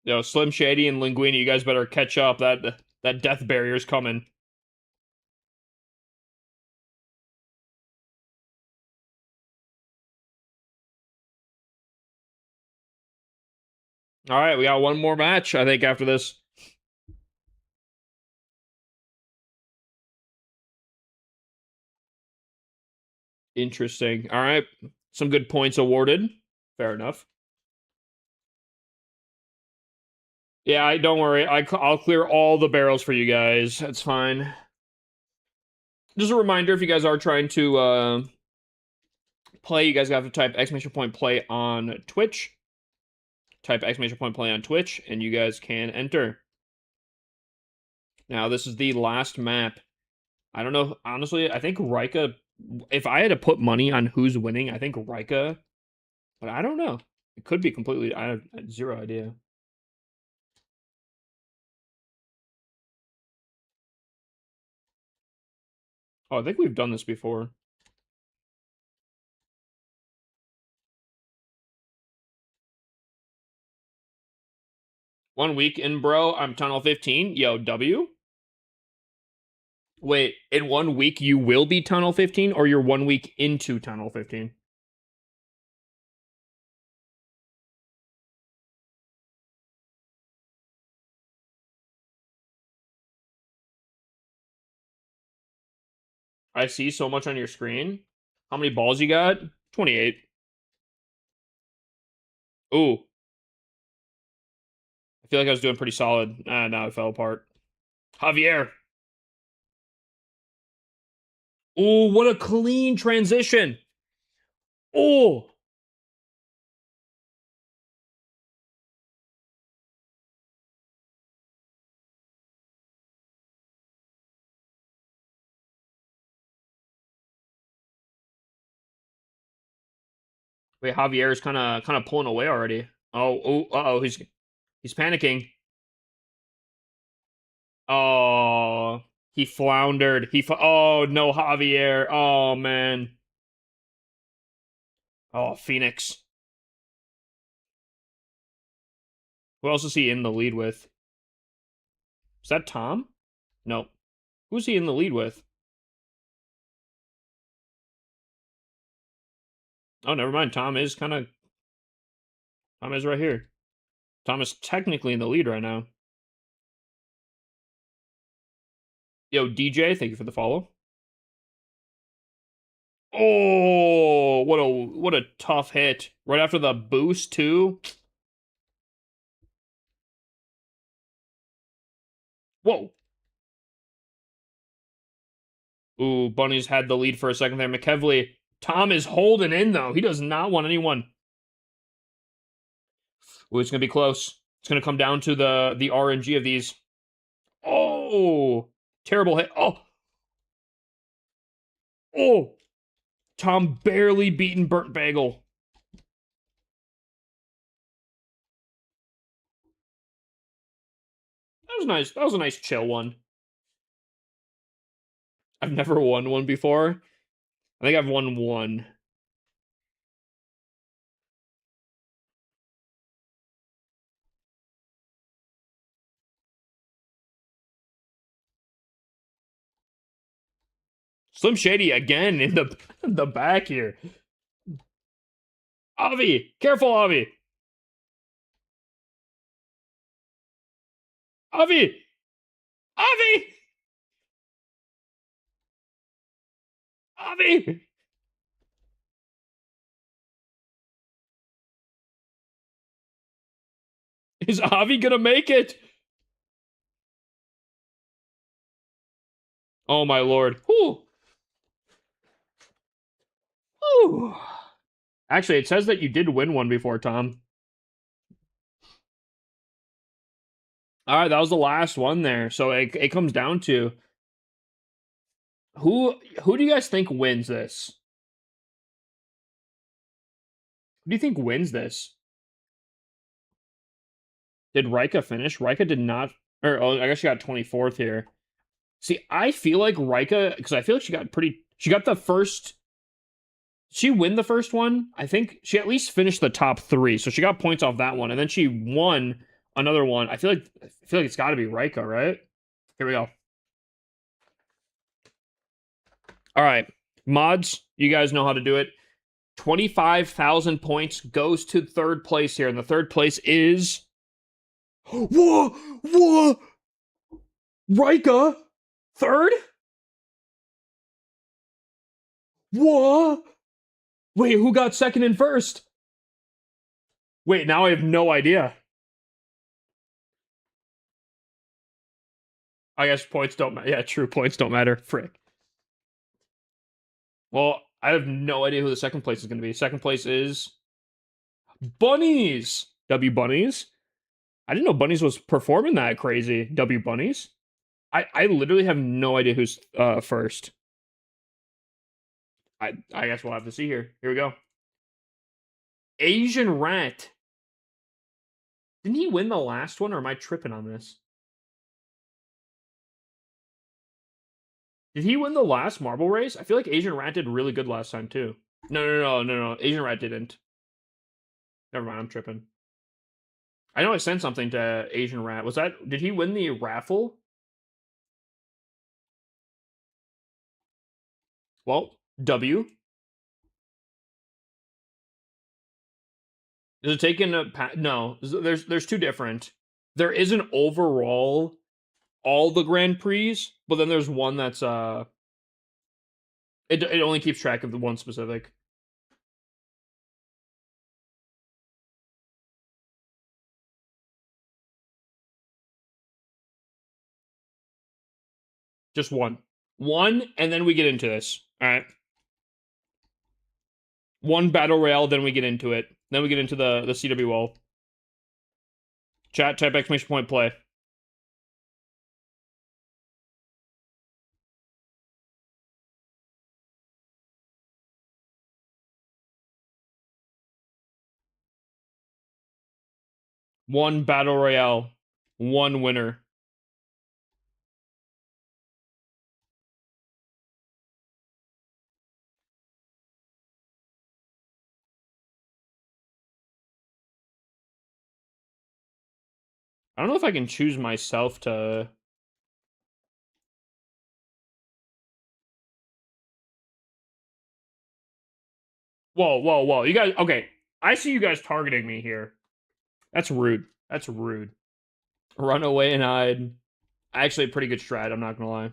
Yo, Slim Shady and Linguini, you guys better catch up. That death barrier's coming. All right, we got one more match, I think, after this. Interesting. All right. Some good points awarded. Fair enough. Yeah, don't worry. I'll clear all the barrels for you guys. That's fine. Just a reminder, if you guys are trying to play, you guys have to type !play on Twitch. Type !play on Twitch, and you guys can enter. Now, this is the last map. I don't know. Honestly, I think Rika, if I had to put money on who's winning, I think Rika, but I don't know. It could be completely, I have zero idea. Oh, I think we've done this before. One week in, bro. I'm Tunnel 15. Yo, W? Wait, in 1 week you will be Tunnel 15, or you're 1 week into Tunnel 15? I see so much on your screen. How many balls you got? 28. Ooh. I feel like I was doing pretty solid. Now it fell apart. Javier. Ooh, what a clean transition. Oh. Wait, Javier's kind of pulling away already. Oh, he's panicking. Oh, he floundered. Oh no, Javier. Oh man. Oh, Phoenix. Who else is he in the lead with? Is that Tom? No. Who's he in the lead with? Oh, never mind. Tom is right here. Tom is technically in the lead right now. Yo, DJ, thank you for the follow. Oh, what a tough hit. Right after the boost, too. Whoa. Ooh, Bunny's had the lead for a second there. McKevley. Tom is holding in, though. He does not want anyone. Ooh, it's going to be close. It's going to come down to the RNG of these. Oh, terrible hit. Oh. Oh. Tom barely beaten Burnt Bagel. That was nice. That was a nice chill one. I've never won one before. I think I've won one. Slim Shady again in the back here. Avi! Careful, Avi! Avi! Avi! Avi! Is Avi gonna make it? Oh my lord. Whew. Whew. Actually, it says that you did win one before, Tom. Alright, that was the last one there. So it comes down to who do you guys think wins this? Who do you think wins this? Did Rika finish? Rika did not. Or, oh, I guess she got 24th here. See, I feel like Rika, because I feel like she got the first. She win the first one. I think she at least finished the top 3, so she got points off that one, and then she won another one. I feel like it's got to be Rika, right? Here we go. All right, mods, you guys know how to do it. 25,000 points goes to third place here, and the third place is. Whoa! Rika, third? Whoa! Wait, who got second and first? Wait, now I have no idea. I guess points don't matter. Yeah, true, points don't matter. Frick. Well, I have no idea who the second place is going to be. Second place is Bunnies. W Bunnies. I didn't know Bunnies was performing that crazy. W Bunnies. I literally have no idea who's first. I guess we'll have to see here. Here we go. Asian Rat. Didn't he win the last one, or am I tripping on this? Did he win the last marble race? I feel like Asian Rat did really good last time, too. No. Asian Rat didn't. Never mind, I'm tripping. I know I sent something to Asian Rat. Did he win the raffle? Well, W. Is it taken no, there's two different. There is an overall all the Grand Prix, but then there's one that's it only keeps track of the one specific. Just one. One, and then we get into this. Alright. One battle royale, then we get into it. Then we get into the CWL. Chat, type exclamation point play. One battle royale. One winner. I don't know if I can choose myself to... Whoa, whoa, whoa. You guys, okay. I see you guys targeting me here. That's rude. That's rude. Run away and hide. Actually, a pretty good strat, I'm not gonna lie.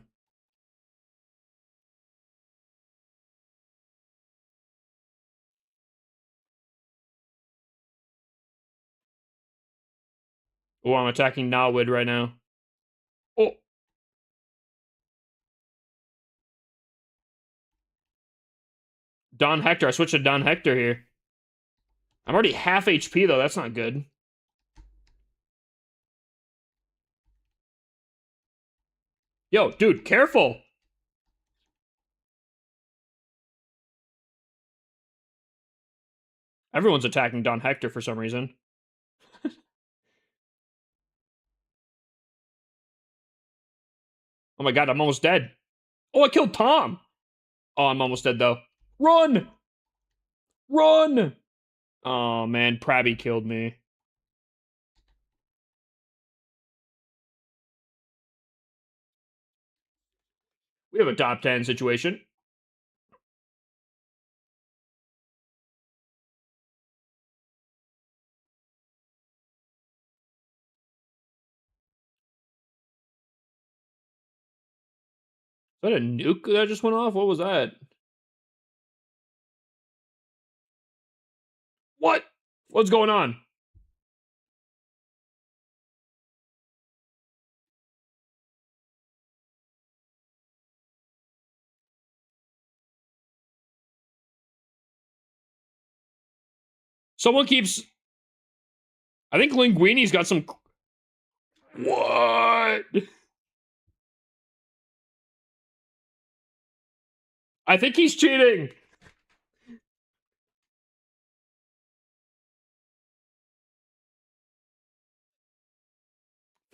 Oh, I'm attacking Nawid right now. Oh. Don Hector. I switched to Don Hector here. I'm already half HP, though. That's not good. Yo, dude, careful. Everyone's attacking Don Hector for some reason. Oh my god, I'm almost dead. Oh, I killed Tom. Oh, I'm almost dead, though. Run! Run! Oh, man, Prabby killed me. We have a top 10 situation. Is that a nuke that just went off? What was that? What? What's going on? Someone keeps... I think Linguini's got some... What? I think he's cheating.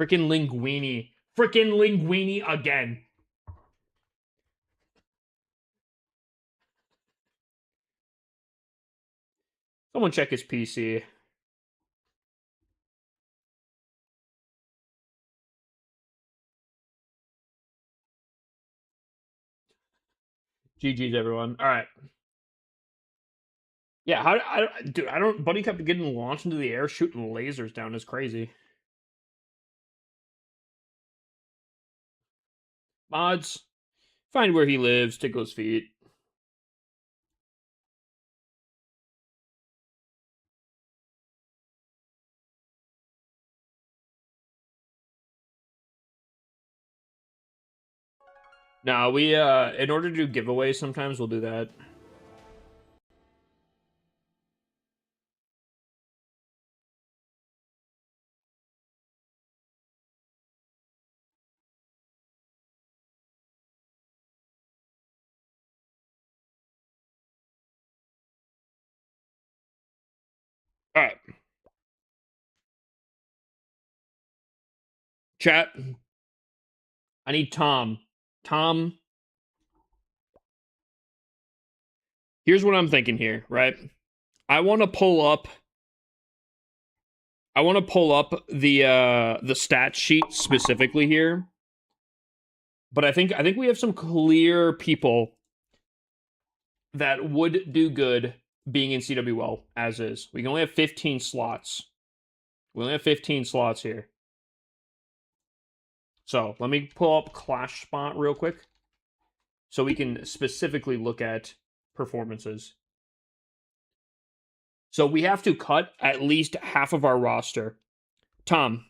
Freaking Linguini. Freaking Linguini again. Someone check his PC. GG's, everyone. All right. Yeah, dude, I don't... Buddy kept getting launched into the air, shooting lasers down. Is crazy. Mods, find where he lives, tickle his feet. No, we, in order to do giveaways, sometimes we'll do that. All right. Chat. I need Tom. Tom. Here's what I'm thinking here, right? I want to pull up the stat sheet specifically here. But I think we have some clear people that would do good being in CWL as is. We can only have 15 slots. We only have 15 slots here. So let me pull up Clash Spot real quick so we can specifically look at performances. So we have to cut at least half of our roster. Tom,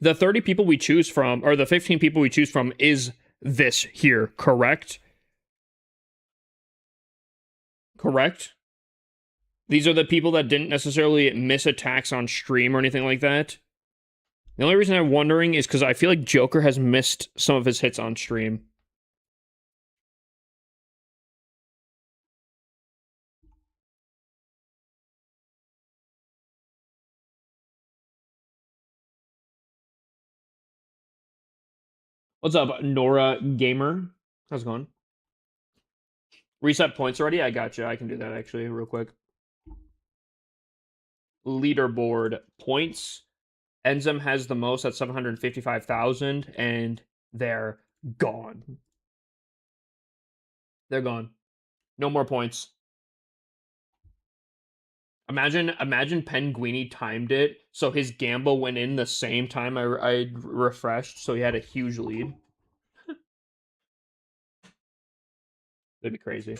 the 30 people we choose from, or the 15 people we choose from, is this here, correct? Correct? These are the people that didn't necessarily miss attacks on stream or anything like that. The only reason I'm wondering is because I feel like Joker has missed some of his hits on stream. What's up, Nora Gamer? How's it going? Reset points already? I gotcha. I can do that actually real quick. Leaderboard points. Enzem has the most at 755,000, and they're gone. They're gone. No more points. Imagine Penguini timed it so his gamble went in the same time I refreshed, so he had a huge lead. That'd be crazy.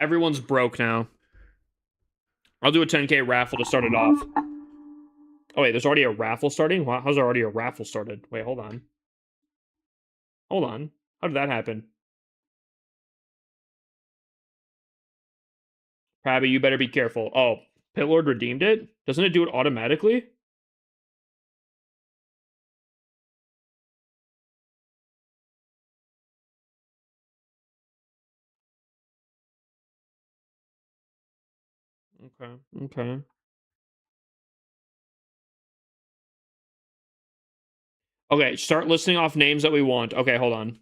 Everyone's broke now. I'll do a 10K raffle to start it off. Oh, wait, there's already a raffle starting? Wow, how's there already a raffle started? Wait, hold on. Hold on. How did that happen? Krabby, you better be careful. Oh, Pitlord redeemed it? Doesn't it do it automatically? Okay, okay. Okay, start listing off names that we want. Okay, hold on.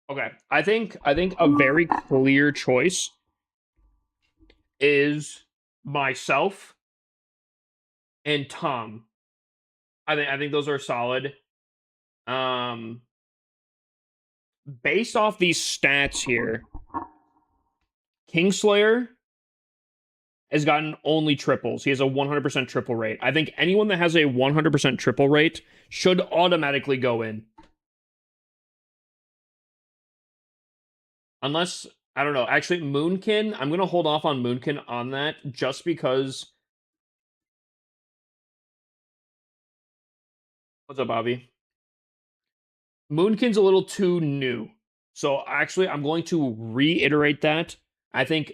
Okay, I think a very clear choice is myself and Tom. I think those are solid. Based off these stats here, Kingslayer has gotten only triples. He has a 100% triple rate. I think anyone that has a 100% triple rate should automatically go in. Unless, I don't know. Actually, Moonkin, I'm going to hold off on Moonkin on that just because. What's up, Bobby? Moonkin's a little too new. So actually, I'm going to reiterate that. I think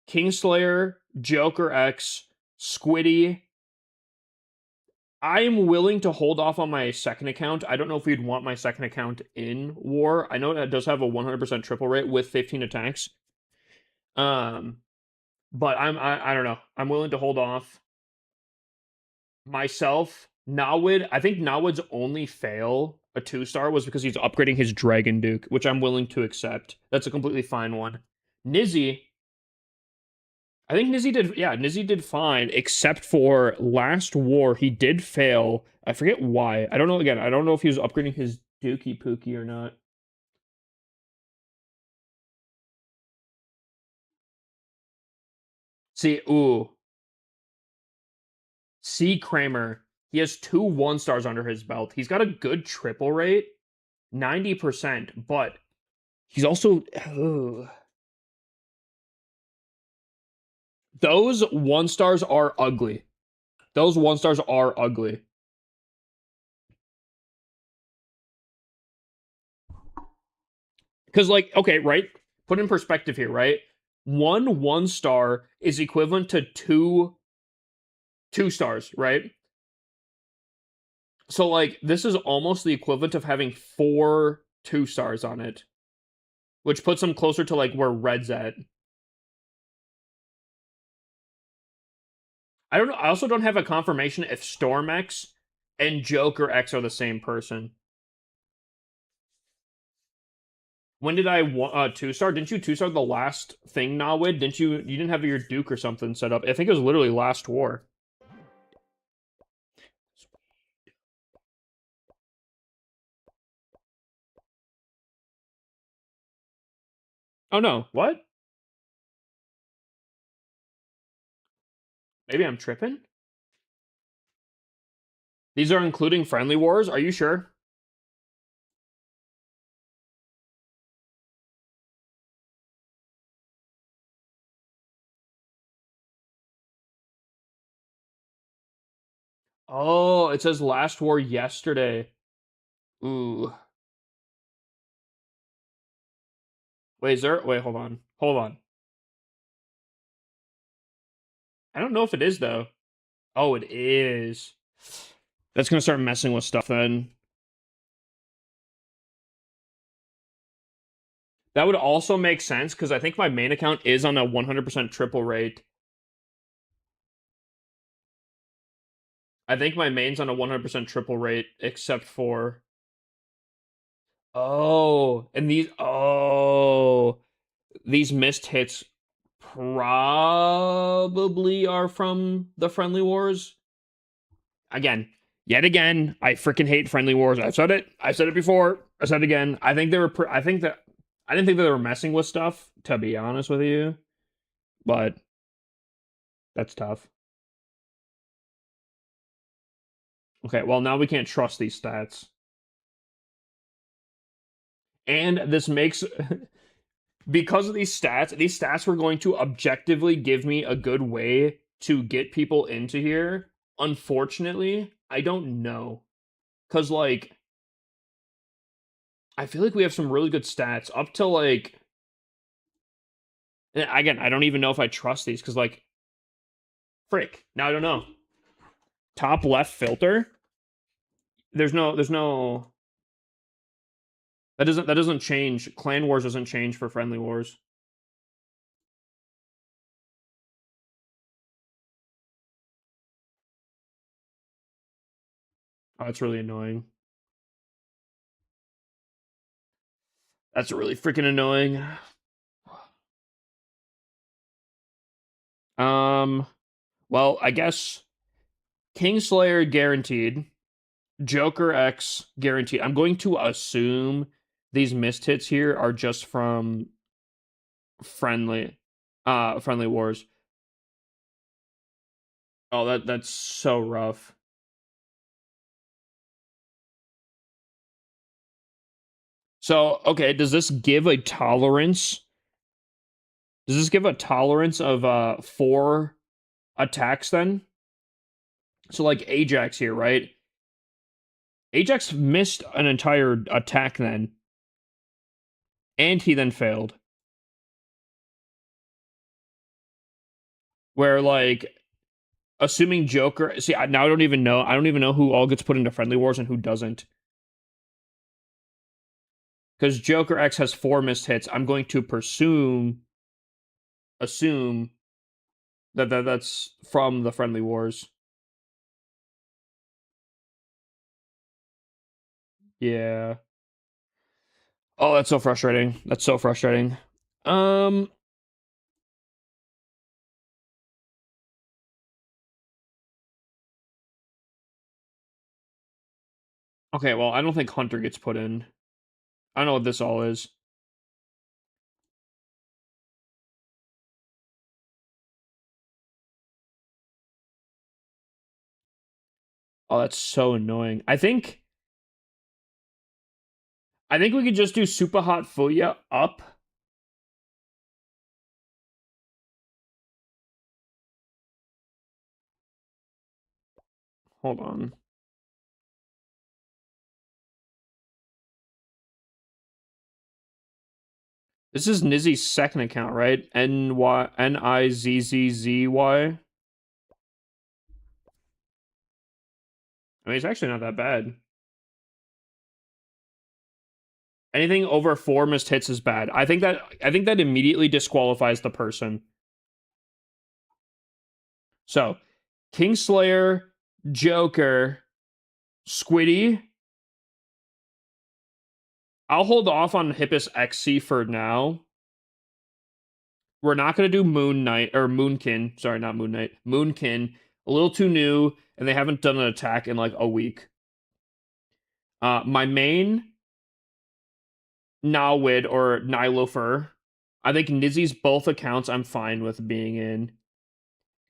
Kingslayer, Joker X, Squiddy. I am willing to hold off on my second account. I don't know if we'd want my second account in War. I know it does have a 100% triple rate with 15 attacks. But I don't know. I'm willing to hold off. Myself, Nawid. I think Nawid's only fail a 2-star was because he's upgrading his Dragon Duke, which I'm willing to accept. That's a completely fine one. Nizzy. I think Nizzy did fine, except for last war, he did fail. I forget why. I don't know, again, I don't know if he was upgrading his Dookie Pookie or not. See, ooh. C. Kramer. He has 2 1-stars under his belt. He's got a good triple rate, 90%, but he's also... Those 1-stars are ugly. Those 1-stars are ugly. Because, like, okay, right? Put in perspective here, right? 1-1-star is equivalent to 2 2-stars, right? So, like, this is almost the equivalent of having 4 2-stars on it, which puts them closer to, like, where Red's at. I don't know. I also don't have a confirmation if Storm X and Joker X are the same person. When did I 2-star? Didn't you 2-star the last thing, Nawid? Didn't you? You didn't have your Duke or something set up. I think it was literally last war. Oh no, what? Maybe I'm tripping? These are including friendly wars? Are you sure? Oh, it says last war yesterday. Ooh. Wait, is there... Wait, hold on. Hold on. I don't know if it is, though. Oh, it is. That's gonna start messing with stuff, then. That would also make sense, because I think my main account is on a 100% triple rate. I think my main's on a 100% triple rate, except for... Oh, and these... Oh... These missed hits probably are from the friendly wars. Again, yet again, I freaking hate friendly wars. I've said it. I've said it before. I said it again. I think they were. I think that I didn't think that they were messing with stuff. To be honest with you, but that's tough. Okay, well now we can't trust these stats, and this makes because of these stats. These stats were going to objectively give me a good way to get people into here. Unfortunately, I don't know. Because, like, I feel like we have some really good stats up to, like... Again, I don't even know if I trust these, because, like... Frick. Now I don't know. Top left filter? There's no... That doesn't change. Clan Wars doesn't change for Friendly Wars. Oh, that's really annoying. That's really freaking annoying. Well, I guess Kingslayer guaranteed. Joker X guaranteed. I'm going to assume these missed hits here are just from friendly wars. Oh, that's so rough. So, okay, does this give a tolerance? Does this give a tolerance of 4 attacks then? So like Ajax here, right? Ajax missed an entire attack then. And he then failed. Where like assuming Joker, see, now I don't even know. I don't even know who all gets put into friendly wars and who doesn't. Because Joker X has 4 missed hits. I'm going to assume that's from the friendly wars. Yeah. Oh, that's so frustrating. That's so frustrating. Okay, well, I don't think Hunter gets put in. I don't know what this all is. Oh, that's so annoying. I think we could just do Super Hot Fuya up. Hold on. This is Nizzy's second account, right? Nizzzy. I mean, it's actually not that bad. Anything over 4 missed hits is bad. I think that immediately disqualifies the person. So, Kingslayer, Joker, Squiddy. I'll hold off on HipasLC for now. We're not going to do Moon Knight or Moonkin. Sorry, not Moon Knight. Moonkin. A little too new, and they haven't done an attack in like a week. My main Nawid or Nilofer. I think Nizzy's both accounts I'm fine with being in.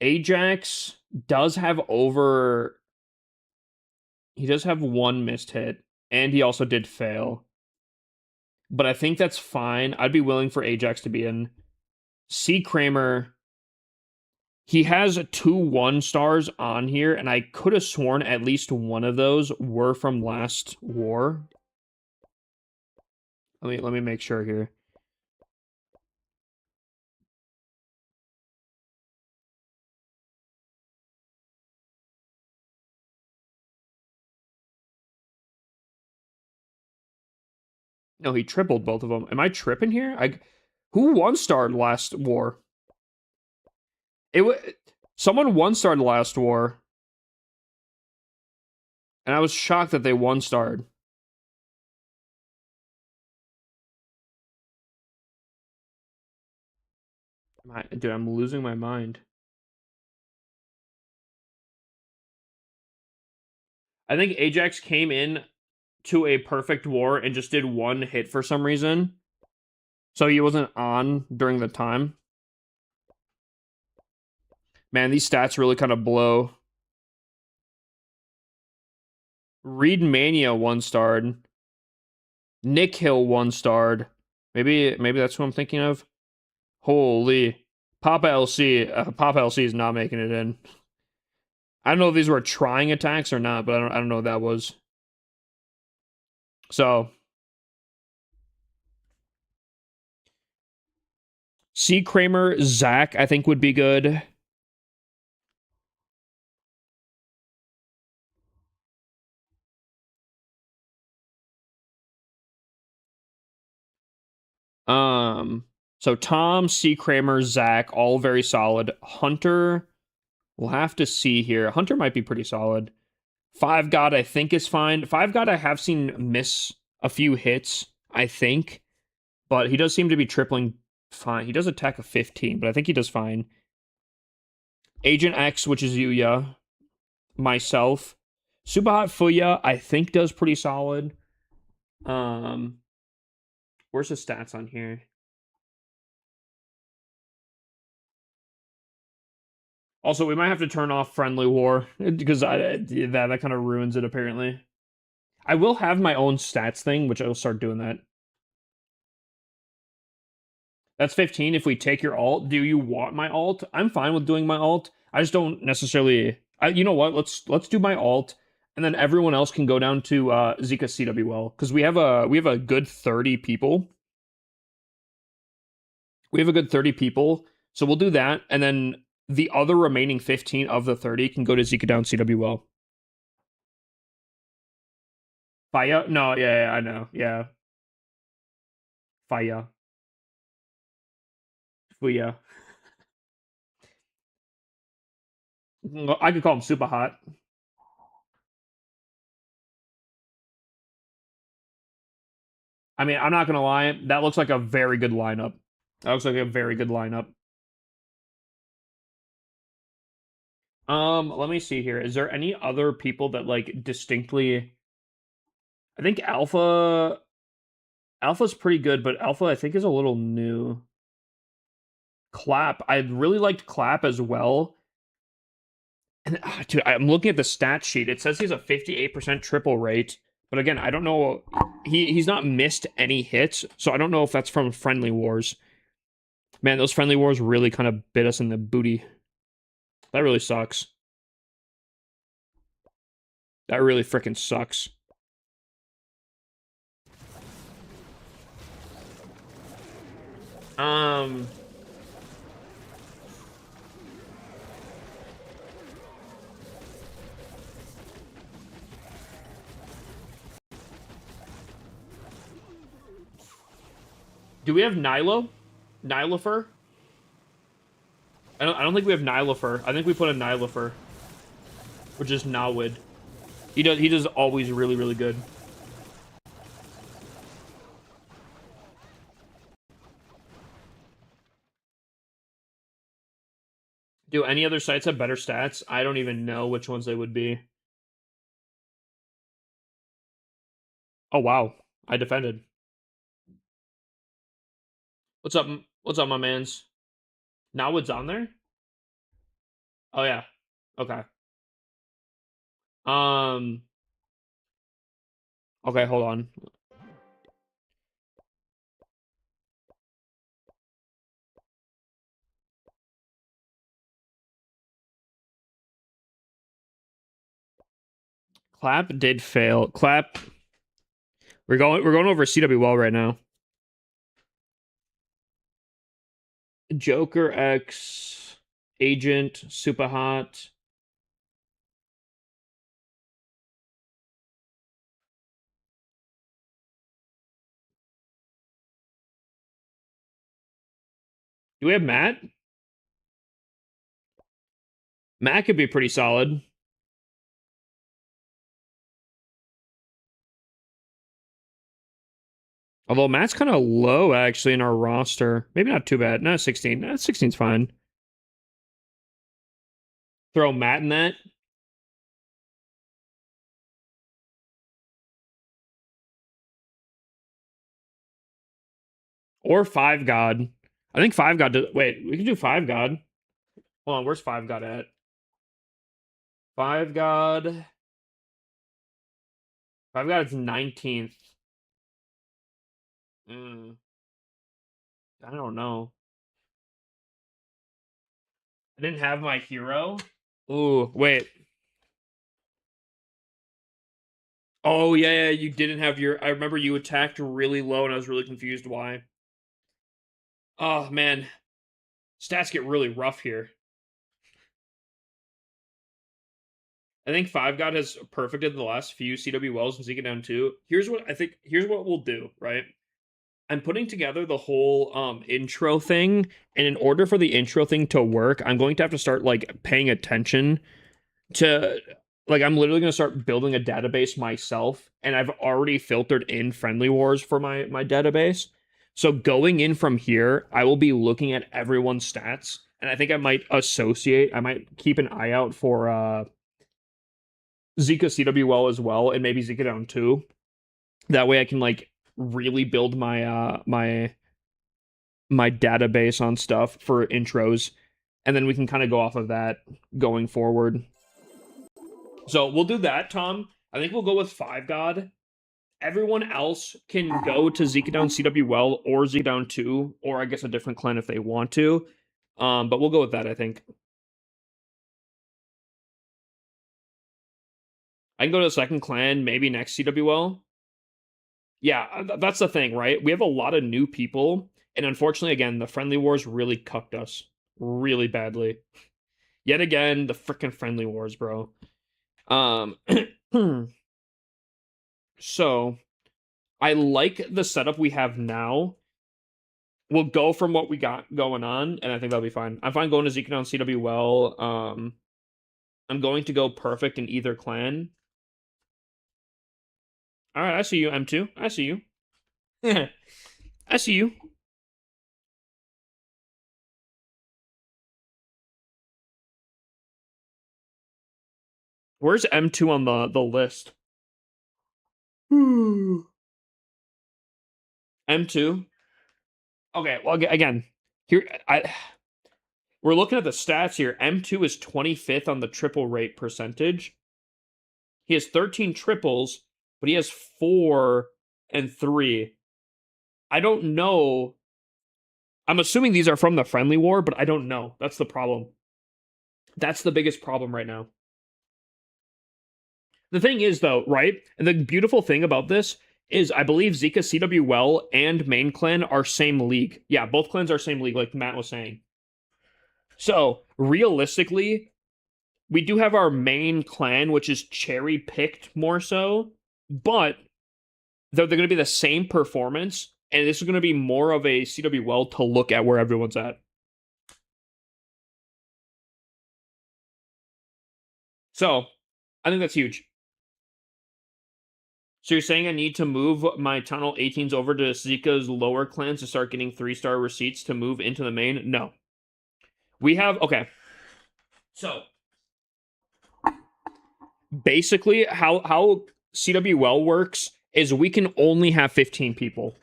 Ajax does have over... He does have 1 missed hit, and he also did fail. But I think that's fine. I'd be willing for Ajax to be in. C. Kramer... He has 2 1-stars on here, and I could have sworn at least one of those were from last war. Let me make sure here. No, he tripled both of them. Am I tripping here? Who 1-starred last war? Someone 1-starred last war. And I was shocked that they 1-starred. Dude, I'm losing my mind. I think Ajax came in to a perfect war and just did one hit for some reason. So he wasn't on during the time. Man, these stats really kind of blow. Reed Mania 1-starred. Nick Hill 1-starred. Maybe that's who I'm thinking of. Holy. Papa LC. Papa LC is not making it in. I don't know if these were trying attacks or not, but I don't know what that was. So C. Kramer, Zach, I think would be good. So Tom, C. Kramer, Zach, all very solid. Hunter, we'll have to see here. Hunter might be pretty solid. Five God, I think, is fine. Five God, I have seen miss a few hits, I think, but he does seem to be tripling fine. He does attack a 15, but I think he does fine. Agent X, which is Yuya, myself. Subahat Fuya, I think, does pretty solid. Where's the stats on here? Also, we might have to turn off Friendly War because that kind of ruins it, apparently. I will have my own stats thing, which I'll start doing that. That's 15. If we take your alt, do you want my alt? I'm fine with doing my alt. I just don't necessarily... you know what? Let's do my alt, and then everyone else can go down to Zika CWL, because we have a good 30 people. We have a good 30 people, so we'll do that, and then the other remaining 15 of the 30 can go to Zika down CWL. Faya? No, yeah, I know. Yeah. Faya. Fuya. I could call him super hot. I mean, I'm not gonna lie, that looks like a very good lineup. That looks like a very good lineup. Let me see here. Is there any other people that like distinctly... I think Alpha's pretty good, but Alpha I think is a little new. Clap. I really liked Clap as well. And dude, I'm looking at the stat sheet. It says he's a 58% triple rate, but again, I don't know. He's not missed any hits, so I don't know if that's from Friendly Wars. Man, those Friendly Wars really kind of bit us in the booty. That really sucks. That really freaking sucks. Do we have Nilo? Nilofer? I don't think we have Nilofer. I think we put a Nilofer, which is Nawid. He does always really, really good. Do any other sites have better stats? I don't even know which ones they would be. Oh wow, I defended. What's up? What's up, my mans? Nawid's on there? Oh yeah. Okay. Okay, hold on. Clap did fail. Clap. We're going over CWL right now. Joker X, Agent, Super Hot. Do we have Matt? Matt could be pretty solid. Although Matt's kind of low, actually, in our roster. Maybe not too bad. No, 16. No, 16's fine. Throw Matt in that. Or 5 God. I think 5 God does. Wait, we can do 5 God. Hold on, where's 5 God at? 5 God. 5 God is 19th. I don't know. I didn't have my hero. Ooh, wait. Oh, yeah, you didn't have your... I remember you attacked really low, and I was really confused why. Oh, man. Stats get really rough here. I think 5 God has perfected the last few CWLs and Zeke down 2. Here's what we'll do, right? I'm putting together the whole intro thing, and in order for the intro thing to work, I'm going to have to start like paying attention to like I'm literally going to start building a database myself, and I've already filtered in friendly wars for my database. So going in from here, I will be looking at everyone's stats, and I think I might keep an eye out for Zika CWL as well, and maybe Zika down 2. That way I can like really build my my database on stuff for intros, and then we can kind of go off of that going forward. So we'll do that, Tom. I think we'll go with 5 God. Everyone else can go to Zika down CWL or Zika down 2, or I guess a different clan if they want to. But we'll go with that, I think. I can go to the second clan, maybe next CWL. Yeah, that's the thing, right? We have a lot of new people, and unfortunately, again, the friendly wars really cucked us really badly. Yet again, the freaking friendly wars, bro. So I like the setup we have now. We'll go from what we got going on, and I think that'll be fine. I'm fine going to Zeke down CWL. I'm going to go perfect in either clan. All right, I see you, M2. I see you. I see you. Where's M2 on the list? M2. Okay, well again, here we're looking at the stats here. M2 is 25th on the triple rate percentage. He has 13 triples, but he has 4 and 3. I don't know. I'm assuming these are from the friendly war, but I don't know. That's the problem. That's the biggest problem right now. The thing is, though, right? And the beautiful thing about this is I believe Zika CWL and main clan are same league. Yeah, both clans are same league, like Matt was saying. So, realistically, we do have our main clan, which is cherry-picked more so, but they're going to be the same performance, and this is going to be more of a CWL to look at where everyone's at. So, I think that's huge. So you're saying I need to move my Tunnel 18s over to Zika's lower clans to start getting 3-star receipts to move into the main? No. We have... Okay. So, basically, how CWL works is we can only have 15 people.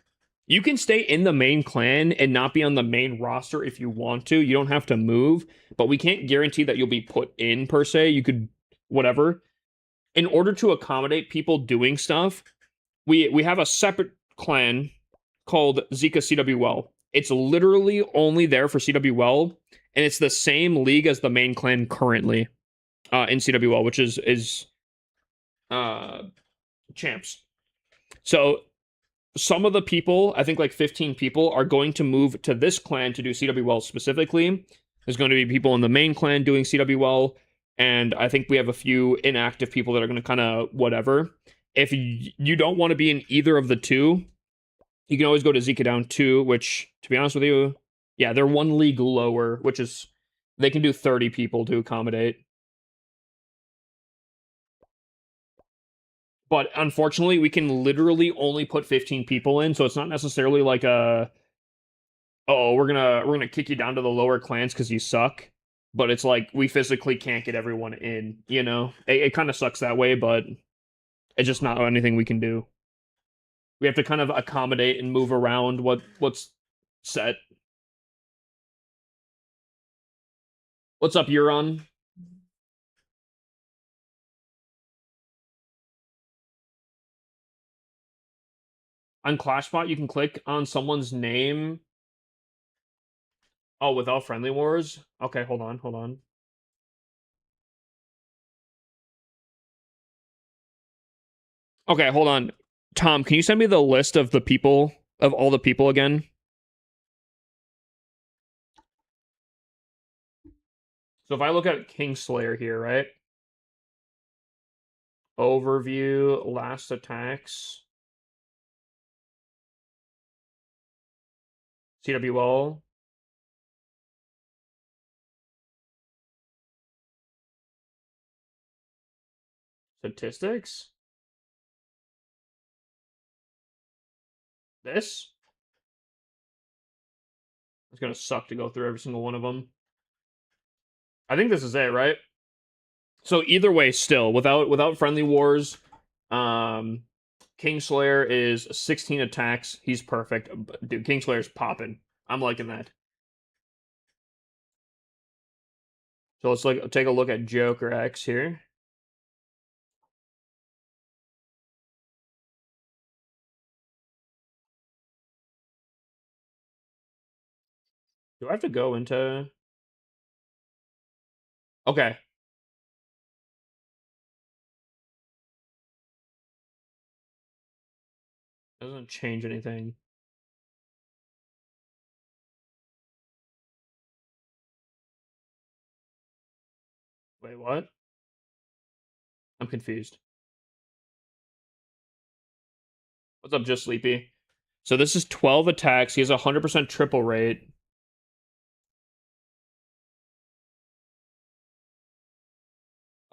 You can stay in the main clan and not be on the main roster if you want to. You don't have to move, but we can't guarantee that you'll be put in, per se. You could... whatever. In order to accommodate people doing stuff, we have a separate clan called Zika CWL. It's literally only there for CWL, and it's the same league as the main clan currently in CWL, which is champs. So some of the people, I think like 15 people, are going to move to this clan to do CWL specifically. There's going to be people in the main clan doing CWL, and I think we have a few inactive people that are going to kind of whatever. If you don't want to be in either of the two, you can always go to Zika down 2, which, to be honest with you, yeah, they're one league lower, which is, they can do 30 people to accommodate. But unfortunately, we can literally only put 15 people in, so it's not necessarily like a, oh, we're gonna kick you down to the lower clans because you suck. But it's like, we physically can't get everyone in, you know? It kind of sucks that way, but it's just not anything we can do. We have to kind of accommodate and move around what's Set. What's up, Euron? On ClashBot, you can click on someone's name. Oh, without Friendly Wars? Okay, hold on, hold on. Okay, hold on. Tom, can you send me the list of the people, of all the people again? So if I look at Kingslayer here, right? Overview, last attacks. CWL. Statistics. This? It's gonna suck to go through every single one of them. I think this is it, right? So either way, still without Friendly Wars, Kingslayer is 16 attacks. He's perfect, dude. Kingslayer's popping. I'm liking that. So let's take a look at Joker X here. Do I have to go into? Okay. Doesn't change anything. Wait, what? I'm confused. What's up, Just Sleepy? So this is 12 attacks. He has a 100% triple rate.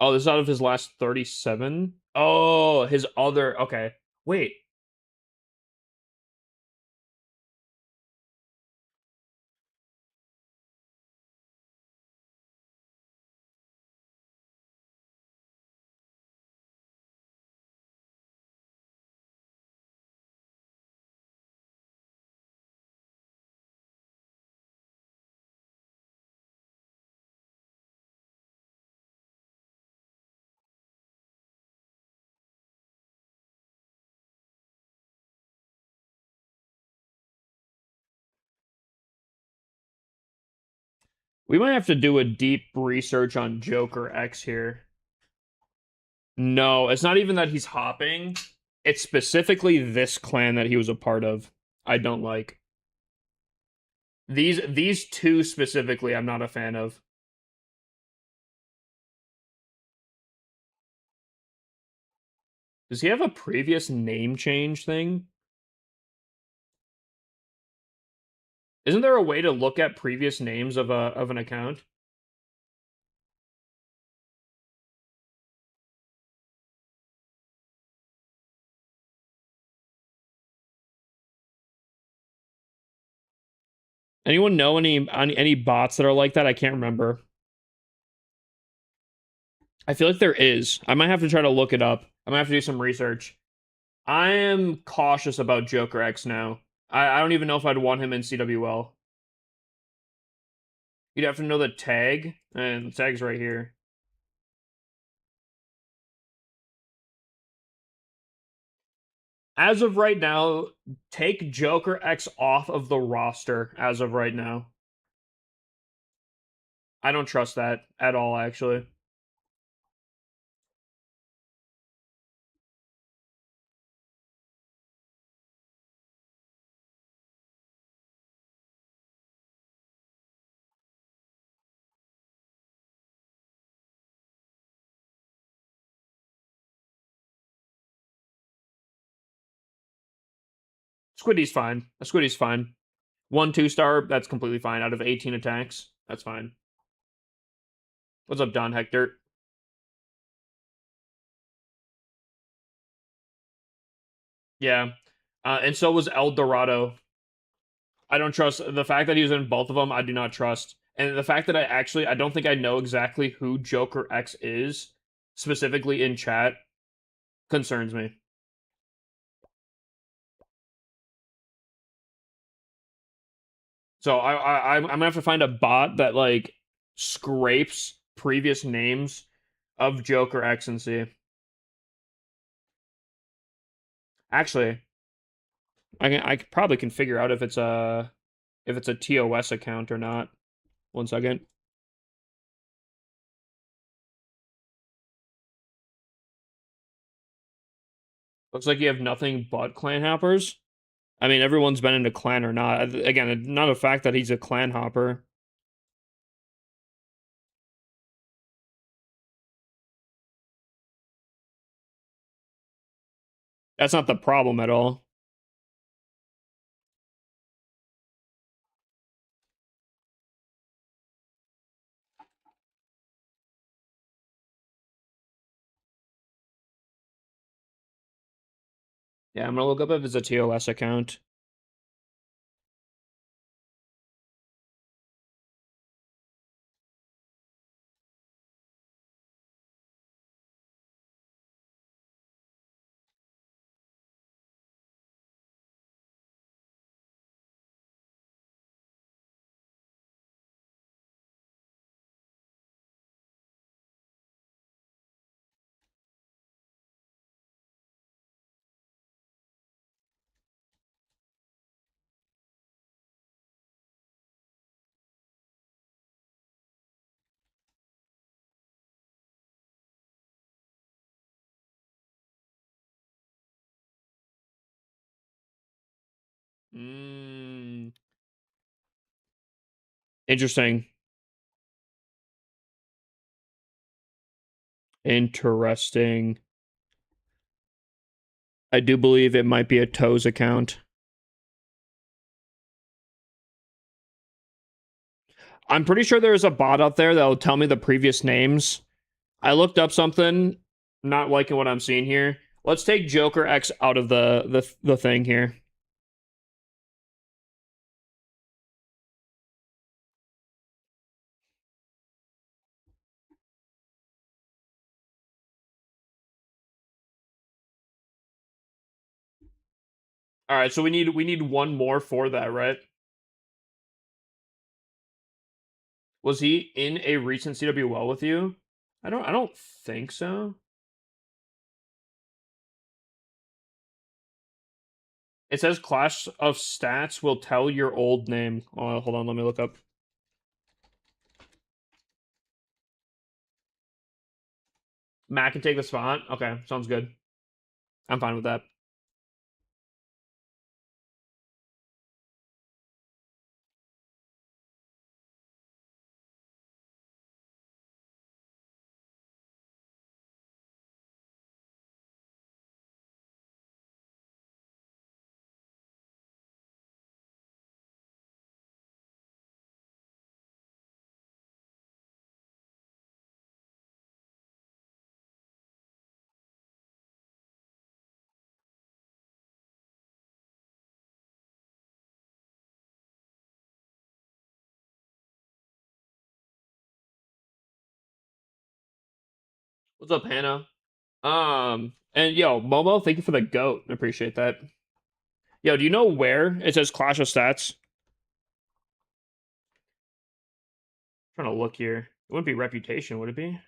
Oh, this is out of his last 37? Oh, his other... Okay. Wait. We might have to do a deep research on Joker X here. No, it's not even that he's hopping. It's specifically this clan that he was a part of. I don't like. These two specifically, I'm not a fan of. Does he have a previous name change thing? Isn't there a way to look at previous names of an account? Anyone know any bots that are like that? I can't remember. I feel like there is. I might have to try to look it up. I might have to do some research. I am cautious about Joker X now. I don't even know if I'd want him in CWL. You'd have to know the tag, and the tag's right here. As of right now, take Joker X off of the roster as of right now. I don't trust that at all, actually. Squiddy's fine. Squiddy's fine. 1 2-star, that's completely fine. Out of 18 attacks, that's fine. What's up, Don Hector? Yeah. And so was El Dorado. I don't trust the fact that he was in both of them. I do not trust. And the fact that I don't think I know exactly who Joker X is, specifically in chat, concerns me. So I'm gonna have to find a bot that like scrapes previous names of Joker X and C. Actually, I probably can figure out if it's a TOS account or not. One second. Looks like you have nothing but clan hoppers. I mean, everyone's been in a clan or not. Again, not a fact that he's a clan hopper. That's not the problem at all. Yeah, I'm gonna look up if it's a TOS account. Interesting. Interesting. I do believe it might be a Toes account. I'm pretty sure there's a bot out there that'll tell me the previous names. I looked up something, not liking what I'm seeing here. Let's take Joker X out of the thing here. All right, so we need one more for that, right? Was he in a recent CWL with you? I don't think so. It says Clash of Stats will tell your old name. Oh, hold on, let me look up. Matt can take the spot. Okay, sounds good. I'm fine with that. What's up, Hannah? And yo, Momo, thank you for the goat. I appreciate that. Yo, do you know where it says Clash of Stats? I'm trying to look here. It wouldn't be reputation, would it be?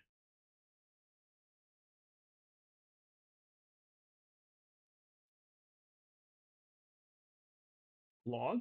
Log?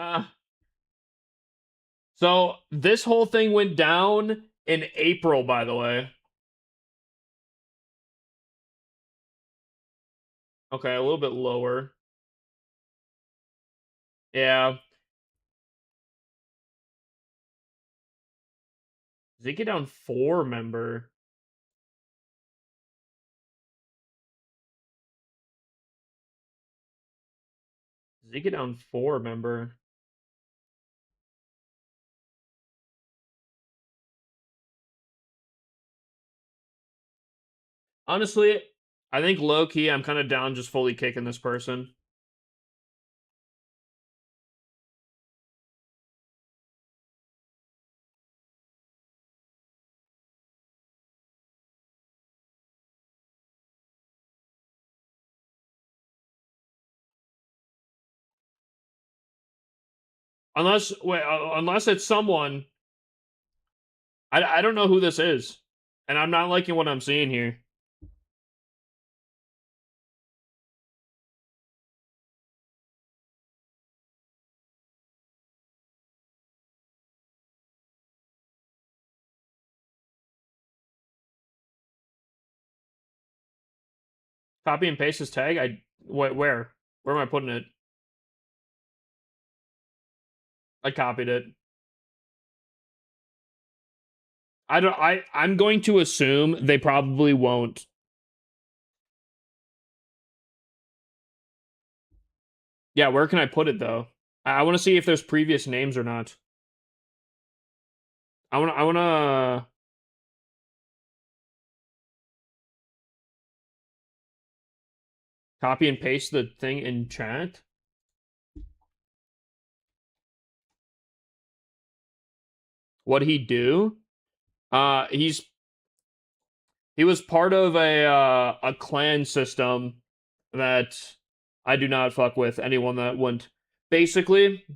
Ah. So this whole thing went down in April, by the way. Okay, a little bit lower. Yeah. Zeke down 4 member. Zeke down 4 member. Honestly, I think low-key I'm kind of down just fully kicking this person. Unless it's someone. I don't know who this is. And I'm not liking what I'm seeing here. Copy and paste his tag? Where? Where am I putting it? I copied it. I'm going to assume they probably won't. Yeah, where can I put it though? I want to see if there's previous names or not. I wanna copy and paste the thing in chat. What'd he do? He was part of a clan system that I do not fuck with. Anyone that wouldn't. Basically,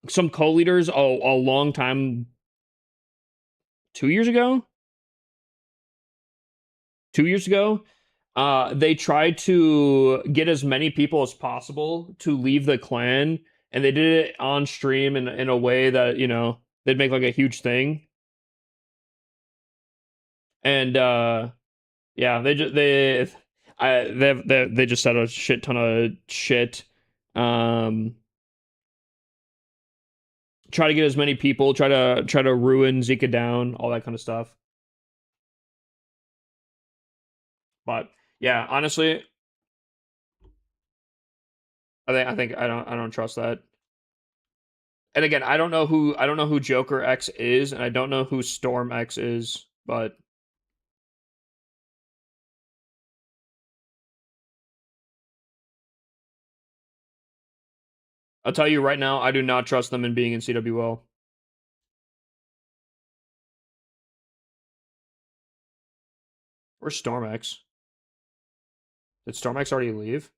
some co-leaders a long time, 2 years ago. 2 years ago, they tried to get as many people as possible to leave the clan, and they did it on stream in a way that, you know, they'd make like a huge thing. And yeah, they just said a shit ton of shit. Try to get as many people, try to ruin Zika down, all that kind of stuff. But yeah, honestly, I don't trust that. And again, I don't know who Joker X is, and I don't know who Storm X is, but I'll tell you right now, I do not trust them in being in CWL. Where's Storm X? Did Storm X already leave?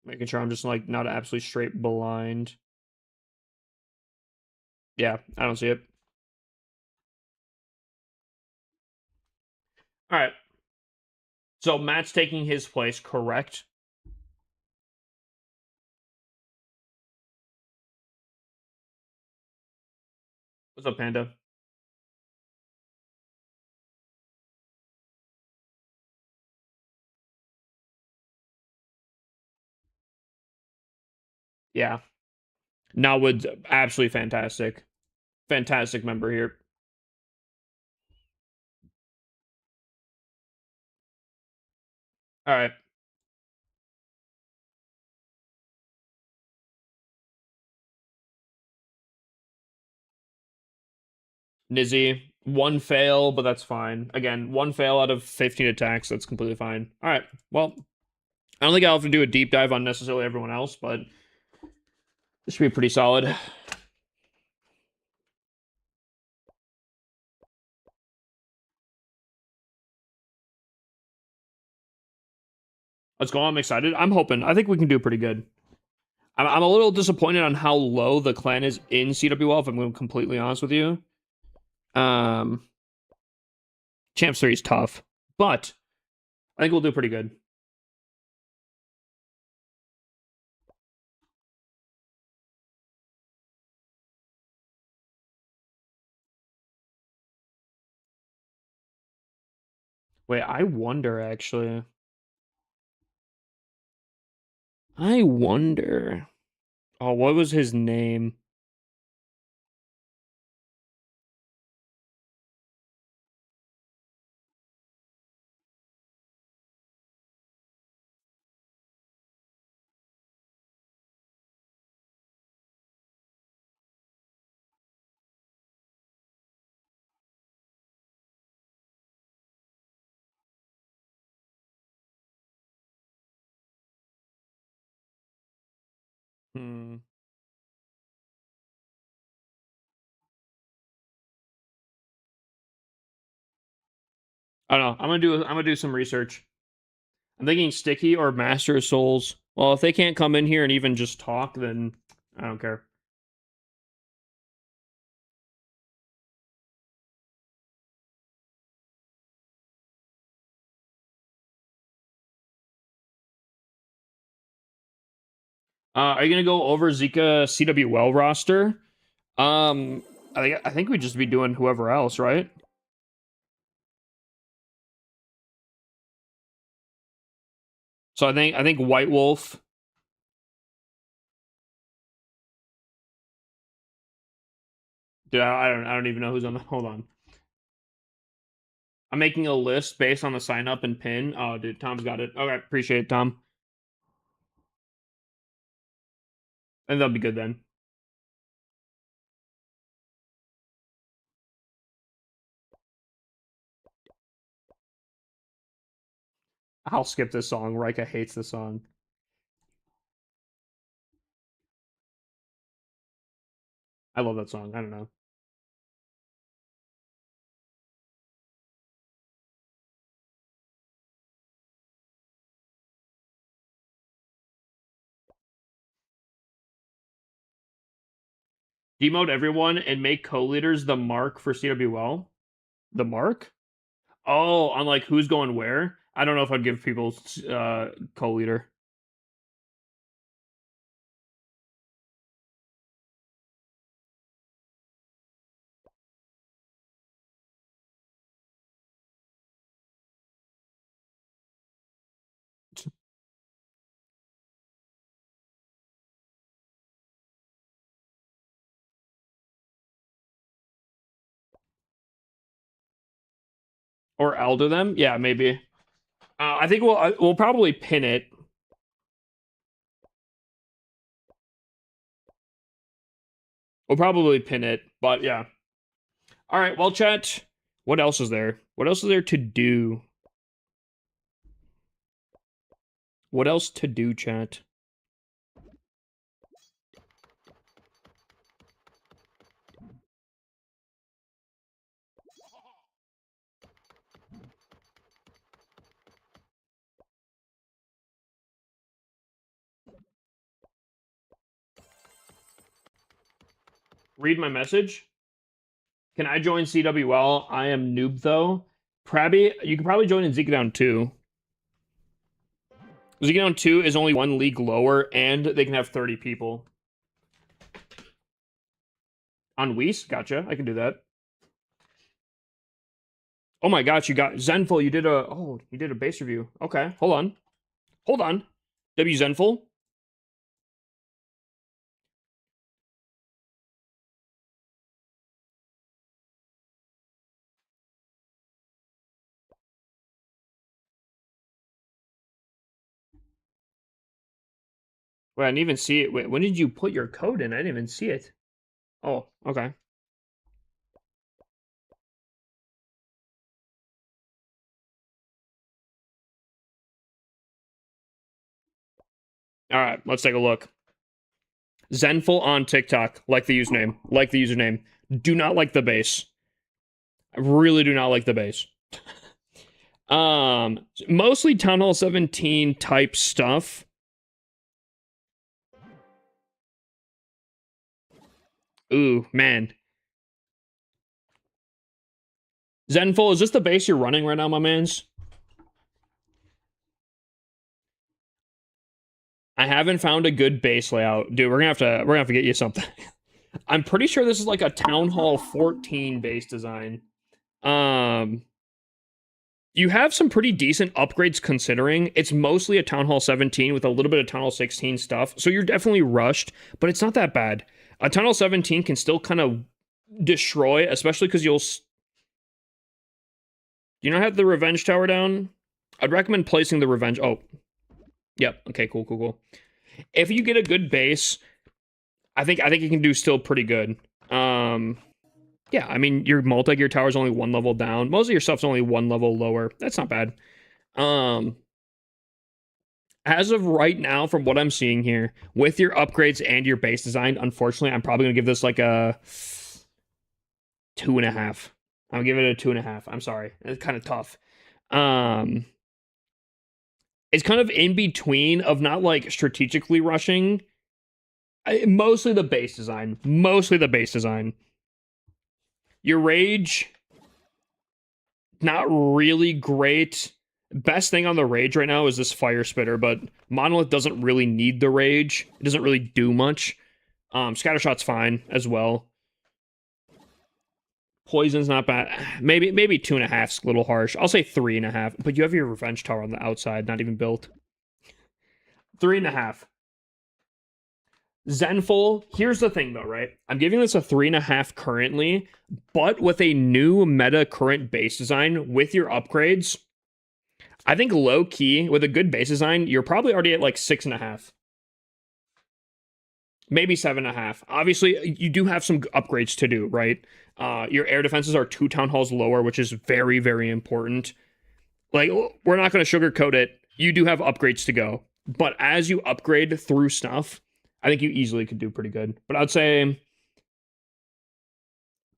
Making sure I'm just like not absolutely straight blind. Yeah, I don't see it. All right. So Matt's taking his place, correct? What's up, Panda? Yeah. Nowwood's absolutely fantastic. Fantastic member here. All right. Nizzy, one fail, but that's fine. Again, one fail out of 15 attacks, that's completely fine. All right. Well, I don't think I'll have to do a deep dive on necessarily everyone else, but this should be pretty solid. Let's go. I'm excited. I'm hoping. I think we can do pretty good. I'm a little disappointed on how low the clan is in CWL, if I'm going to be completely honest with you. Champs 3 is tough, but I think we'll do pretty good. Wait, I wonder, actually. I wonder. Oh, what was his name? Hmm. I don't know. I'm gonna do some research. I'm thinking Sticky or Master of Souls. Well, if they can't come in here and even just talk, then I don't care. Are you gonna go over Zika CWL roster? I think we'd just be doing whoever else, right? So I think White Wolf. Dude, I don't even know who's on the. Hold on. I'm making a list based on the sign up and pin. Oh, dude, Tom's got it. Okay, appreciate it, Tom. And that'll be good then. I'll skip this song. Rika hates the song. I love that song. I don't know. Demote everyone and make co-leaders the mark for CWL. The mark? Oh, on like who's going where? I don't know if I'd give people co-leader. Or elder them? Yeah, maybe. I think we'll probably pin it. We'll probably pin it, but yeah. All right, well, chat. What else is there? What else is there to do? What else to do, chat? Read my message. Can I join CWL? I am noob though. Prabby, you can probably join in Zika Down 2. Zika Down 2 is only one league lower, and they can have 30 people. On Weiss? Gotcha. I can do that. Oh my gosh, you got Zenful. You did a base review. Okay, hold on. Hold on. W Zenful. Wait, I didn't even see it. Wait, when did you put your code in? I didn't even see it. Oh, okay. All right, let's take a look. Zenful on TikTok. Like the username. Like the username. Do not like the base. I really do not like the base. Mostly Town Hall 17 type stuff. Ooh, man. Zenful, is this the base you're running right now, my mans? I haven't found a good base layout. Dude, we're gonna have to get you something. I'm pretty sure this is like a Town Hall 14 base design. You have some pretty decent upgrades considering it's mostly a Town Hall 17 with a little bit of Town Hall 16 stuff. So you're definitely rushed, but it's not that bad. A Town Hall 17 can still kind of destroy, especially because you not have the Revenge Tower down? I'd recommend placing the Revenge. Oh, yep. Okay, cool. If you get a good base, I think you can do still pretty good. Yeah, I mean, your multi-gear tower is only one level down. Most of your stuff's only one level lower. That's not bad. As of right now, from what I'm seeing here, with your upgrades and your base design, unfortunately, I'm probably going to give this like a 2.5. I'll give it a 2.5. I'm sorry. It's kind of tough. It's kind of in between of not like strategically rushing. Mostly the base design. Mostly the base design. Your rage, not really great. Best thing on the rage right now is this fire spitter, but Monolith doesn't really need the rage. It doesn't really do much. Scattershot's fine as well. Poison's not bad. Maybe 2.5's a little harsh. I'll say 3.5. But you have your revenge tower on the outside, not even built. 3.5. Zenful, here's the thing though, right? I'm giving this a 3.5 currently, but with a new meta current base design with your upgrades, I think low key with a good base design, you're probably already at like 6.5. Maybe 7.5. Obviously, you do have some upgrades to do, right? Your air defenses are 2 town halls lower, which is very, very important. Like, we're not going to sugarcoat it. You do have upgrades to go. But as you upgrade through stuff, I think you easily could do pretty good. But I'd say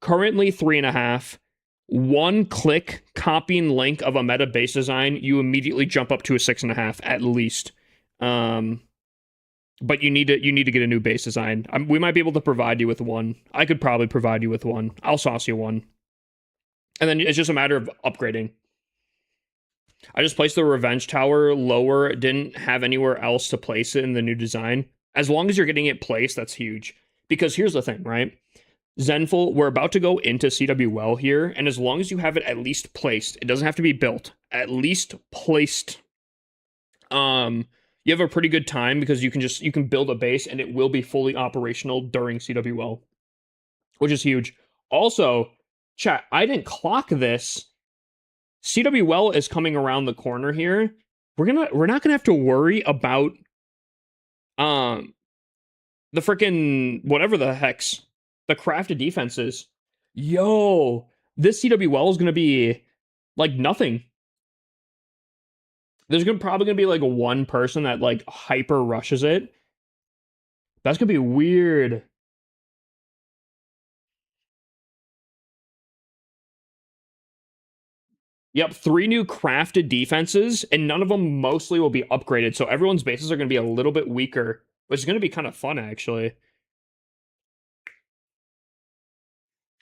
currently 3.5. 1 click copying link of a meta base design, you immediately jump up to a 6.5 at least. But you need to get a new base design. We might be able to provide you with one. I could probably provide you with one. I'll sauce you one. And then it's just a matter of upgrading. I just placed the Revenge Tower lower. Didn't have anywhere else to place it in the new design. As long as you're getting it placed, that's huge. Because here's the thing, right? Zenful, we're about to go into CWL here. And as long as you have it at least placed, it doesn't have to be built. At least placed. You have a pretty good time because you can build a base and it will be fully operational during CWL, which is huge. Also, chat, I didn't clock this. CWL is coming around the corner here. We're not gonna have to worry about the freaking whatever the heck's the crafted defenses. Yo, this CWL is gonna be like nothing. There's probably gonna be like one person that like hyper rushes it. That's gonna be weird. Yep, 3 new crafted defenses, and none of them mostly will be upgraded, so everyone's bases are gonna be a little bit weaker, which is gonna be kind of fun actually.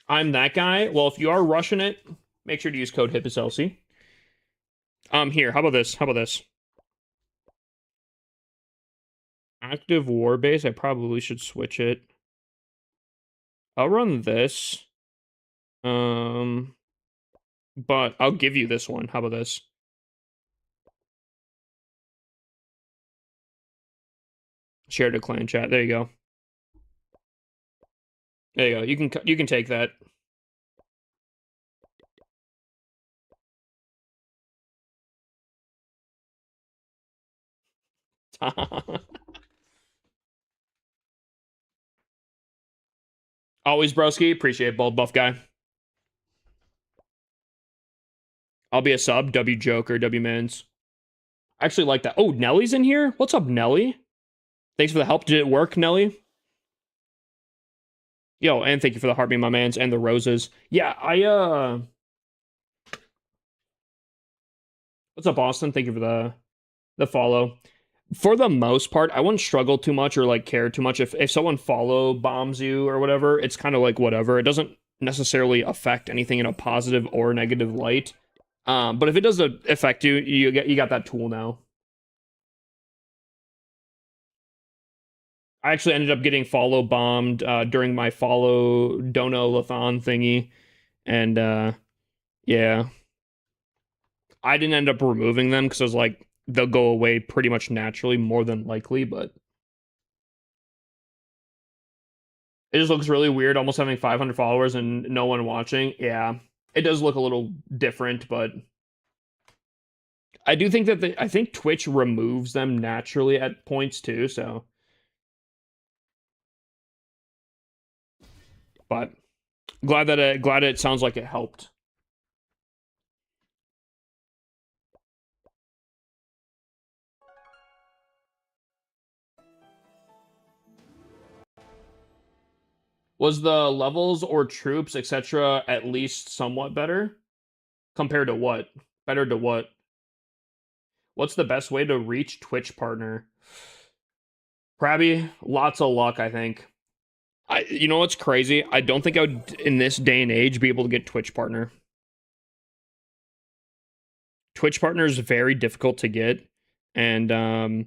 I'm that guy. Well, if you are rushing it, make sure to use code HipasLC. Here, how about this? How about this? Active war base, I probably should switch it. I'll run this. But I'll give you this one. How about this? Share to clan chat. There you go. There you go. You can take that. Always, broski. Appreciate it, bald buff guy. I'll be a sub. W Joker. W Mans. I actually like that. Oh, Nelly's in here? What's up, Nelly? Thanks for the help. Did it work, Nelly? Yo, and thank you for the heartbeat, my mans, and the roses. Yeah, what's up, Austin? Thank you for the follow. For the most part, I wouldn't struggle too much or like care too much if someone follow bombs you or whatever. It's kind of like whatever. It doesn't necessarily affect anything in a positive or negative light. But if it does affect you, you got that tool now. I actually ended up getting follow bombed during my follow Dono-Lathon thingy. And yeah. I didn't end up removing them because I was like, they'll go away pretty much naturally, more than likely, but it just looks really weird almost having 500 followers and no one watching. Yeah, it does look a little different, but I do think that I think Twitch removes them naturally at points too, so. But glad it sounds like it helped. Was the levels or troops, etc., at least somewhat better? Compared to what? Better to what? What's the best way to reach Twitch partner? Krabby, lots of luck, I think. You know what's crazy? I don't think I would, in this day and age, be able to get Twitch partner. Twitch partner is very difficult to get, and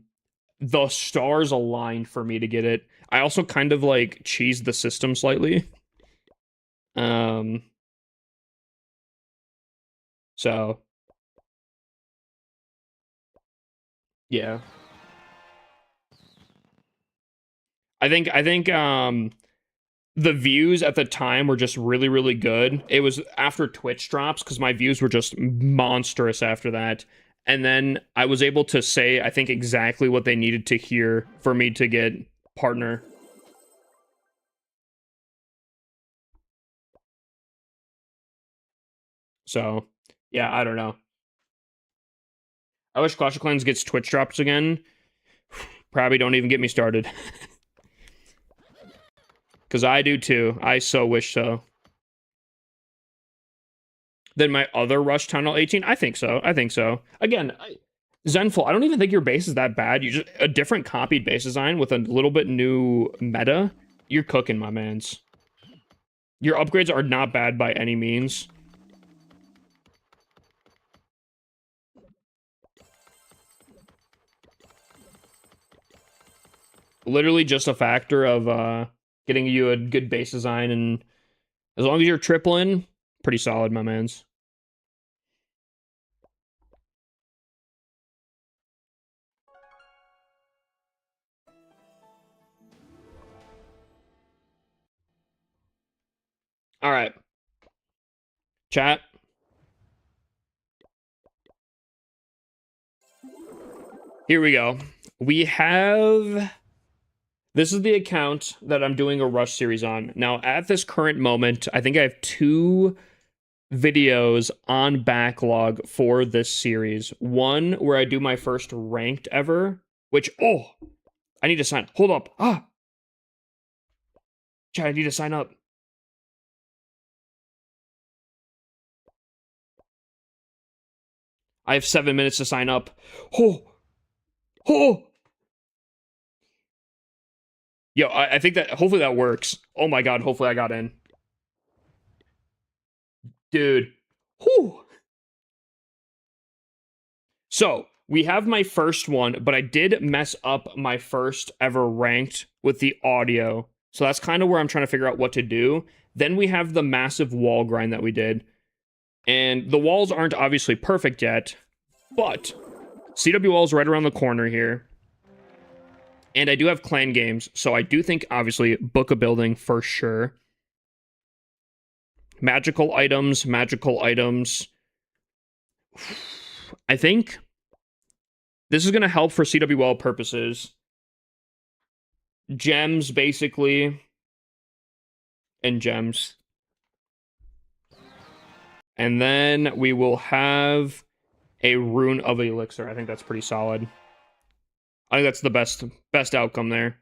the stars aligned for me to get it. I also kind of like cheesed the system slightly. So yeah. I think the views at the time were just really, really good. It was after Twitch drops, because my views were just monstrous after that. And then I was able to say, I think, exactly what they needed to hear for me to get partner. So, yeah, I don't know. I wish Clash of Clans gets Twitch drops again. Probably don't even get me started. Because I do too. I so wish so. Then my other Rush Tunnel 18? I think so. I think so. Again, Zenful, I don't even think your base is that bad. You just a different copied base design with a little bit new meta. You're cooking, my mans. Your upgrades are not bad by any means. Literally just a factor of getting you a good base design, and as long as you're tripling, pretty solid, my mans. All right. Chat. Here we go. We have... This is the account that I'm doing a Rush series on. Now, at this current moment, I think I have 2 videos on backlog for this series. One where I do my first ranked ever, which, oh, I need to sign. Hold up. Chat, I need to sign up. I have 7 minutes to sign up. Oh. Yo, I think that, hopefully that works. Oh my god, hopefully I got in. Dude. Whew. So, we have my first one, but I did mess up my first ever ranked with the audio. So that's kind of where I'm trying to figure out what to do. Then we have the massive wall grind that we did. And the walls aren't obviously perfect yet, but CWL is right around the corner here. And I do have clan games, so I do think, obviously, book a building for sure. Magical items. I think this is going to help for CWL purposes. Gems, basically. And gems. And then we will have a Rune of Elixir. I think that's pretty solid. I think that's the best outcome there.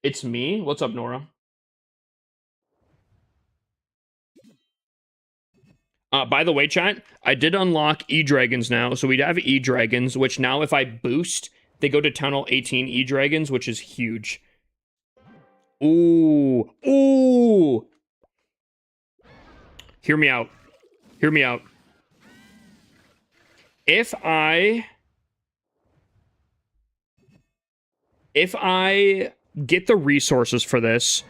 It's me? What's up, Nora? By the way, chat, I did unlock E-Dragons now. So we have E-Dragons, which now if I boost, they go to Town Hall 18 E-Dragons, which is huge. Ooh. Hear me out. If I get the resources for this,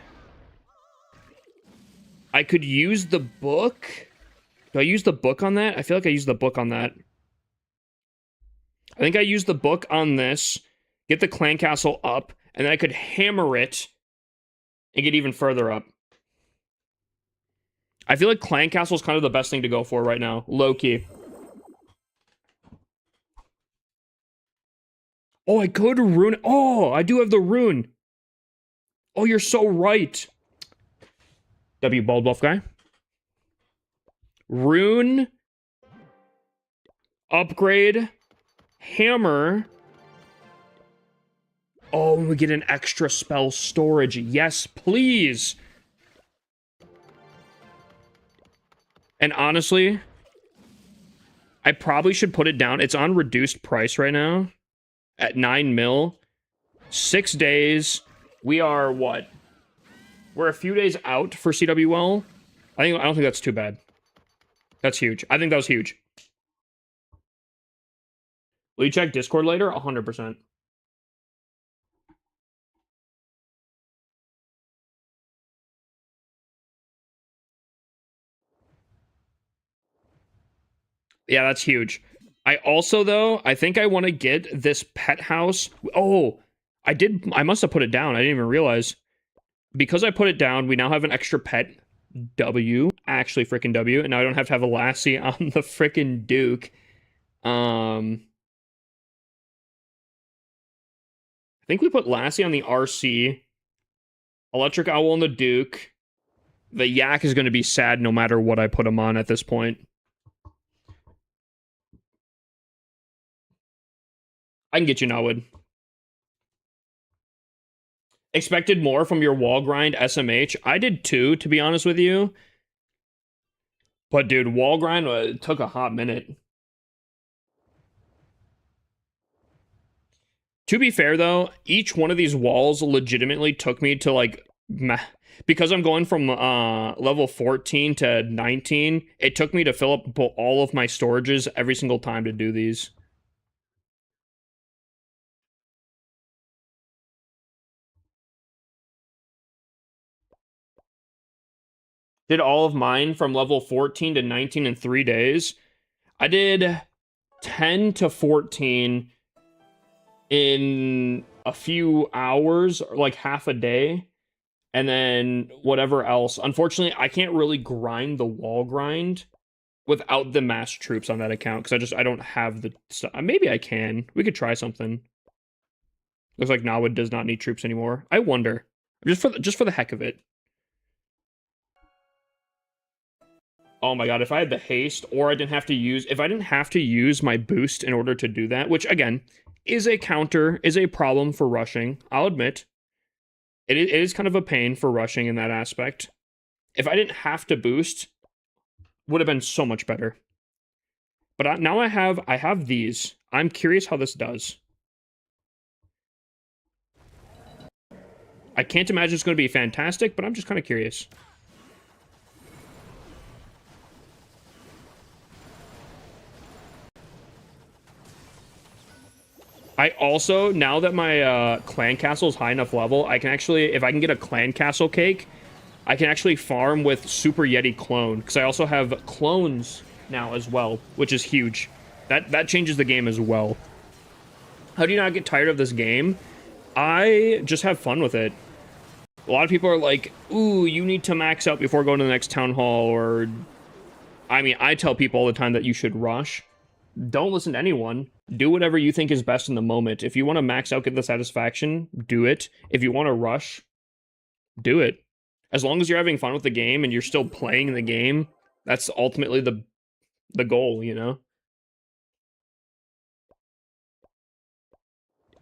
I could use the book. Do I use the book on that? I feel like I used the book on that. I think I used the book on this, get the clan castle up, and then I could hammer it and get even further up. I feel like clan castle is kind of the best thing to go for right now, low key. Oh, I could rune. Oh, I do have the rune. Oh, you're so right. W Bald Buff guy. Rune. Upgrade. Hammer. Oh, we get an extra spell storage. Yes, please. And honestly, I probably should put it down. It's on reduced price right now at 9 mil. 6 days. We are what? We're a few days out for CWL. I don't think that's too bad. That's huge. I think that was huge. Will you check Discord later? 100%. Yeah, that's huge. I also, though, I think I want to get this pet house. Oh, I must have put it down. I didn't even realize. Because I put it down, we now have an extra pet. W. Actually, freaking W. And now I don't have to have a Lassie on the freaking Duke. I think we put Lassie on the RC. Electric Owl on the Duke. The Yak is going to be sad no matter what I put him on at this point. I can get you Nowwood. Expected more from your wall grind SMH. I did too, to be honest with you. But dude, wall grind took a hot minute. To be fair though, each one of these walls legitimately took me to like, because I'm going from level 14 to 19, it took me to fill up all of my storages every single time to do these. Did all of mine from level 14 to 19 in 3 days. I did 10 to 14 in a few hours, or like half a day, and then whatever else. Unfortunately, I can't really grind the wall grind without the mass troops on that account, because I don't have the stuff. Maybe I can. We could try something. Looks like Nawood does not need troops anymore. I wonder. Just for the heck of it. Oh my god, if I had the haste, or if I didn't have to use my boost in order to do that, which again, is a problem for rushing, I'll admit. It is kind of a pain for rushing in that aspect. If I didn't have to boost, would have been so much better. But now I have these. I'm curious how this does. I can't imagine it's going to be fantastic, but I'm just kind of curious. I also, now that my clan castle is high enough level, I can actually, if I can get a clan castle cake, I can actually farm with Super Yeti clone, because I also have clones now as well, which is huge. That changes the game as well. How do you not get tired of this game? I just have fun with it. A lot of people are like, ooh, you need to max out before going to the next town hall, or... I mean, I tell people all the time that you should rush. Don't listen to anyone. Do whatever you think is best in the moment. If you want to max out, get the satisfaction, do it. If you want to rush, do it. As long as you're having fun with the game and you're still playing the game, that's ultimately the goal, you know?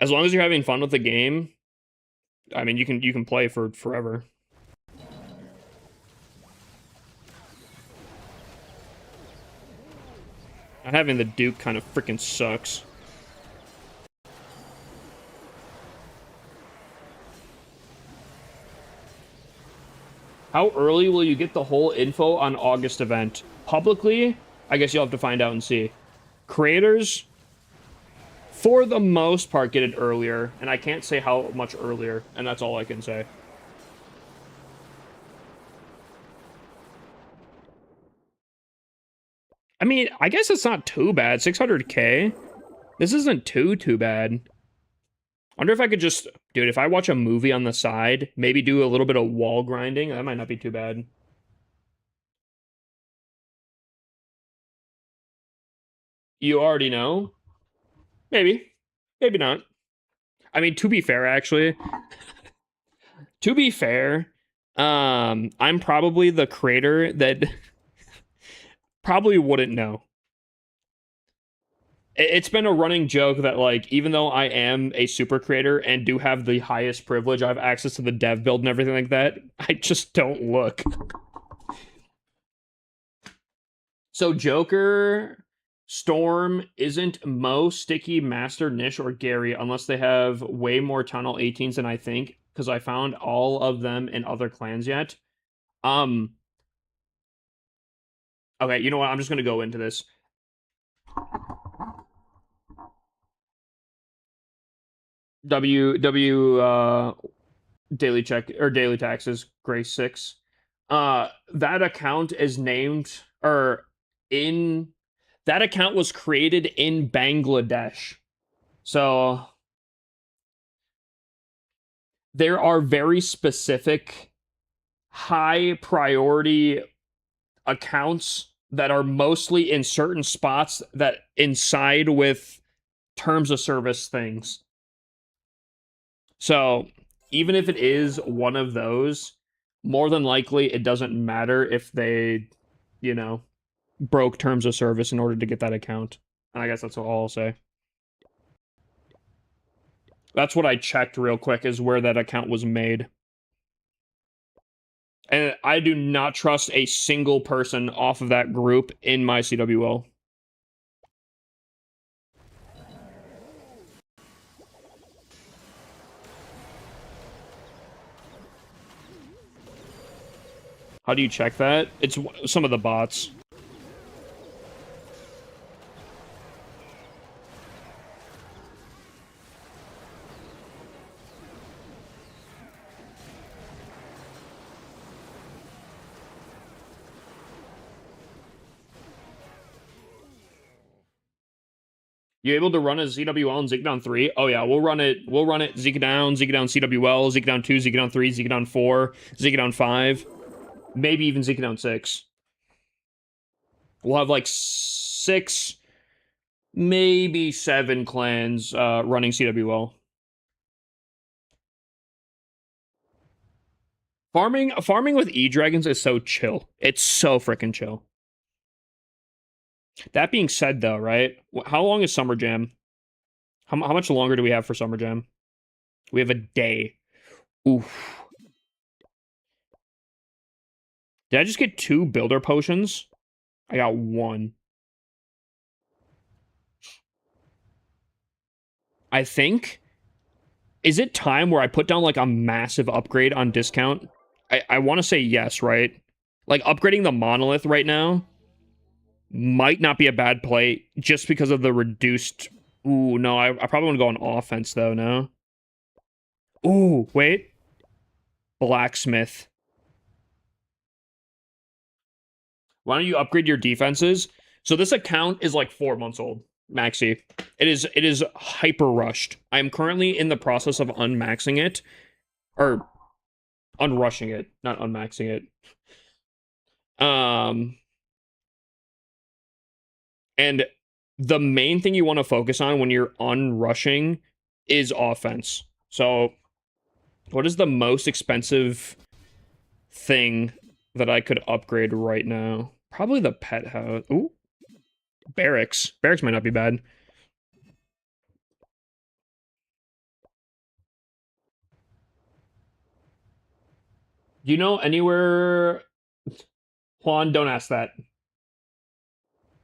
As long as you're having fun with the game, I mean, you can play for forever. Not having the Duke kind of freaking sucks. How early will you get the whole info on August event? Publicly, I guess you'll have to find out and see. Creators, for the most part, get it earlier, and I can't say how much earlier, and that's all I can say. I mean, I guess it's not too bad. 600k? This isn't too bad. I wonder if I could just... Dude, if I watch a movie on the side, maybe do a little bit of wall grinding, that might not be too bad. You already know? Maybe. Maybe not. I mean, to be fair, actually... to be fair, I'm probably the creator that... probably wouldn't know. It's been a running joke that, like, even though I am a super creator and do have the highest privilege, I have access to the dev build and everything like that, I just don't look. So Joker, Storm isn't Mo, Sticky, Master, Nish, or Gary unless they have way more Town Hall 18s than I think, because I found all of them in other clans yet. Okay, you know what? I'm just gonna go into this. Daily check or daily taxes, Grace 6. That account is named or in that account was created in Bangladesh. So there are very specific high priority accounts that are mostly in certain spots that inside with terms of service things. So even if it is one of those, more than likely it doesn't matter if they, you know, broke terms of service in order to get that account. And I guess that's all I'll say. That's what I checked real quick, is where that account was made. And I do not trust a single person off of that group in my CWL. How do you check that? It's some of the bots. You able to run a ZWL and Zeke down 3? Oh yeah, we'll run it Zeke down CWL, Zeke down 2, Zeke down 3, Zeke down 4, Zeke down 5. Maybe even Zeke down 6. We'll have like 6, maybe 7 clans running CWL. Farming with E-Dragons is so chill. It's so freaking chill. That being said, though, right? How long is Summer Jam? How much longer do we have for Summer Jam? We have a day. Oof. Did I just get 2 builder potions? I got 1. I think... Is it time where I put down, like, a massive upgrade on discount? I want to say yes, right? Like, upgrading the monolith right now might not be a bad play just because of the reduced... Ooh, no, I probably want to go on offense, though, no? Ooh, wait. Blacksmith. Why don't you upgrade your defenses? So this account is like 4 months old, Maxi. It is hyper rushed. I am currently in the process of unmaxing it. Or unrushing it, not unmaxing it. And the main thing you want to focus on when you're unrushing is offense. So, what is the most expensive thing that I could upgrade right now? Probably the pet house. Ooh. Barracks. Barracks might not be bad. Do you know anywhere... Juan, don't ask that.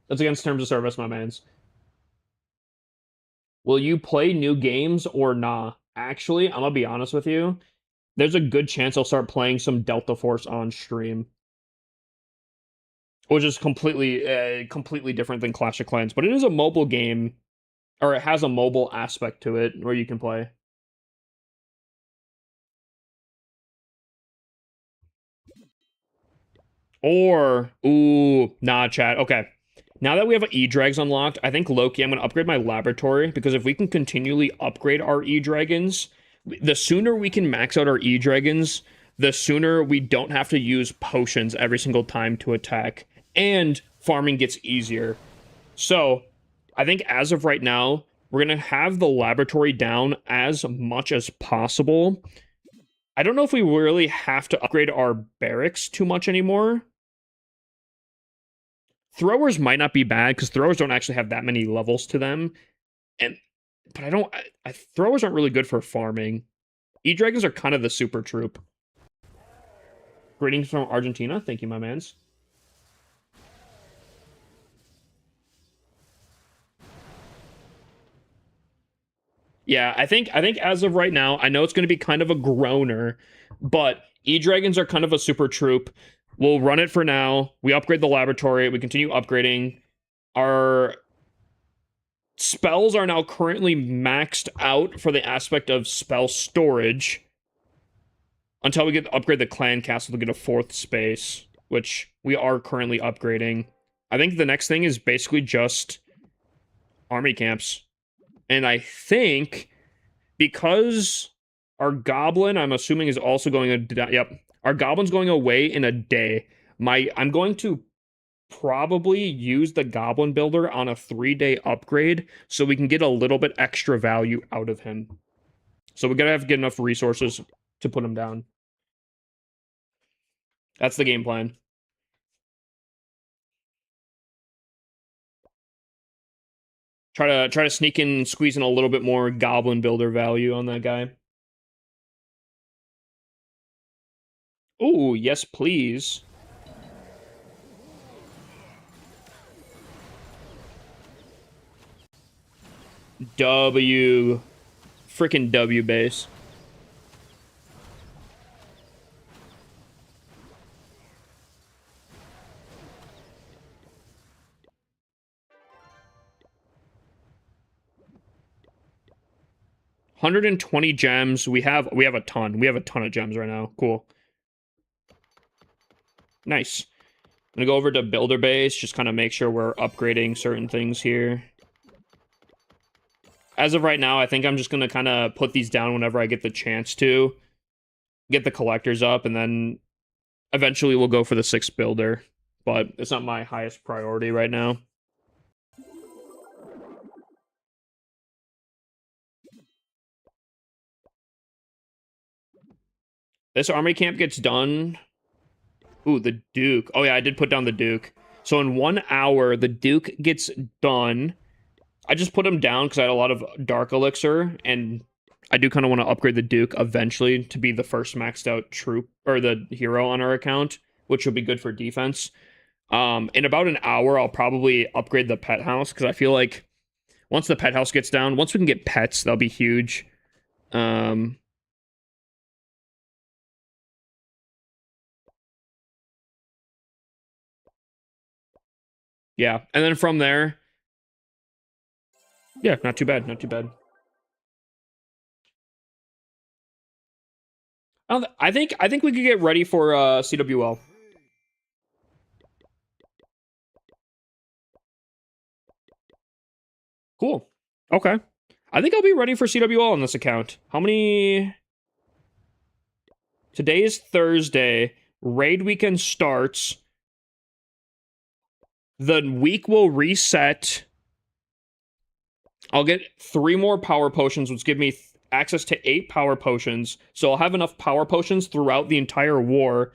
That's against terms of service, my mans. Will you play new games or nah? Actually, I'm gonna be honest with you. There's a good chance I'll start playing some Delta Force on stream. Which is completely different than Clash of Clans. But it is a mobile game, or it has a mobile aspect to it where you can play. Or, ooh, nah, chat. Okay. Now that we have E-Drags unlocked, I think, Loki, I'm going to upgrade my laboratory, because if we can continually upgrade our E-Dragons, the sooner we can max out our E-Dragons, the sooner we don't have to use potions every single time to attack, and farming gets easier. So, I think as of right now, we're going to have the laboratory down as much as possible. I don't know if we really have to upgrade our barracks too much anymore. Throwers might not be bad because throwers don't actually have that many levels to them. But throwers aren't really good for farming. E-Dragons are kind of the super troop. Greetings from Argentina. Thank you, my mans. Yeah, I think as of right now, I know it's going to be kind of a groaner, but E-Dragons are kind of a super troop. We'll run it for now. We upgrade the laboratory. We continue upgrading. Our spells are now currently maxed out for the aspect of spell storage. Until we upgrade the clan castle to get a 4th space, which we are currently upgrading. I think the next thing is basically just army camps. And I think because our goblin, I'm assuming, is also going our goblin's going away in a day. I'm going to probably use the goblin builder on a 3-day upgrade so we can get a little bit extra value out of him. So we gotta get enough resources to put him down. That's the game plan. Try to sneak in and squeeze in a little bit more goblin builder value on that guy. Oh, yes, please. W. Freaking W base. $120 gems. We have a ton. We have a ton of gems right now. Cool. Nice. I'm gonna go over to builder base, just kind of make sure we're upgrading certain things here. As of right now, I think I'm just gonna kind of put these down whenever I get the chance to. Get the collectors up, and then eventually we'll go for the 6th builder. But it's not my highest priority right now. This army camp gets done. Ooh, the Duke. Oh, yeah, I did put down the Duke. So in 1 hour, the Duke gets done. I just put him down because I had a lot of Dark Elixir, and I do kind of want to upgrade the Duke eventually to be the first maxed out troop, or the hero on our account, which will be good for defense. In about an hour, I'll probably upgrade the pet house, because I feel like once the pet house gets down, once we can get pets, that'll be huge. Yeah, and then from there, yeah, not too bad, not too bad. I think we could get ready for CWL. Cool. Okay. I think I'll be ready for CWL on this account. How many? Today is Thursday. Raid weekend starts. The week will reset. I'll get 3 more power potions, which give me access to 8 power potions. So I'll have enough power potions throughout the entire war.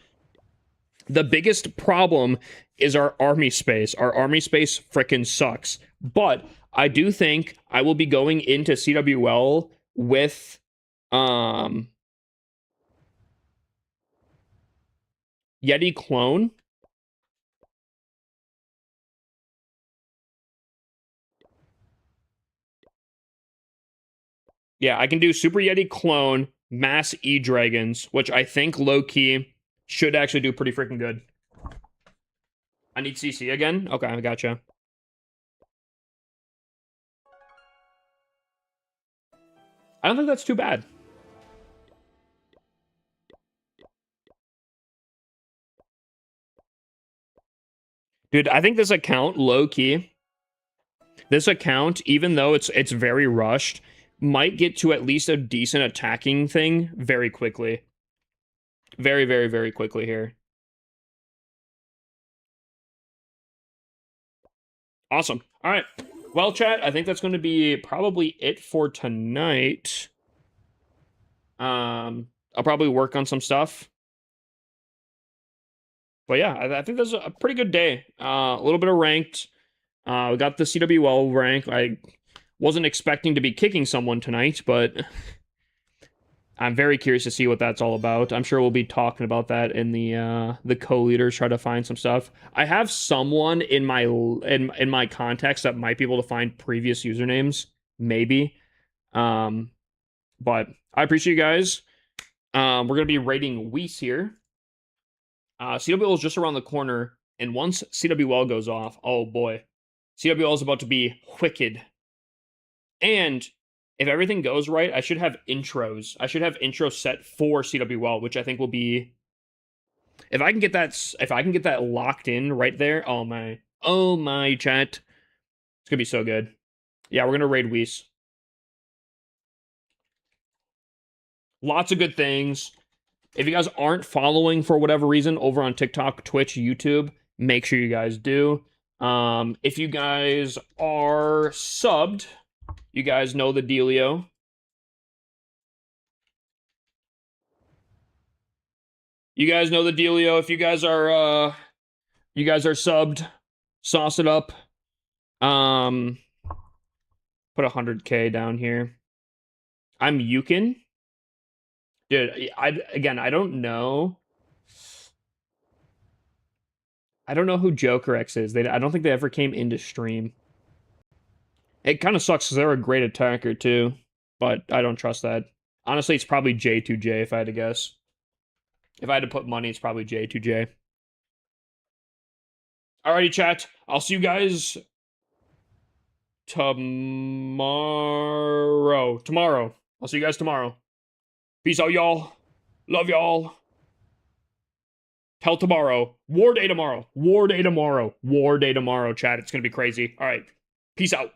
The biggest problem is our army space. Our army space frickin' sucks. But I do think I will be going into CWL with Yeti clone. Yeah, I can do Super Yeti clone, mass E-Dragons, which I think low-key should actually do pretty freaking good. I need CC again? Okay, I gotcha. I don't think that's too bad. Dude, I think this account, low-key, this account, even though it's very rushed, might get to at least a decent attacking thing very quickly. Very, very, very quickly here. Awesome. All right. Well, chat, I think that's going to be probably it for tonight. I'll probably work on some stuff. But yeah, I think that's a pretty good day. A little bit of ranked. We got the CWL rank. I wasn't expecting to be kicking someone tonight, but I'm very curious to see what that's all about. I'm sure we'll be talking about that in the co-leaders, try to find some stuff. I have someone in my contacts that might be able to find previous usernames, maybe. But I appreciate you guys. We're gonna be rating Weiss here. CWL is just around the corner, and once CWL goes off, oh boy, CWL is about to be wicked. And if everything goes right, I should have intros. I should have intros set for CWL, which I think will be. If I can get that locked in right there, oh my chat, it's gonna be so good. Yeah, we're gonna raid Weiss. Lots of good things. If you guys aren't following for whatever reason over on TikTok, Twitch, YouTube, make sure you guys do. If you guys are subbed, you guys know the dealio. You guys know the dealio. If you guys are subbed, sauce it up. Put 100K down here. I'm Yukon. Dude, I don't know. I don't know who Joker X is. I don't think they ever came into stream. It kind of sucks because they're a great attacker too, but I don't trust that. Honestly, it's probably J2J if I had to guess. If I had to put money, it's probably J2J. Alrighty, chat. I'll see you guys tomorrow. I'll see you guys tomorrow. Peace out, y'all. Love y'all. Till tomorrow. War day tomorrow. War day tomorrow. War day tomorrow, chat. It's going to be crazy. All right. Peace out.